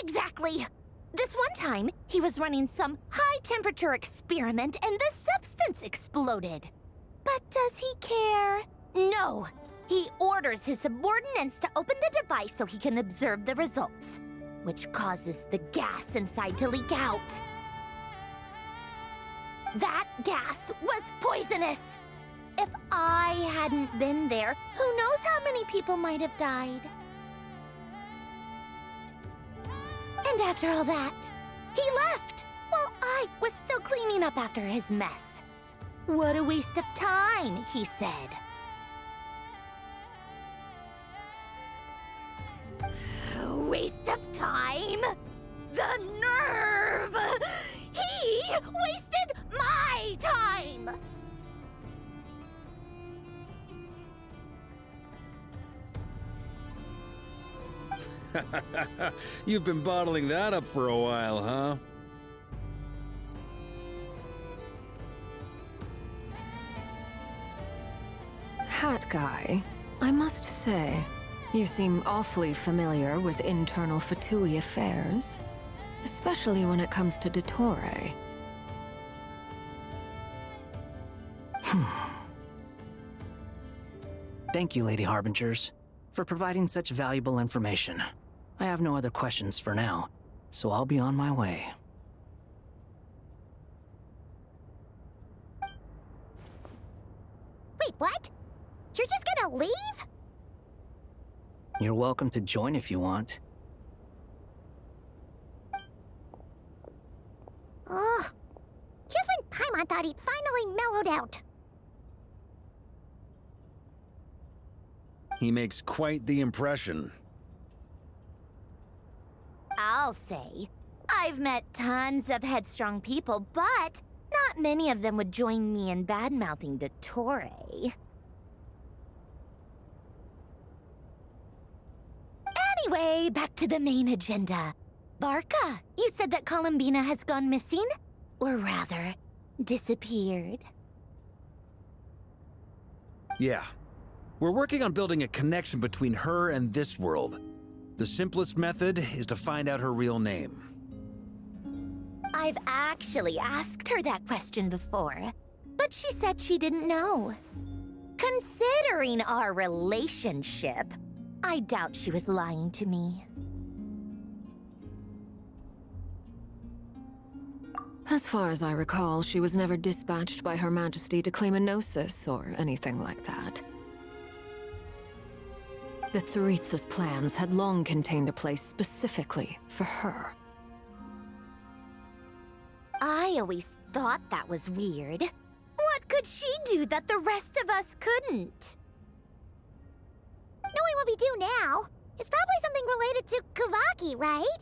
Exactly. This one time, he was running some high-temperature experiment and the substance exploded. But does he care? No. He orders his subordinates to open the device so he can observe the results, which causes the gas inside to leak out. That gas was poisonous! If I hadn't been there, who knows how many people might have died? And after all that, he left while I was still cleaning up after his mess. What a waste of time, he said. Waste of time? The nerve! He wasted my time! You've been bottling that up for a while, huh? Hat guy, I must say, you seem awfully familiar with internal Fatui affairs, especially when it comes to Dottore. Thank you, Lady Harbingers, for providing such valuable information. I have no other questions for now, so I'll be on my way. Wait, what? You're just gonna leave? You're welcome to join if you want. Ugh. Just when Paimon thought he'd finally mellowed out. He makes quite the impression. I'll say. I've met tons of headstrong people, but not many of them would join me in bad-mouthing Dottore. Anyway, back to the main agenda. Barca, you said that Columbina has gone missing? Or rather, disappeared. Yeah. We're working on building a connection between her and this world. The simplest method is to find out her real name. I've actually asked her that question before, but she said she didn't know. Considering our relationship, I doubt she was lying to me. As far as I recall, she was never dispatched by Her Majesty to claim a gnosis or anything like that. The Tsaritsa's plans had long contained a place specifically for her. I always thought that was weird. What could she do that the rest of us couldn't? Knowing what we do now, it's probably something related to Kavaki, right?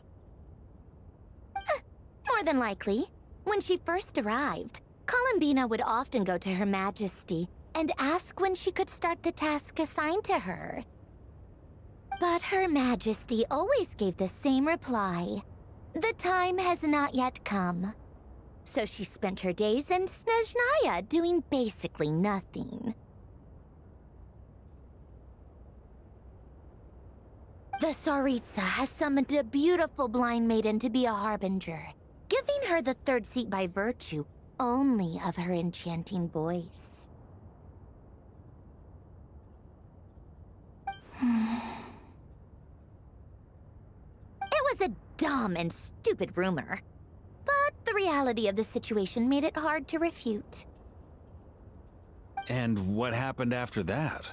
More than likely. When she first arrived, Columbina would often go to Her Majesty and ask when she could start the task assigned to her. But Her Majesty always gave the same reply. The time has not yet come. So she spent her days in Snezhnaya doing basically nothing. The Tsaritsa has summoned a beautiful blind maiden to be a harbinger, giving her the third seat by virtue only of her enchanting voice. It was a dumb and stupid rumor. But the reality of the situation made it hard to refute. And what happened after that?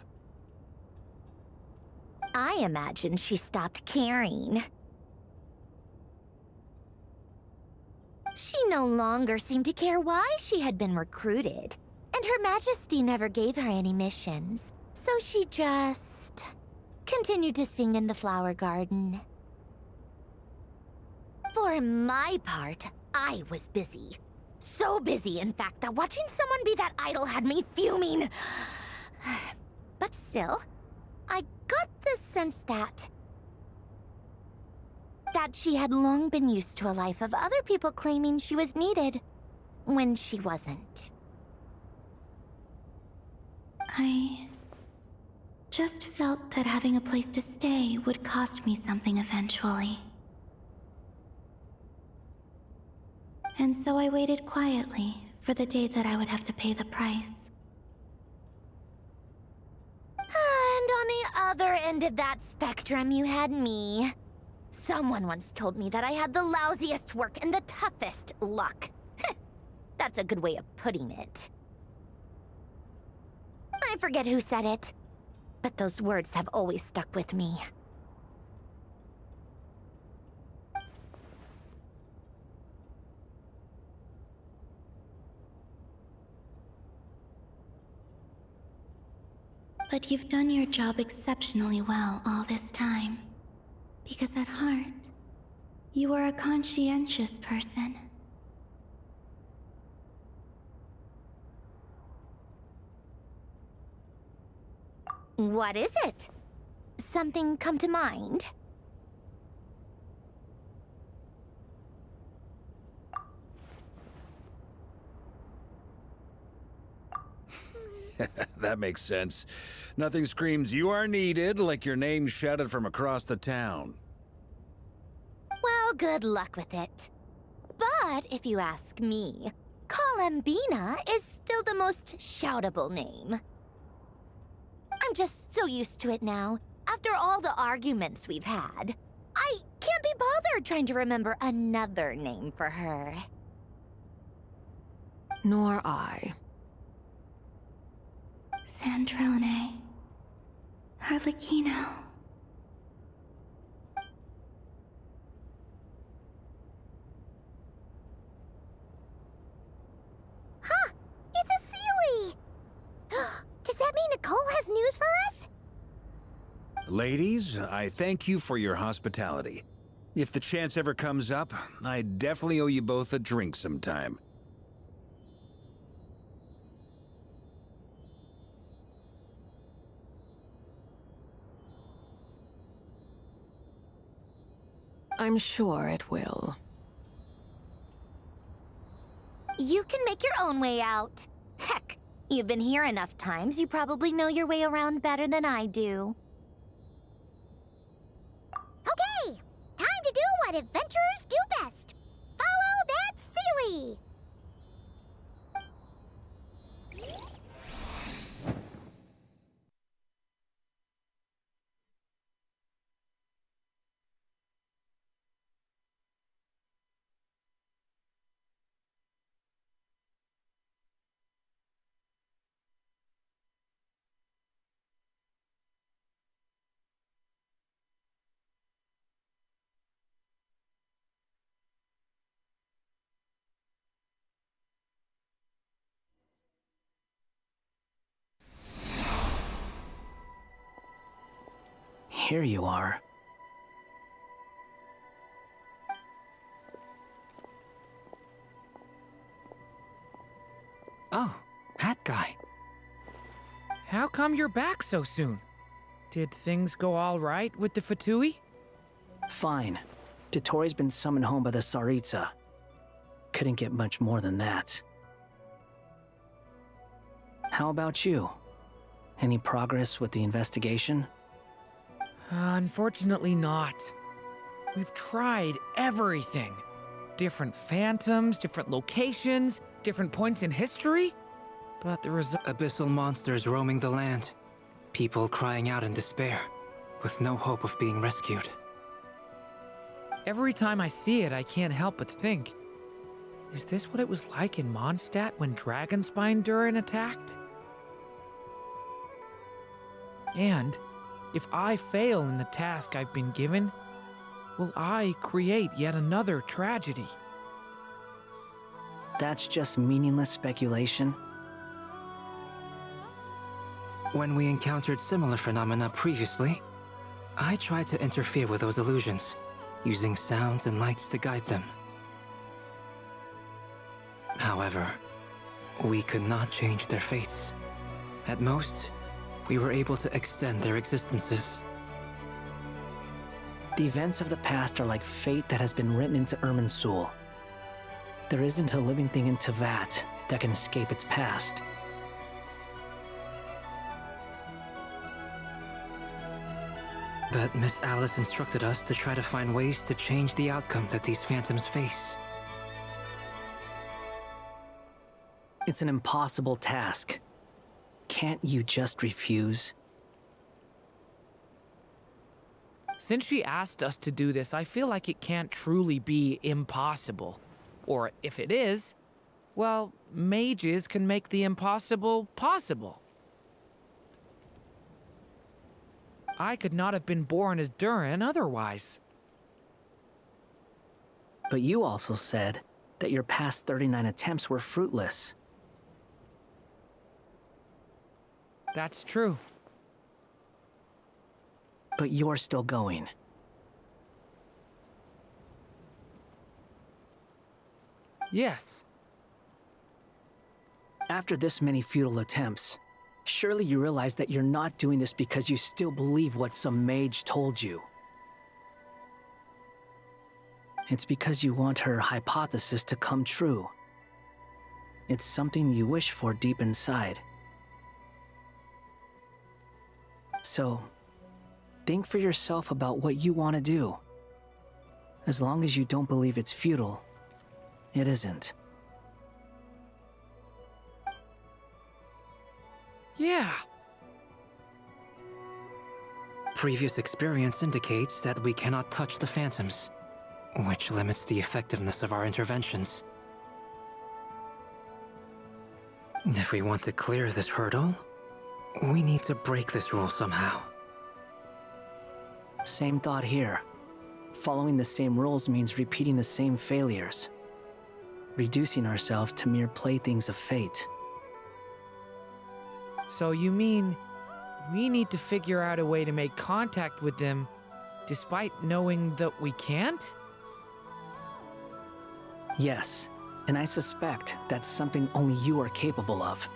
I imagine she stopped caring. She no longer seemed to care why she had been recruited, and Her Majesty never gave her any missions, so she just continued to sing in the flower garden. For my part, I was busy. So busy, in fact, that watching someone be that idol had me fuming. But still, I got the sense that she had long been used to a life of other people claiming she was needed when she wasn't. I just felt that having a place to stay would cost me something eventually. And so I waited quietly for the day that I would have to pay the price. And on the other end of that spectrum, you had me. Someone once told me that I had the lousiest work and the toughest luck. That's a good way of putting it. I forget who said it, but those words have always stuck with me. But you've done your job exceptionally well all this time. Because at heart, you are a conscientious person. What is it? Something come to mind? That makes sense. Nothing screams you are needed like your name shouted from across the town. Well, good luck with it. But if you ask me, Colambina is still the most shoutable name. I'm just so used to it now. After all the arguments we've had, I can't be bothered trying to remember another name for her. Nor I. Sandrone. Harlequino. Huh! It's a Sealy! Does that mean Nicole has news for us? Ladies, I thank you for your hospitality. If the chance ever comes up, I definitely owe you both a drink sometime. I'm sure it will. You can make your own way out. Heck, you've been here enough times, you probably know your way around better than I do. Okay, time to do what adventurers do best. Follow that Sealy! Here you are. Oh, that guy. How come you're back so soon? Did things go all right with the Fatui? Fine. Dotori's been summoned home by the Tsaritsa. Couldn't get much more than that. How about you? Any progress with the investigation? Unfortunately not. We've tried everything. Different phantoms, different locations, different points in history. But the result— Abyssal monsters roaming the land. People crying out in despair, with no hope of being rescued. Every time I see it, I can't help but think, is this what it was like in Mondstadt when Dragonspine Durin attacked? And if I fail in the task I've been given, will I create yet another tragedy? That's just meaningless speculation. When we encountered similar phenomena previously, I tried to interfere with those illusions, using sounds and lights to guide them. However, we could not change their fates. At most, we were able to extend their existences. The events of the past are like fate that has been written into Irminsul. There isn't a living thing in Teyvat that can escape its past. But Miss Alice instructed us to try to find ways to change the outcome that these phantoms face. It's an impossible task. Can't you just refuse? Since she asked us to do this, I feel like it can't truly be impossible. Or if it is, well, mages can make the impossible possible. I could not have been born as Durin otherwise. But you also said that your past 39 attempts were fruitless. That's true. But you're still going. Yes. After this many futile attempts, surely you realize that you're not doing this because you still believe what some mage told you. It's because you want her hypothesis to come true. It's something you wish for deep inside. So, think for yourself about what you want to do. As long as you don't believe it's futile, it isn't. Yeah. Previous experience indicates that we cannot touch the phantoms, which limits the effectiveness of our interventions. If we want to clear this hurdle, we need to break this rule somehow. Same thought here. Following the same rules means repeating the same failures. Reducing ourselves to mere playthings of fate. So you mean we need to figure out a way to make contact with them despite knowing that we can't? Yes, and I suspect that's something only you are capable of.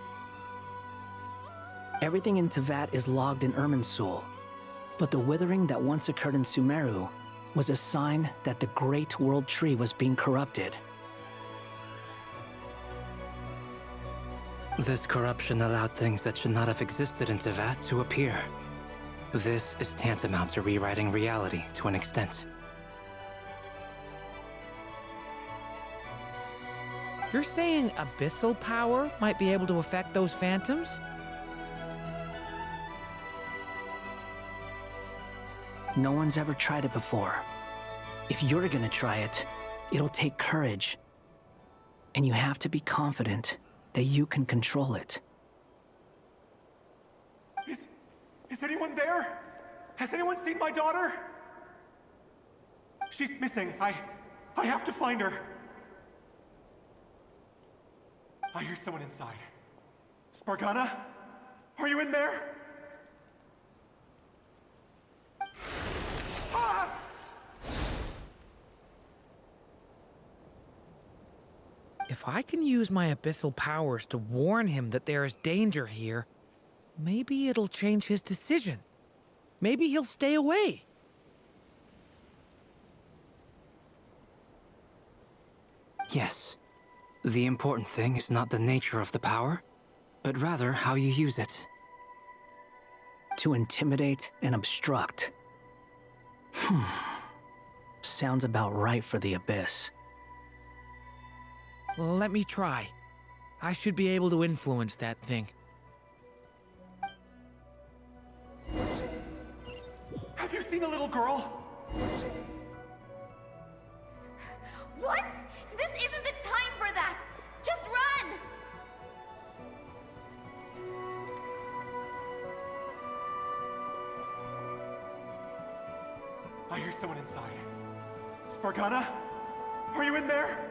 Everything in Teyvat is logged in Irminsul, but the withering that once occurred in Sumeru was a sign that the Great World Tree was being corrupted. This corruption allowed things that should not have existed in Teyvat to appear. This is tantamount to rewriting reality to an extent. You're saying abyssal power might be able to affect those phantoms? No one's ever tried it before. If you're gonna try it, it'll take courage. And you have to be confident that you can control it. Is anyone there? Has anyone seen my daughter? She's missing. I have to find her. I hear someone inside. Spargana? Are you in there? Ah! If I can use my abyssal powers to warn him that there is danger here, maybe it'll change his decision. Maybe he'll stay away. Yes. The important thing is not the nature of the power, but rather how you use it. To intimidate and obstruct. Sounds about right for the Abyss. Let me try. I should be able to influence that thing. Have you seen a little girl? I hear someone inside. Spargana? Are you in there?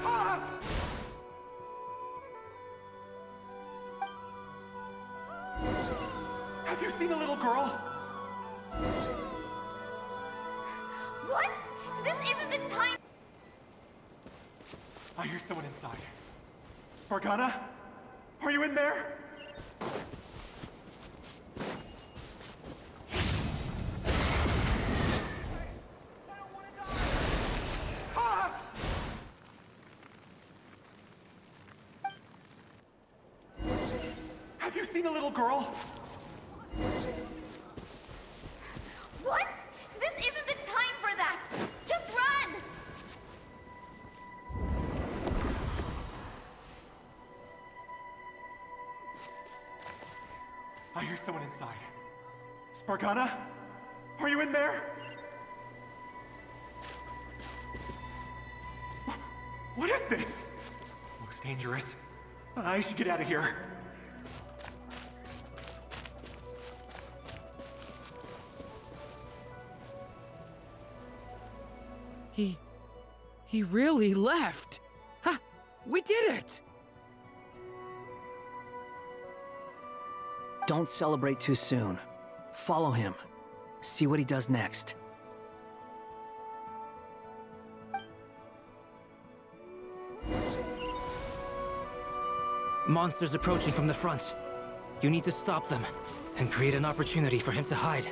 Ah! Have you seen a little girl? What? This isn't the time. I hear someone inside. Spargana? Are you in there? Ah! Have you seen a little girl? What? This isn't the time for that. Just run! I hear someone inside. Spargana? Are you in there? What is this? Looks dangerous. I should get out of here. He really left. Ha! We did it! Don't celebrate too soon. Follow him. See what he does next. Monsters approaching from the front. You need to stop them and create an opportunity for him to hide.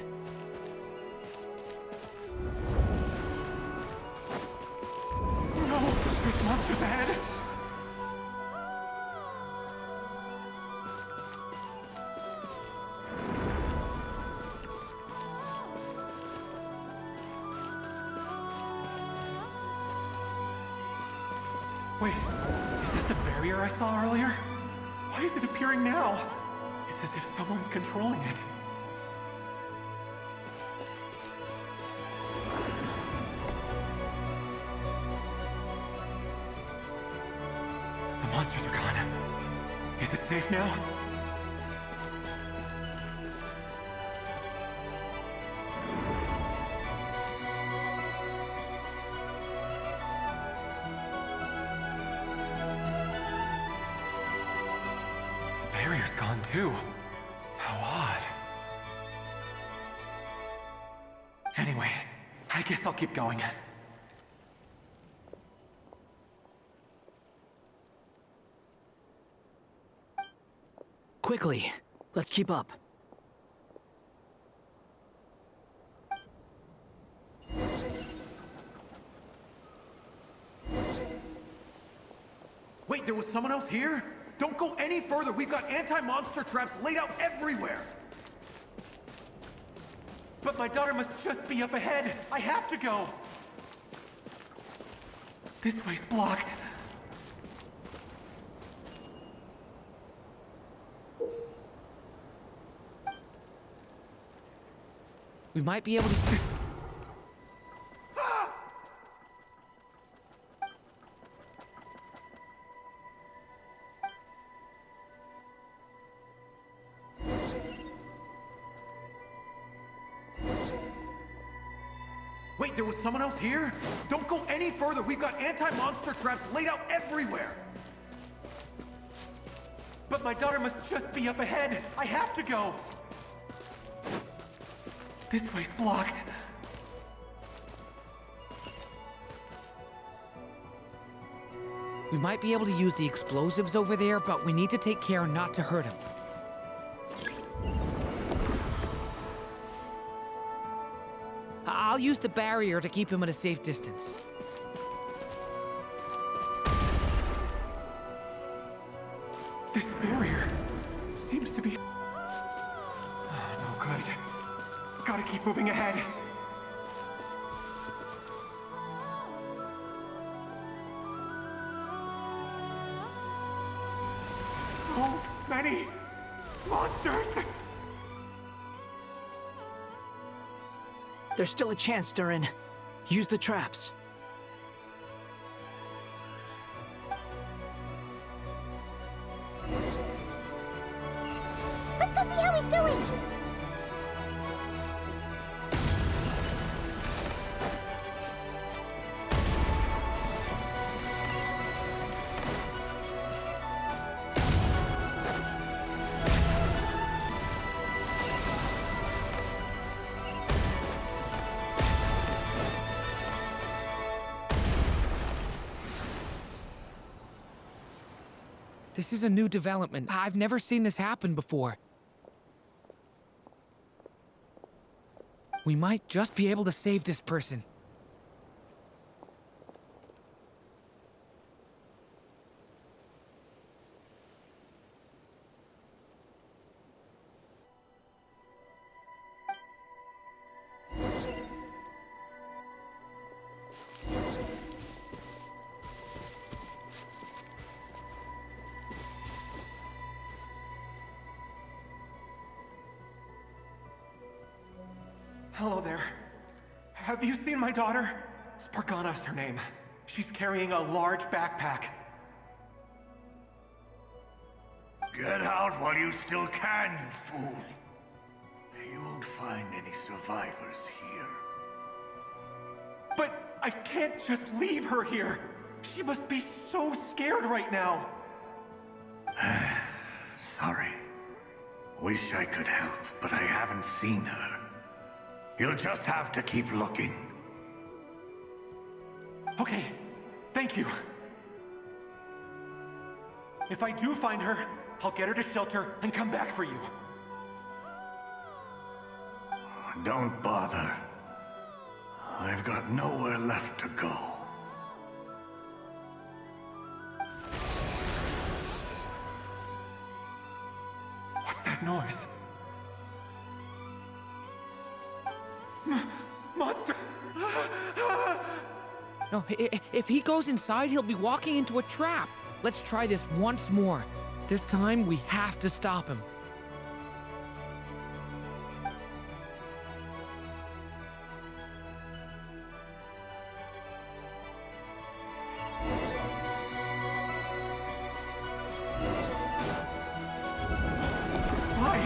No! There's monsters ahead! Wait, is that the barrier I saw earlier? Why is it appearing now? It's as if someone's controlling it. The monsters are gone. Is it safe now? The barrier's gone too. How odd. Anyway, I guess I'll keep going. Quickly, let's keep up. Wait, there was someone else here? Don't go any further. We've got anti-monster traps laid out everywhere. But my daughter must just be up ahead. I have to go. This way's blocked. We might be able to... Wait, there was someone else here? Don't go any further. We've got anti-monster traps laid out everywhere. But my daughter must just be up ahead. I have to go. This way's blocked. We might be able to use the explosives over there, but we need to take care not to hurt him. I'll use the barrier to keep him at a safe distance. This barrier seems to be... no good. Gotta keep moving ahead. So many monsters! There's still a chance, Durin. Use the traps. Let's go see how he's doing! This is a new development. I've never seen this happen before. We might just be able to save this person. Hello there. Have you seen my daughter? Spargana is her name. She's carrying a large backpack. Get out while you still can, you fool. You won't find any survivors here. But I can't just leave her here. She must be so scared right now. Sorry. Wish I could help, but I haven't seen her. You'll just have to keep looking. Okay, thank you. If I do find her, I'll get her to shelter and come back for you. Don't bother. I've got nowhere left to go. What's that noise? Monster! No, if he goes inside, he'll be walking into a trap. Let's try this once more. This time, we have to stop him. Why?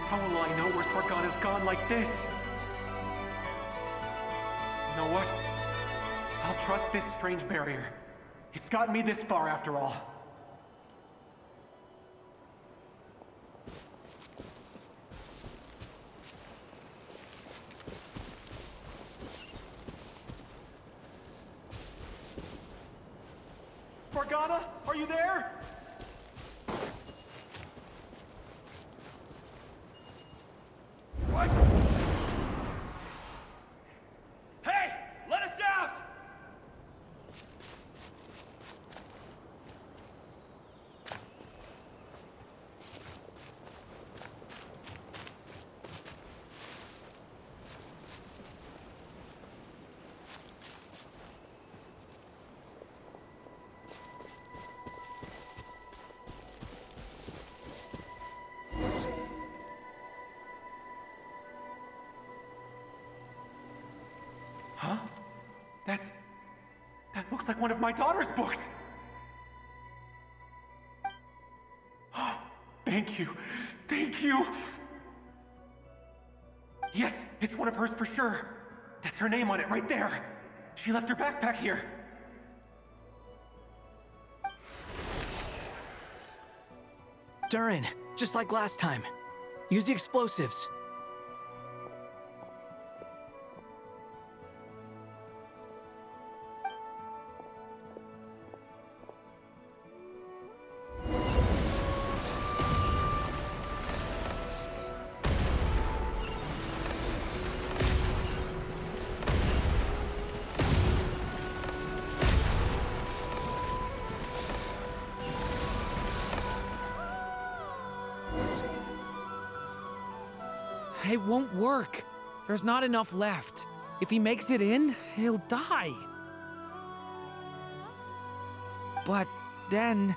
How will I know where Spargana's gone like this? You know what? I'll trust this strange barrier. It's gotten me this far after all. Spargana, are you there? What? Hey! Let us out! Huh? That looks like one of my daughter's books! Thank you. Thank you! Yes, it's one of hers for sure. That's her name on it right there. She left her backpack here. Durin, just like last time. Use the explosives. It won't work. There's not enough left. If he makes it in, he'll die. But then,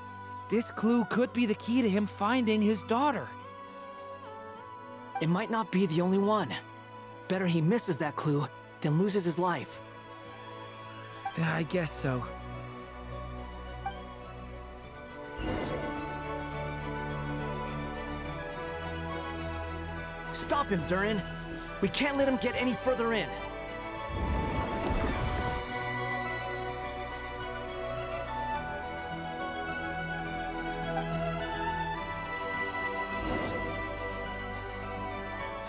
this clue could be the key to him finding his daughter. It might not be the only one. Better he misses that clue then loses his life. I guess so. Stop him, Durin! We can't let him get any further in.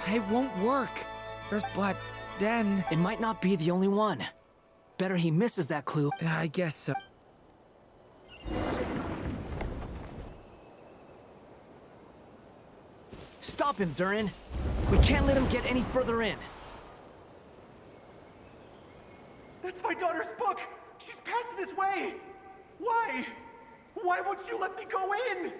It won't work. But then... It might not be the only one. Better he misses that clue. I guess so. Stop him, Durin! We can't let him get any further in. That's my daughter's book! She's passed this way! Why? Why won't you let me go in?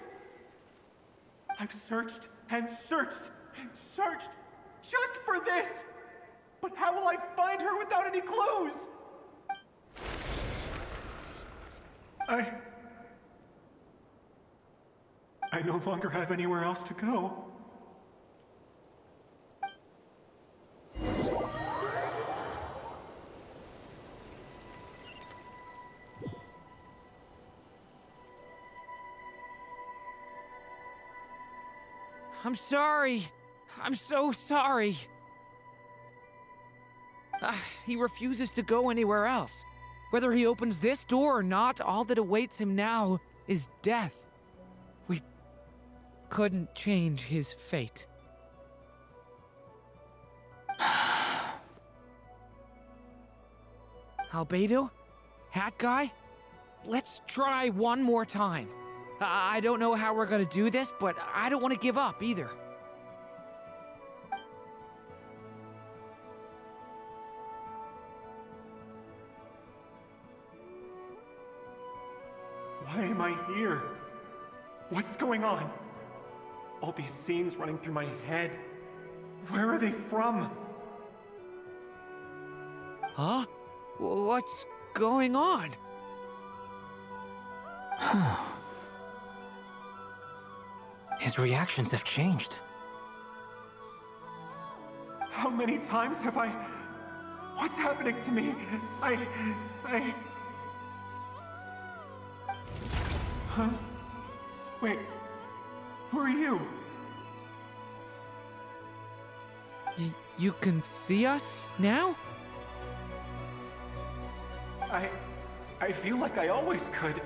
I've searched and searched and searched just for this! But how will I find her without any clues? I no longer have anywhere else to go. I'm sorry. I'm so sorry. He refuses to go anywhere else. Whether he opens this door or not, all that awaits him now is death. We couldn't change his fate. Albedo? Hat guy? Let's try one more time. I don't know how we're gonna do this, but I don't want to give up either. Why am I here? What's going on? All these scenes running through my head. Where are they from? Huh? What's going on? His reactions have changed. How many times have I... What's happening to me? Huh? Wait, who are you? You can see us now? I feel like I always could,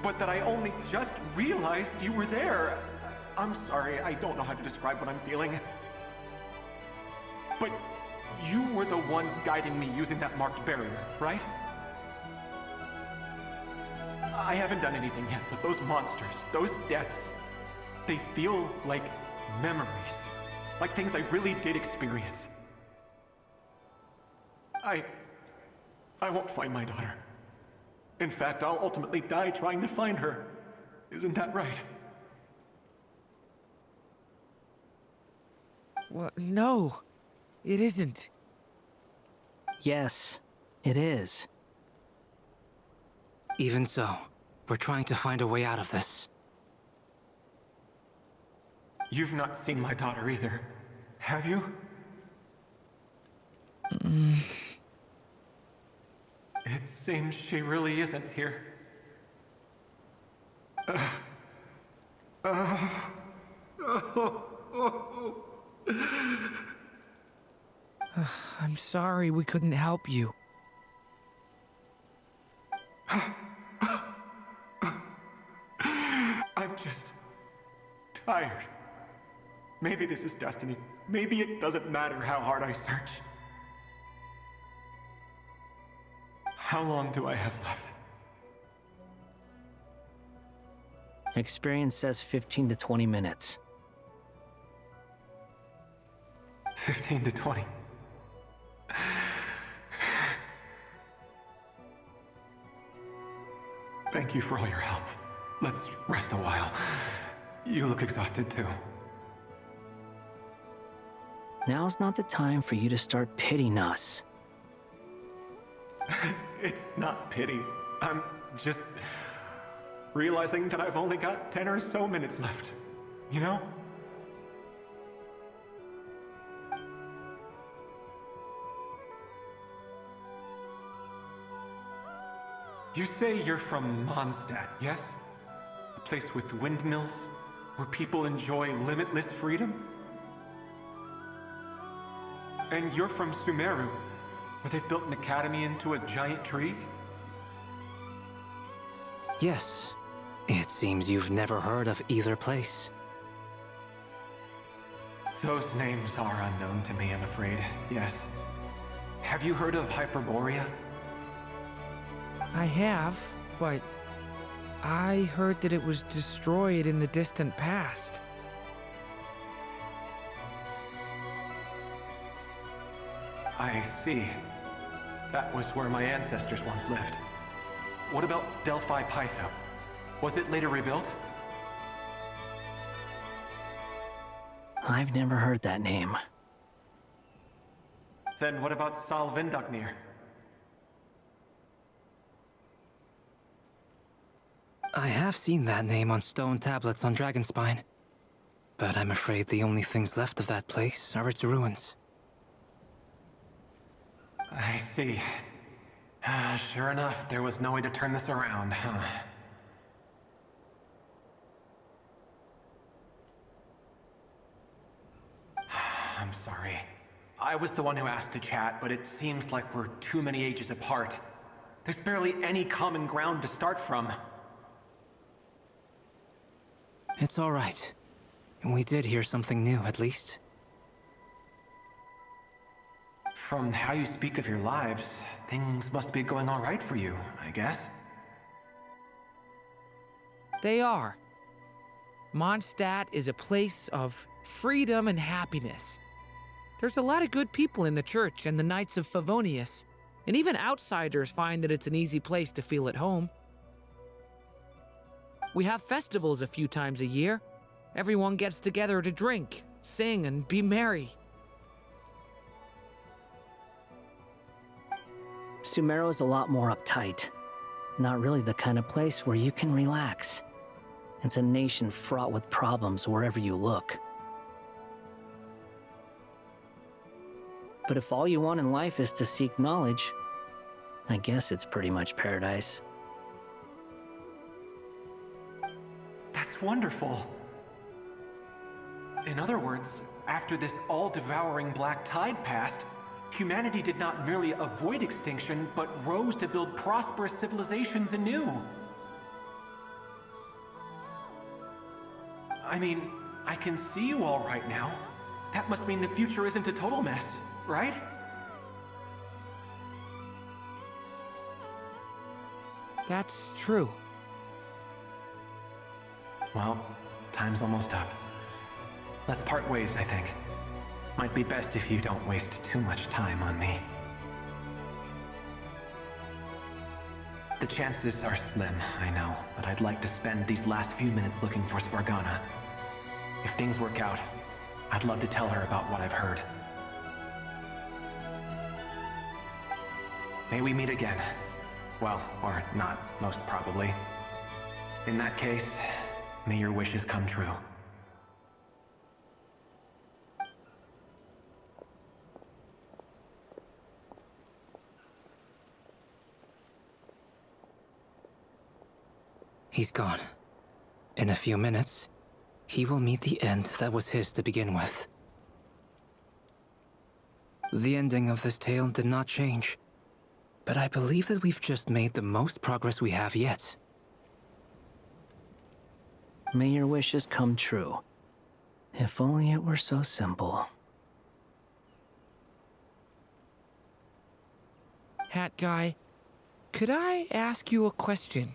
but that I only just realized you were there. I'm sorry, I don't know how to describe what I'm feeling. But you were the ones guiding me using that marked barrier, right? I haven't done anything yet, but those monsters, those deaths, they feel like memories. Like things I really did experience. I won't find my daughter. In fact, I'll ultimately die trying to find her. Isn't that right? Well, no, it isn't. Yes, it is. Even so, we're trying to find a way out of this. You've not seen my daughter either, have you? It seems she really isn't here. I'm sorry we couldn't help you. I'm just tired. Maybe this is destiny. Maybe it doesn't matter how hard I search. How long do I have left? Experience says 15 to 20 minutes. 15 to 20. Thank you for all your help. Let's rest a while. You look exhausted too. Now's not the time for you to start pitying us. It's not pity. I'm just realizing that I've only got 10 or so minutes left. You know? You say you're from Mondstadt, yes? A place with windmills, where people enjoy limitless freedom? And you're from Sumeru, where they've built an academy into a giant tree? Yes. It seems you've never heard of either place. Those names are unknown to me, I'm afraid, yes. Have you heard of Hyperborea? I have, but I heard that it was destroyed in the distant past. I see. That was where my ancestors once lived. What about Delphi Pytho? Was it later rebuilt? I've never heard that name. Then what about Salvindagnir? I have seen that name on stone tablets on Dragonspine. But I'm afraid the only things left of that place are its ruins. I see. Sure enough, there was no way to turn this around, huh? I'm sorry. I was the one who asked to chat, but it seems like we're too many ages apart. There's barely any common ground to start from. It's all right. We did hear something new, at least. From how you speak of your lives, things must be going all right for you, I guess. They are. Mondstadt is a place of freedom and happiness. There's a lot of good people in the church and the Knights of Favonius, and even outsiders find that it's an easy place to feel at home. We have festivals a few times a year. Everyone gets together to drink, sing, and be merry. Sumeru is a lot more uptight. Not really the kind of place where you can relax. It's a nation fraught with problems wherever you look. But if all you want in life is to seek knowledge, I guess it's pretty much paradise. That's wonderful. In other words, after this all-devouring black tide passed, humanity did not merely avoid extinction, but rose to build prosperous civilizations anew. I mean, I can see you all right now. That must mean the future isn't a total mess, right? That's true. Well, time's almost up. Let's part ways, I think. Might be best if you don't waste too much time on me. The chances are slim, I know, but I'd like to spend these last few minutes looking for Spargana. If things work out, I'd love to tell her about what I've heard. May we meet again. Well, or not, most probably. In that case, may your wishes come true. He's gone. In a few minutes, he will meet the end that was his to begin with. The ending of this tale did not change, but I believe that we've just made the most progress we have yet. May your wishes come true. If only it were so simple. Hat guy, could I ask you a question?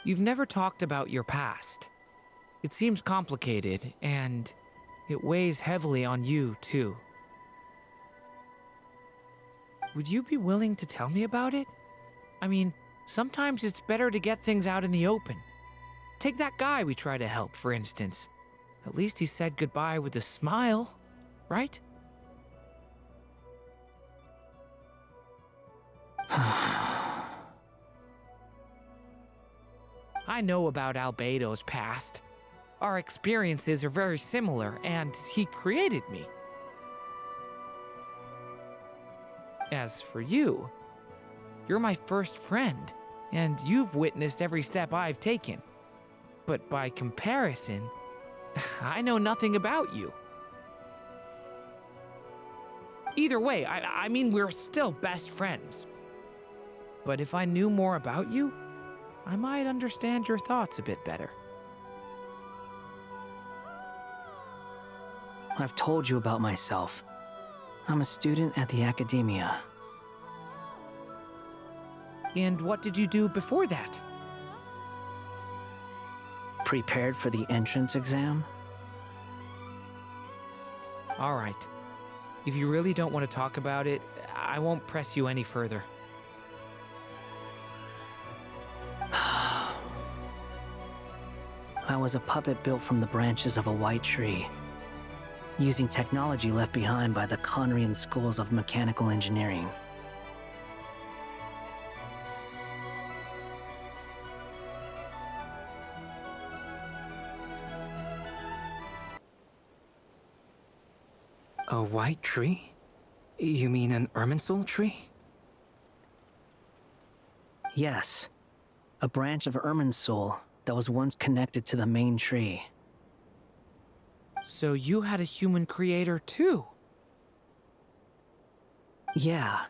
You've never talked about your past. It seems complicated, and it weighs heavily on you, too. Would you be willing to tell me about it? I mean, sometimes it's better to get things out in the open. Take that guy we try to help, for instance. At least he said goodbye with a smile, right? I know about Albedo's past. Our experiences are very similar, and he created me. As for you, you're my first friend, and you've witnessed every step I've taken. But by comparison, I know nothing about you. Either way, I mean, we're still best friends. But if I knew more about you, I might understand your thoughts a bit better. I've told you about myself. I'm a student at the academia. And what did you do before that? Prepared for the entrance exam? All right. If you really don't want to talk about it, I won't press you any further. I was a puppet built from the branches of a white tree, using technology left behind by the Conrian schools of mechanical engineering. A white tree? You mean an Irminsul tree? Yes, a branch of Irminsul that was once connected to the main tree. So you had a human creator too? Yeah,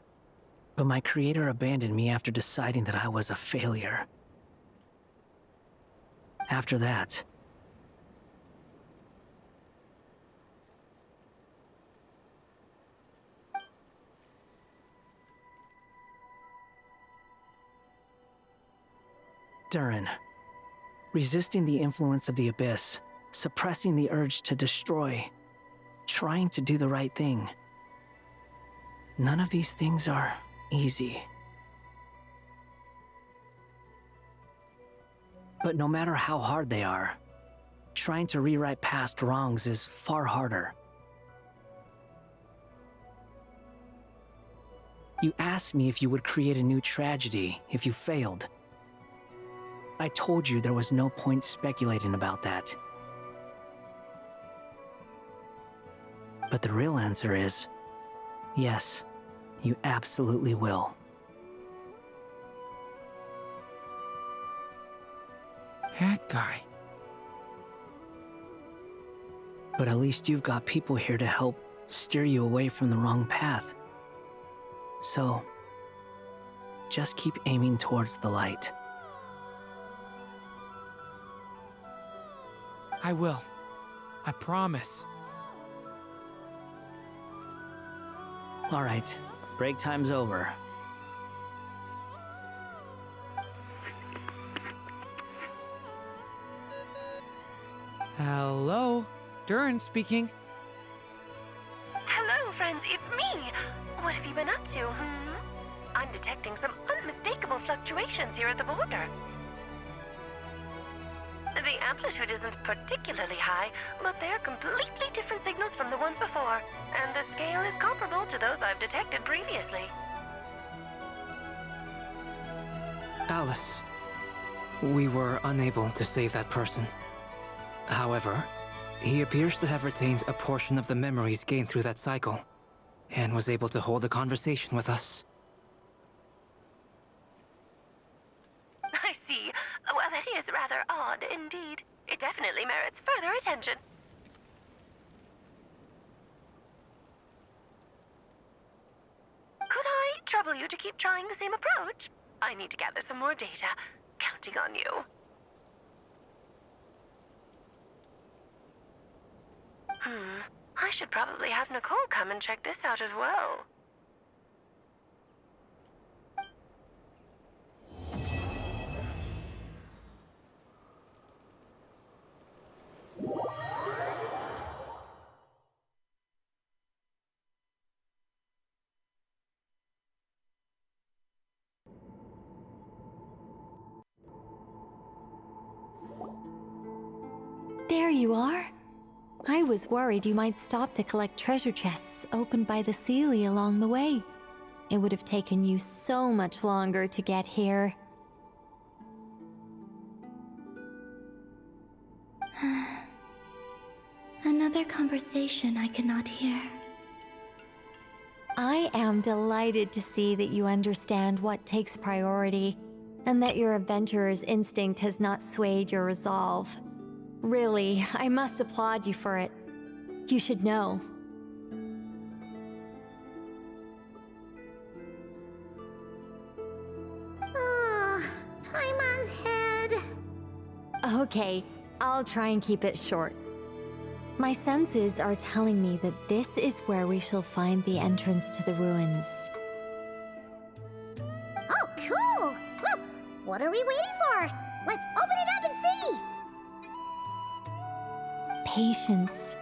but my creator abandoned me after deciding that I was a failure. After that, Durin, resisting the influence of the Abyss, suppressing the urge to destroy, trying to do the right thing. None of these things are easy. But no matter how hard they are, trying to rewrite past wrongs is far harder. You asked me if you would create a new tragedy if you failed. I told you there was no point speculating about that. But the real answer is, yes, you absolutely will. That guy. But at least you've got people here to help steer you away from the wrong path. So, just keep aiming towards the light. I will. I promise. All right, break time's over. Hello? Durin speaking. Hello, friends, it's me. What have you been up to, I'm detecting some unmistakable fluctuations here at the border. The amplitude isn't particularly high, but they're completely different signals from the ones before, and the scale is comparable to those I've detected previously. Alice, we were unable to save that person. However, he appears to have retained a portion of the memories gained through that cycle, and was able to hold a conversation with us. I see. Well, that is rather odd indeed. It definitely merits further attention. Could I trouble you to keep trying the same approach? I need to gather some more data. Counting on you. I should probably have Nicole come and check this out as well. There you are. I was worried you might stop to collect treasure chests opened by the Seelie along the way. It would have taken you so much longer to get here. Another conversation I cannot hear. I am delighted to see that you understand what takes priority, and that your adventurer's instinct has not swayed your resolve. Really, I must applaud you for it. You should know. Paimon's head. Okay, I'll try and keep it short. My senses are telling me that this is where we shall find the entrance to the ruins. Oh, cool! Well, what are we waiting for? Let's open it up and see! Patience.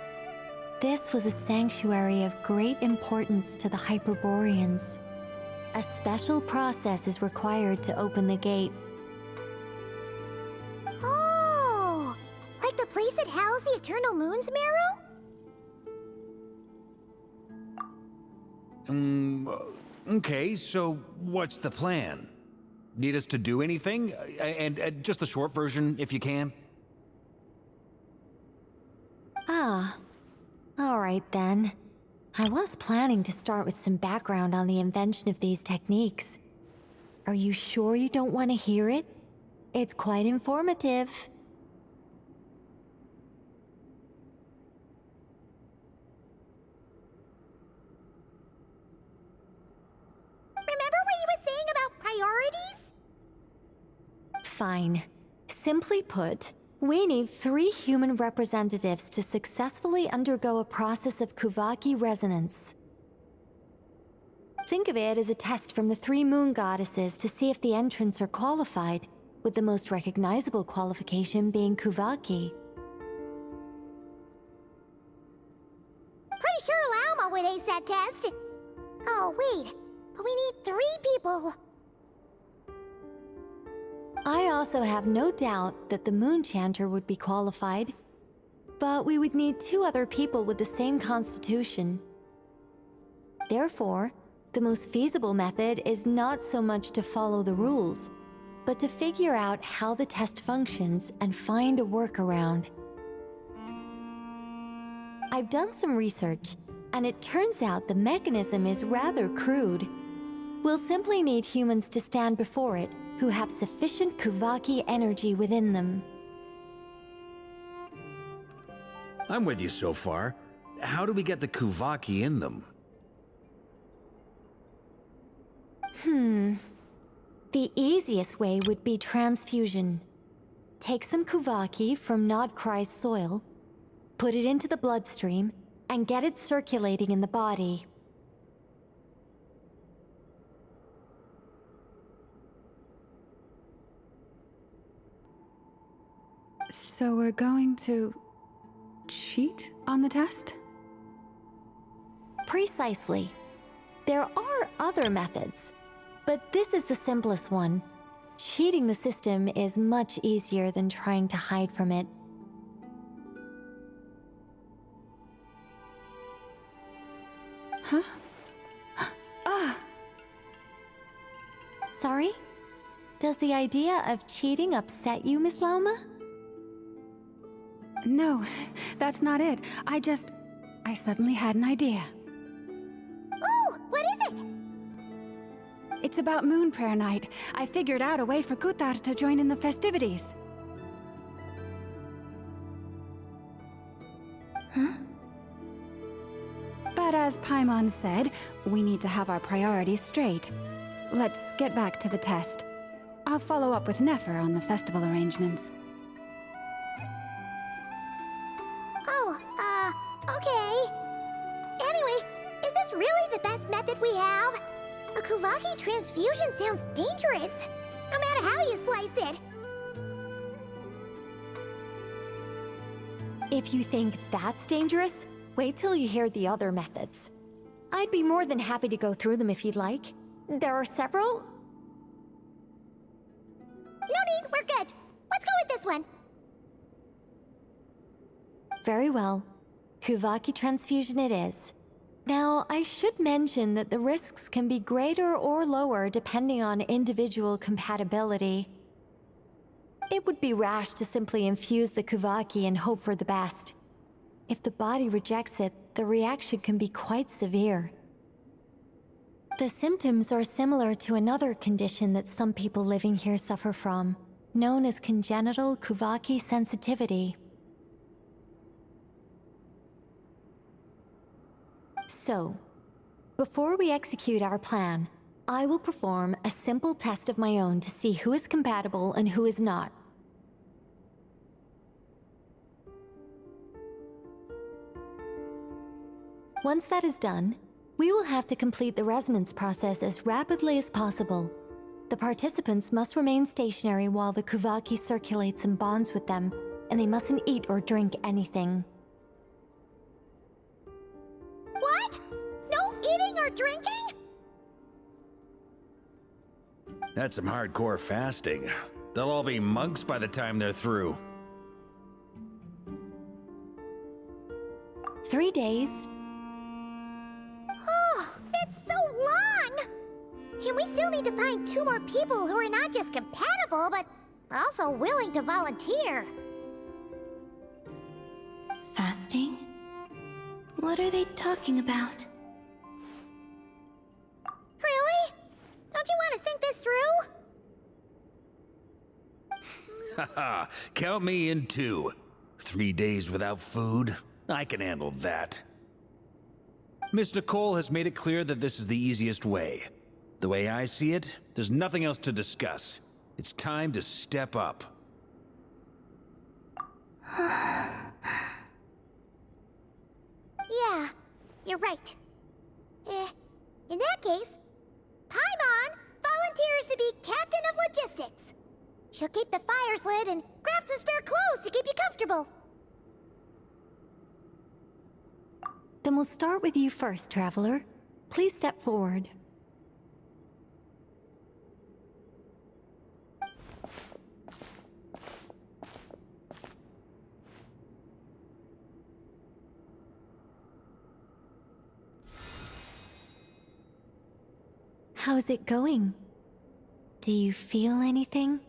This was a sanctuary of great importance to the Hyperboreans. A special process is required to open the gate. Oh! Like the place that housed the Eternal Moon's marrow? Okay, so what's the plan? Need us to do anything? And just the short version, if you can. Ah. All right then. I was planning to start with some background on the invention of these techniques. Are you sure you don't want to hear it? It's quite informative. Remember what you were saying about priorities? Fine. Simply put, we need 3 human representatives to successfully undergo a process of Kuvaki resonance. Think of it as a test from the 3 moon goddesses to see if the entrants are qualified, with the most recognizable qualification being Kuvaki. Pretty sure Lauma would ace that test. Oh, wait. But we need 3 people. I also have no doubt that the Moon Chanter would be qualified, but we would need 2 other people with the same constitution. Therefore, the most feasible method is not so much to follow the rules, but to figure out how the test functions and find a workaround. I've done some research, and it turns out the mechanism is rather crude. We'll simply need humans to stand before it who have sufficient Kuvaki energy within them. I'm with you so far. How do we get the Kuvaki in them? The easiest way would be transfusion. Take some Kuvaki from Nodkrai's soil, put it into the bloodstream, and get it circulating in the body. So we're going to cheat on the test? Precisely. There are other methods, but this is the simplest one. Cheating the system is much easier than trying to hide from it. Huh? Ah! Sorry? Does the idea of cheating upset you, Miss Lauma? No, that's not it. I suddenly had an idea. Oh, what is it? It's about Moon Prayer Night. I figured out a way for Kutar to join in the festivities. Huh? But as Paimon said, we need to have our priorities straight. Let's get back to the test. I'll follow up with Nefer on the festival arrangements. Okay. Anyway, is this really the best method we have? A Kuvaki transfusion sounds dangerous, no matter how you slice it. If you think that's dangerous, wait till you hear the other methods. I'd be more than happy to go through them if you'd like. There are several. No need, we're good. Let's go with this one. Very well. Kuvaki transfusion it is. Now, I should mention that the risks can be greater or lower depending on individual compatibility. It would be rash to simply infuse the Kuvaki and hope for the best. If the body rejects it, the reaction can be quite severe. The symptoms are similar to another condition that some people living here suffer from, known as congenital Kuvaki sensitivity. So, before we execute our plan, I will perform a simple test of my own to see who is compatible and who is not. Once that is done, we will have to complete the resonance process as rapidly as possible. The participants must remain stationary while the Kuvaki circulates and bonds with them, and they mustn't eat or drink anything. What? No eating or drinking? That's some hardcore fasting. They'll all be monks by the time they're through. 3 days. Oh, that's so long! And we still need to find 2 more people who are not just compatible, but also willing to volunteer. Fasting? What are they talking about? Really? Don't you want to think this through? Haha, count me in too. 3 days without food? I can handle that. Miss Nicole has made it clear that this is the easiest way. The way I see it, there's nothing else to discuss. It's time to step up. Yeah, you're right. In that case, Paimon volunteers to be Captain of Logistics. She'll keep the fires lit and grab some spare clothes to keep you comfortable. Then we'll start with you first, Traveler. Please step forward. How's it going? Do you feel anything?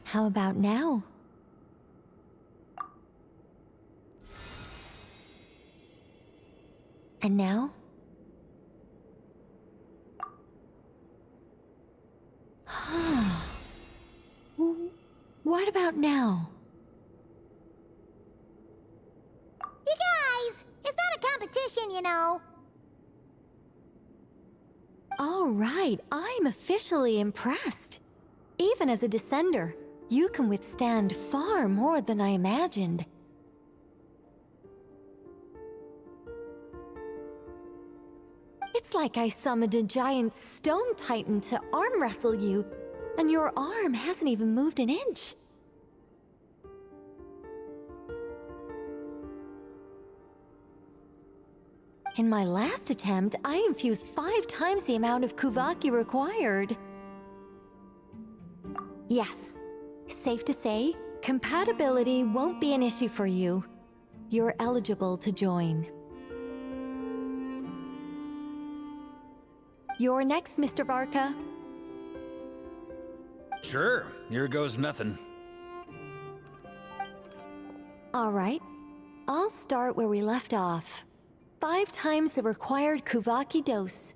How about now? And now? What about now? You guys, it's not a competition, you know. All right, I'm officially impressed. Even as a descender, you can withstand far more than I imagined. It's like I summoned a giant stone titan to arm wrestle you, and your arm hasn't even moved an inch. In my last attempt, I infused 5 times the amount of Kuvaki required. Yes, safe to say, compatibility won't be an issue for you. You're eligible to join. You're next, Mr. Varka. Sure, here goes nothing. All right, I'll start where we left off. 5 times the required Kuvaki dose.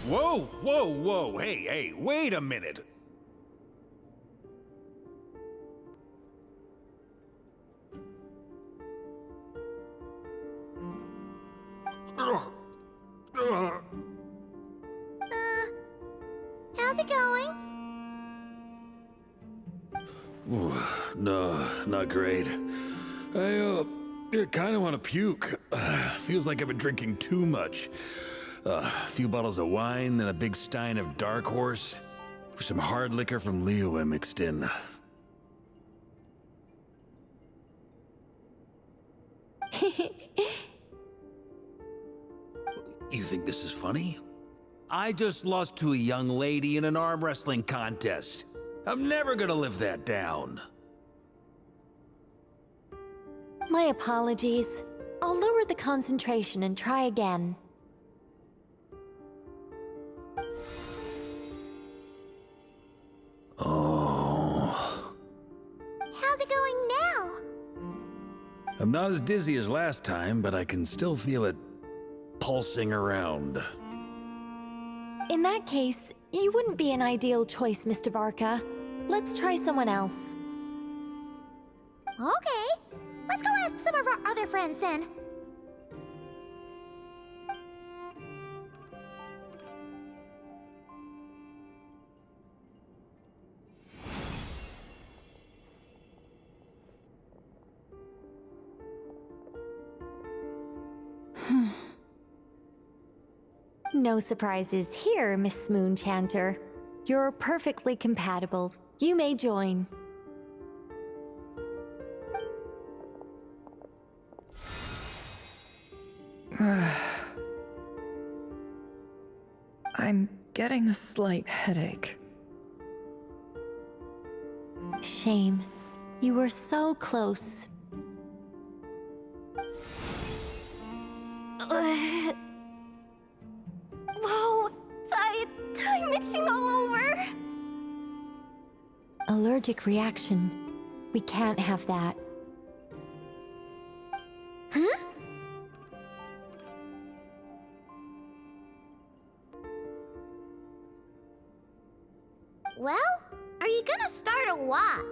Whoa, whoa, whoa, hey, wait a minute. How's it going? Ooh, no, not great. I kind of want to puke. Feels like I've been drinking too much. A few bottles of wine, then a big stein of Dark Horse. Some hard liquor from Liyue mixed in. You think this is funny? I just lost to a young lady in an arm wrestling contest. I'm never gonna live that down. My apologies. I'll lower the concentration and try again. Oh. How's it going now? I'm not as dizzy as last time, but I can still feel it pulsing around. In that case, you wouldn't be an ideal choice, Mr. Varka. Let's try someone else. Okay, let's go ask some of our other friends then. No surprises here, Miss Moonchanter. You're perfectly compatible. You may join. I'm getting a slight headache. Shame. You were so close. Whoa! I'm itching all over! Allergic reaction. We can't have that. Huh? Well, are you gonna start a what?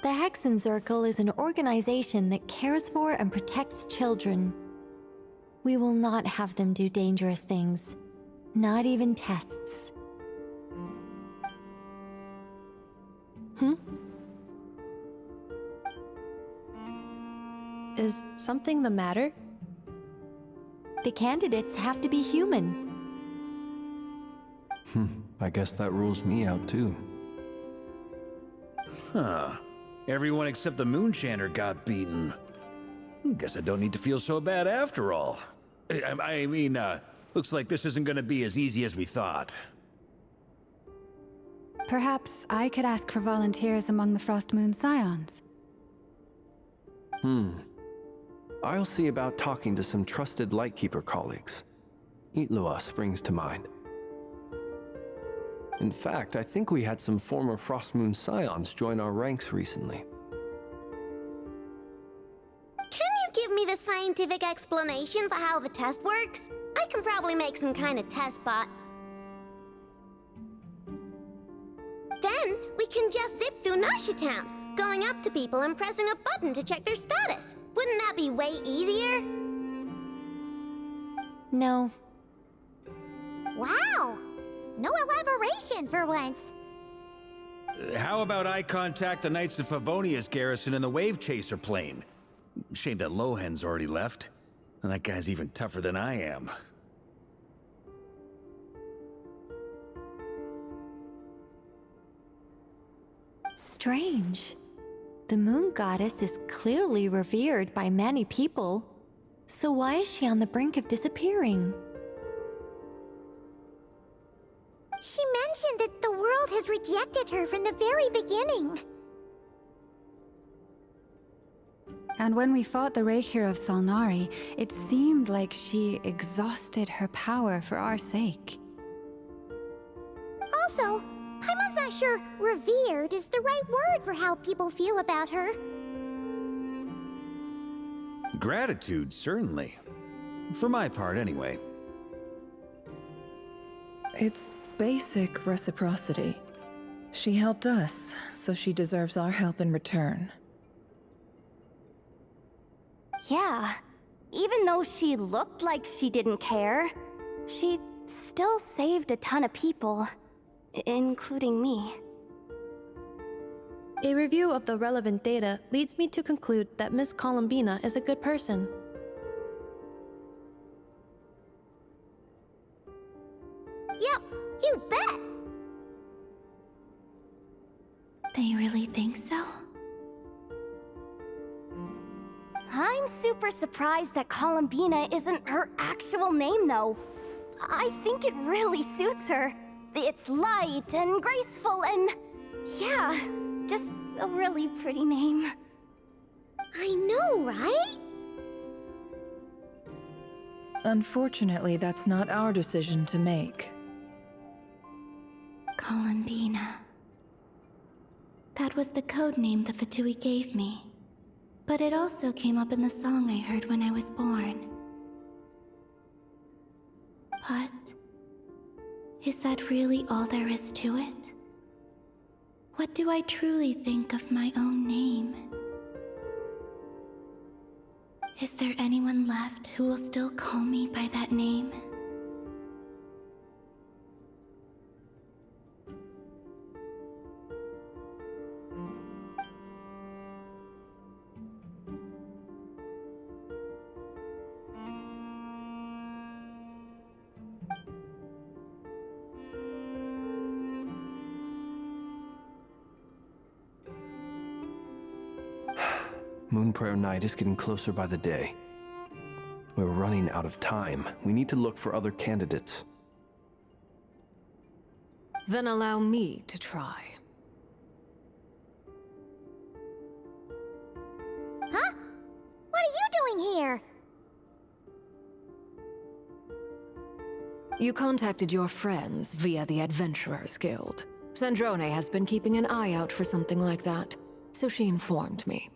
The Hexenzirkel is an organization that cares for and protects children. We will not have them do dangerous things. Not even tests. Is something the matter? The candidates have to be human. I guess that rules me out too. Huh. Everyone except the Moonchanter got beaten. Guess I don't need to feel so bad after all. I mean, looks like this isn't gonna be as easy as we thought. Perhaps I could ask for volunteers among the Frost Moon Scions. I'll see about talking to some trusted Lightkeeper colleagues. Itlua springs to mind. In fact, I think we had some former Frost Moon Scions join our ranks recently. Can you give me the scientific explanation for how the test works? I can probably make some kind of test bot. Then we can just zip through Nashitown, going up to people and pressing a button to check their status. Wouldn't that be way easier? No. Wow! No elaboration for once. How about I contact the Knights of Favonia's garrison in the Wave Chaser plane? Shame that Lohan's already left. And that guy's even tougher than I am. Strange. The moon goddess is clearly revered by many people. So why is she on the brink of disappearing? She mentioned that the world has rejected her from the very beginning. And when we fought the Reikir of Solnari, it seemed like she exhausted her power for our sake. Also, I'm not sure revered is the right word for how people feel about her. Gratitude, certainly. For my part, anyway. It's basic reciprocity. She helped us, so she deserves our help in return. Yeah. Even though she looked like she didn't care, she still saved a ton of people, including me. A review of the relevant data leads me to conclude that Miss Columbina is a good person. Yep, you bet! They really think so? I'm super surprised that Columbina isn't her actual name, though. I think it really suits her. It's light and graceful and... yeah, just a really pretty name. I know, right? Unfortunately, that's not our decision to make. Columbina. That was the code name the Fatui gave me. But it also came up in the song I heard when I was born. But is that really all there is to it? What do I truly think of my own name? Is there anyone left who will still call me by that name? Moon Prayer Night is getting closer by the day. We're running out of time. We need to look for other candidates. Then allow me to try. Huh? What are you doing here? You contacted your friends via the Adventurers Guild. Sandrone has been keeping an eye out for something like that, so she informed me.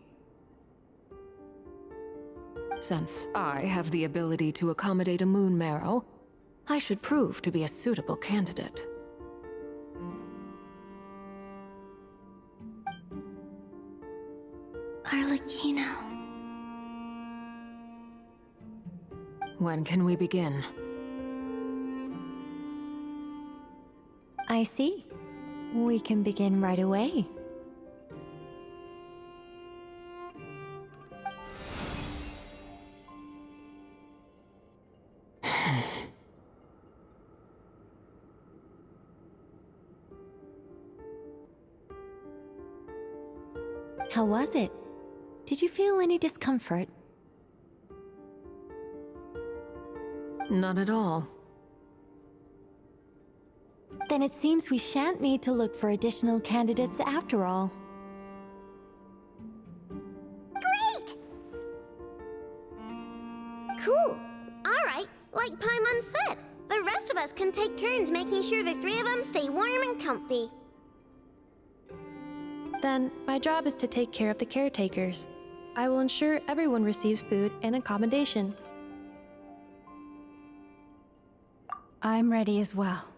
Since I have the ability to accommodate a moon marrow, I should prove to be a suitable candidate. Arlecchino. When can we begin? I see. We can begin right away. How was it? Did you feel any discomfort? Not at all. Then it seems we shan't need to look for additional candidates after all. Great! Cool. Alright, like Paimon said, the rest of us can take turns making sure the three of them stay warm and comfy. Then, my job is to take care of the caretakers. I will ensure everyone receives food and accommodation. I'm ready as well.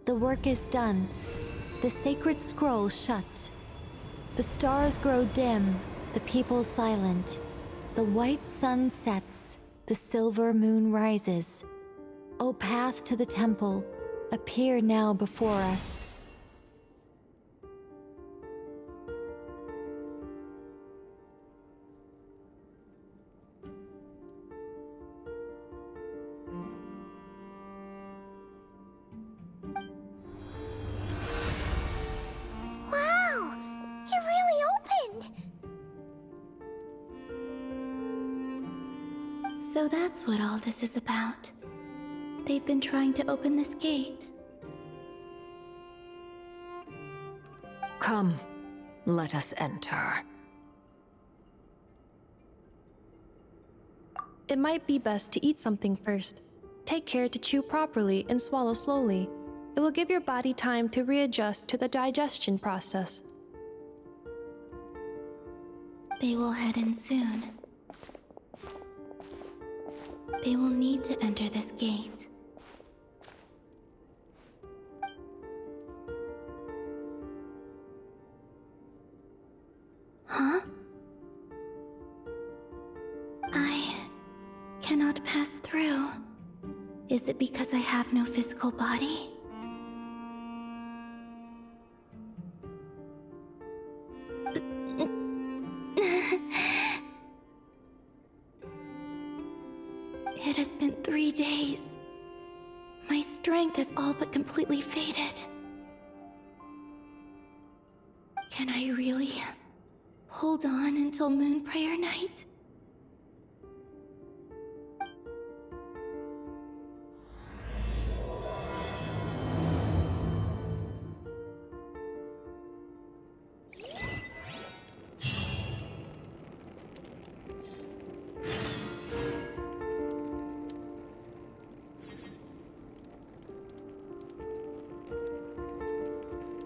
The work is done. The sacred scroll shut. The stars grow dim, the people silent. The white sun sets, the silver moon rises. O path to the temple, appear now before us. Wow! It really opened! So that's what all this is about. They've been trying to open this gate. Come, let us enter. It might be best to eat something first. Take care to chew properly and swallow slowly. It will give your body time to readjust to the digestion process. They will head in soon. They will need to enter this gate. Huh? cannot pass through. Is it because I have no physical body? It has been 3 days. My strength has all but completely faded. Can I really hold on until Moon Prayer Night?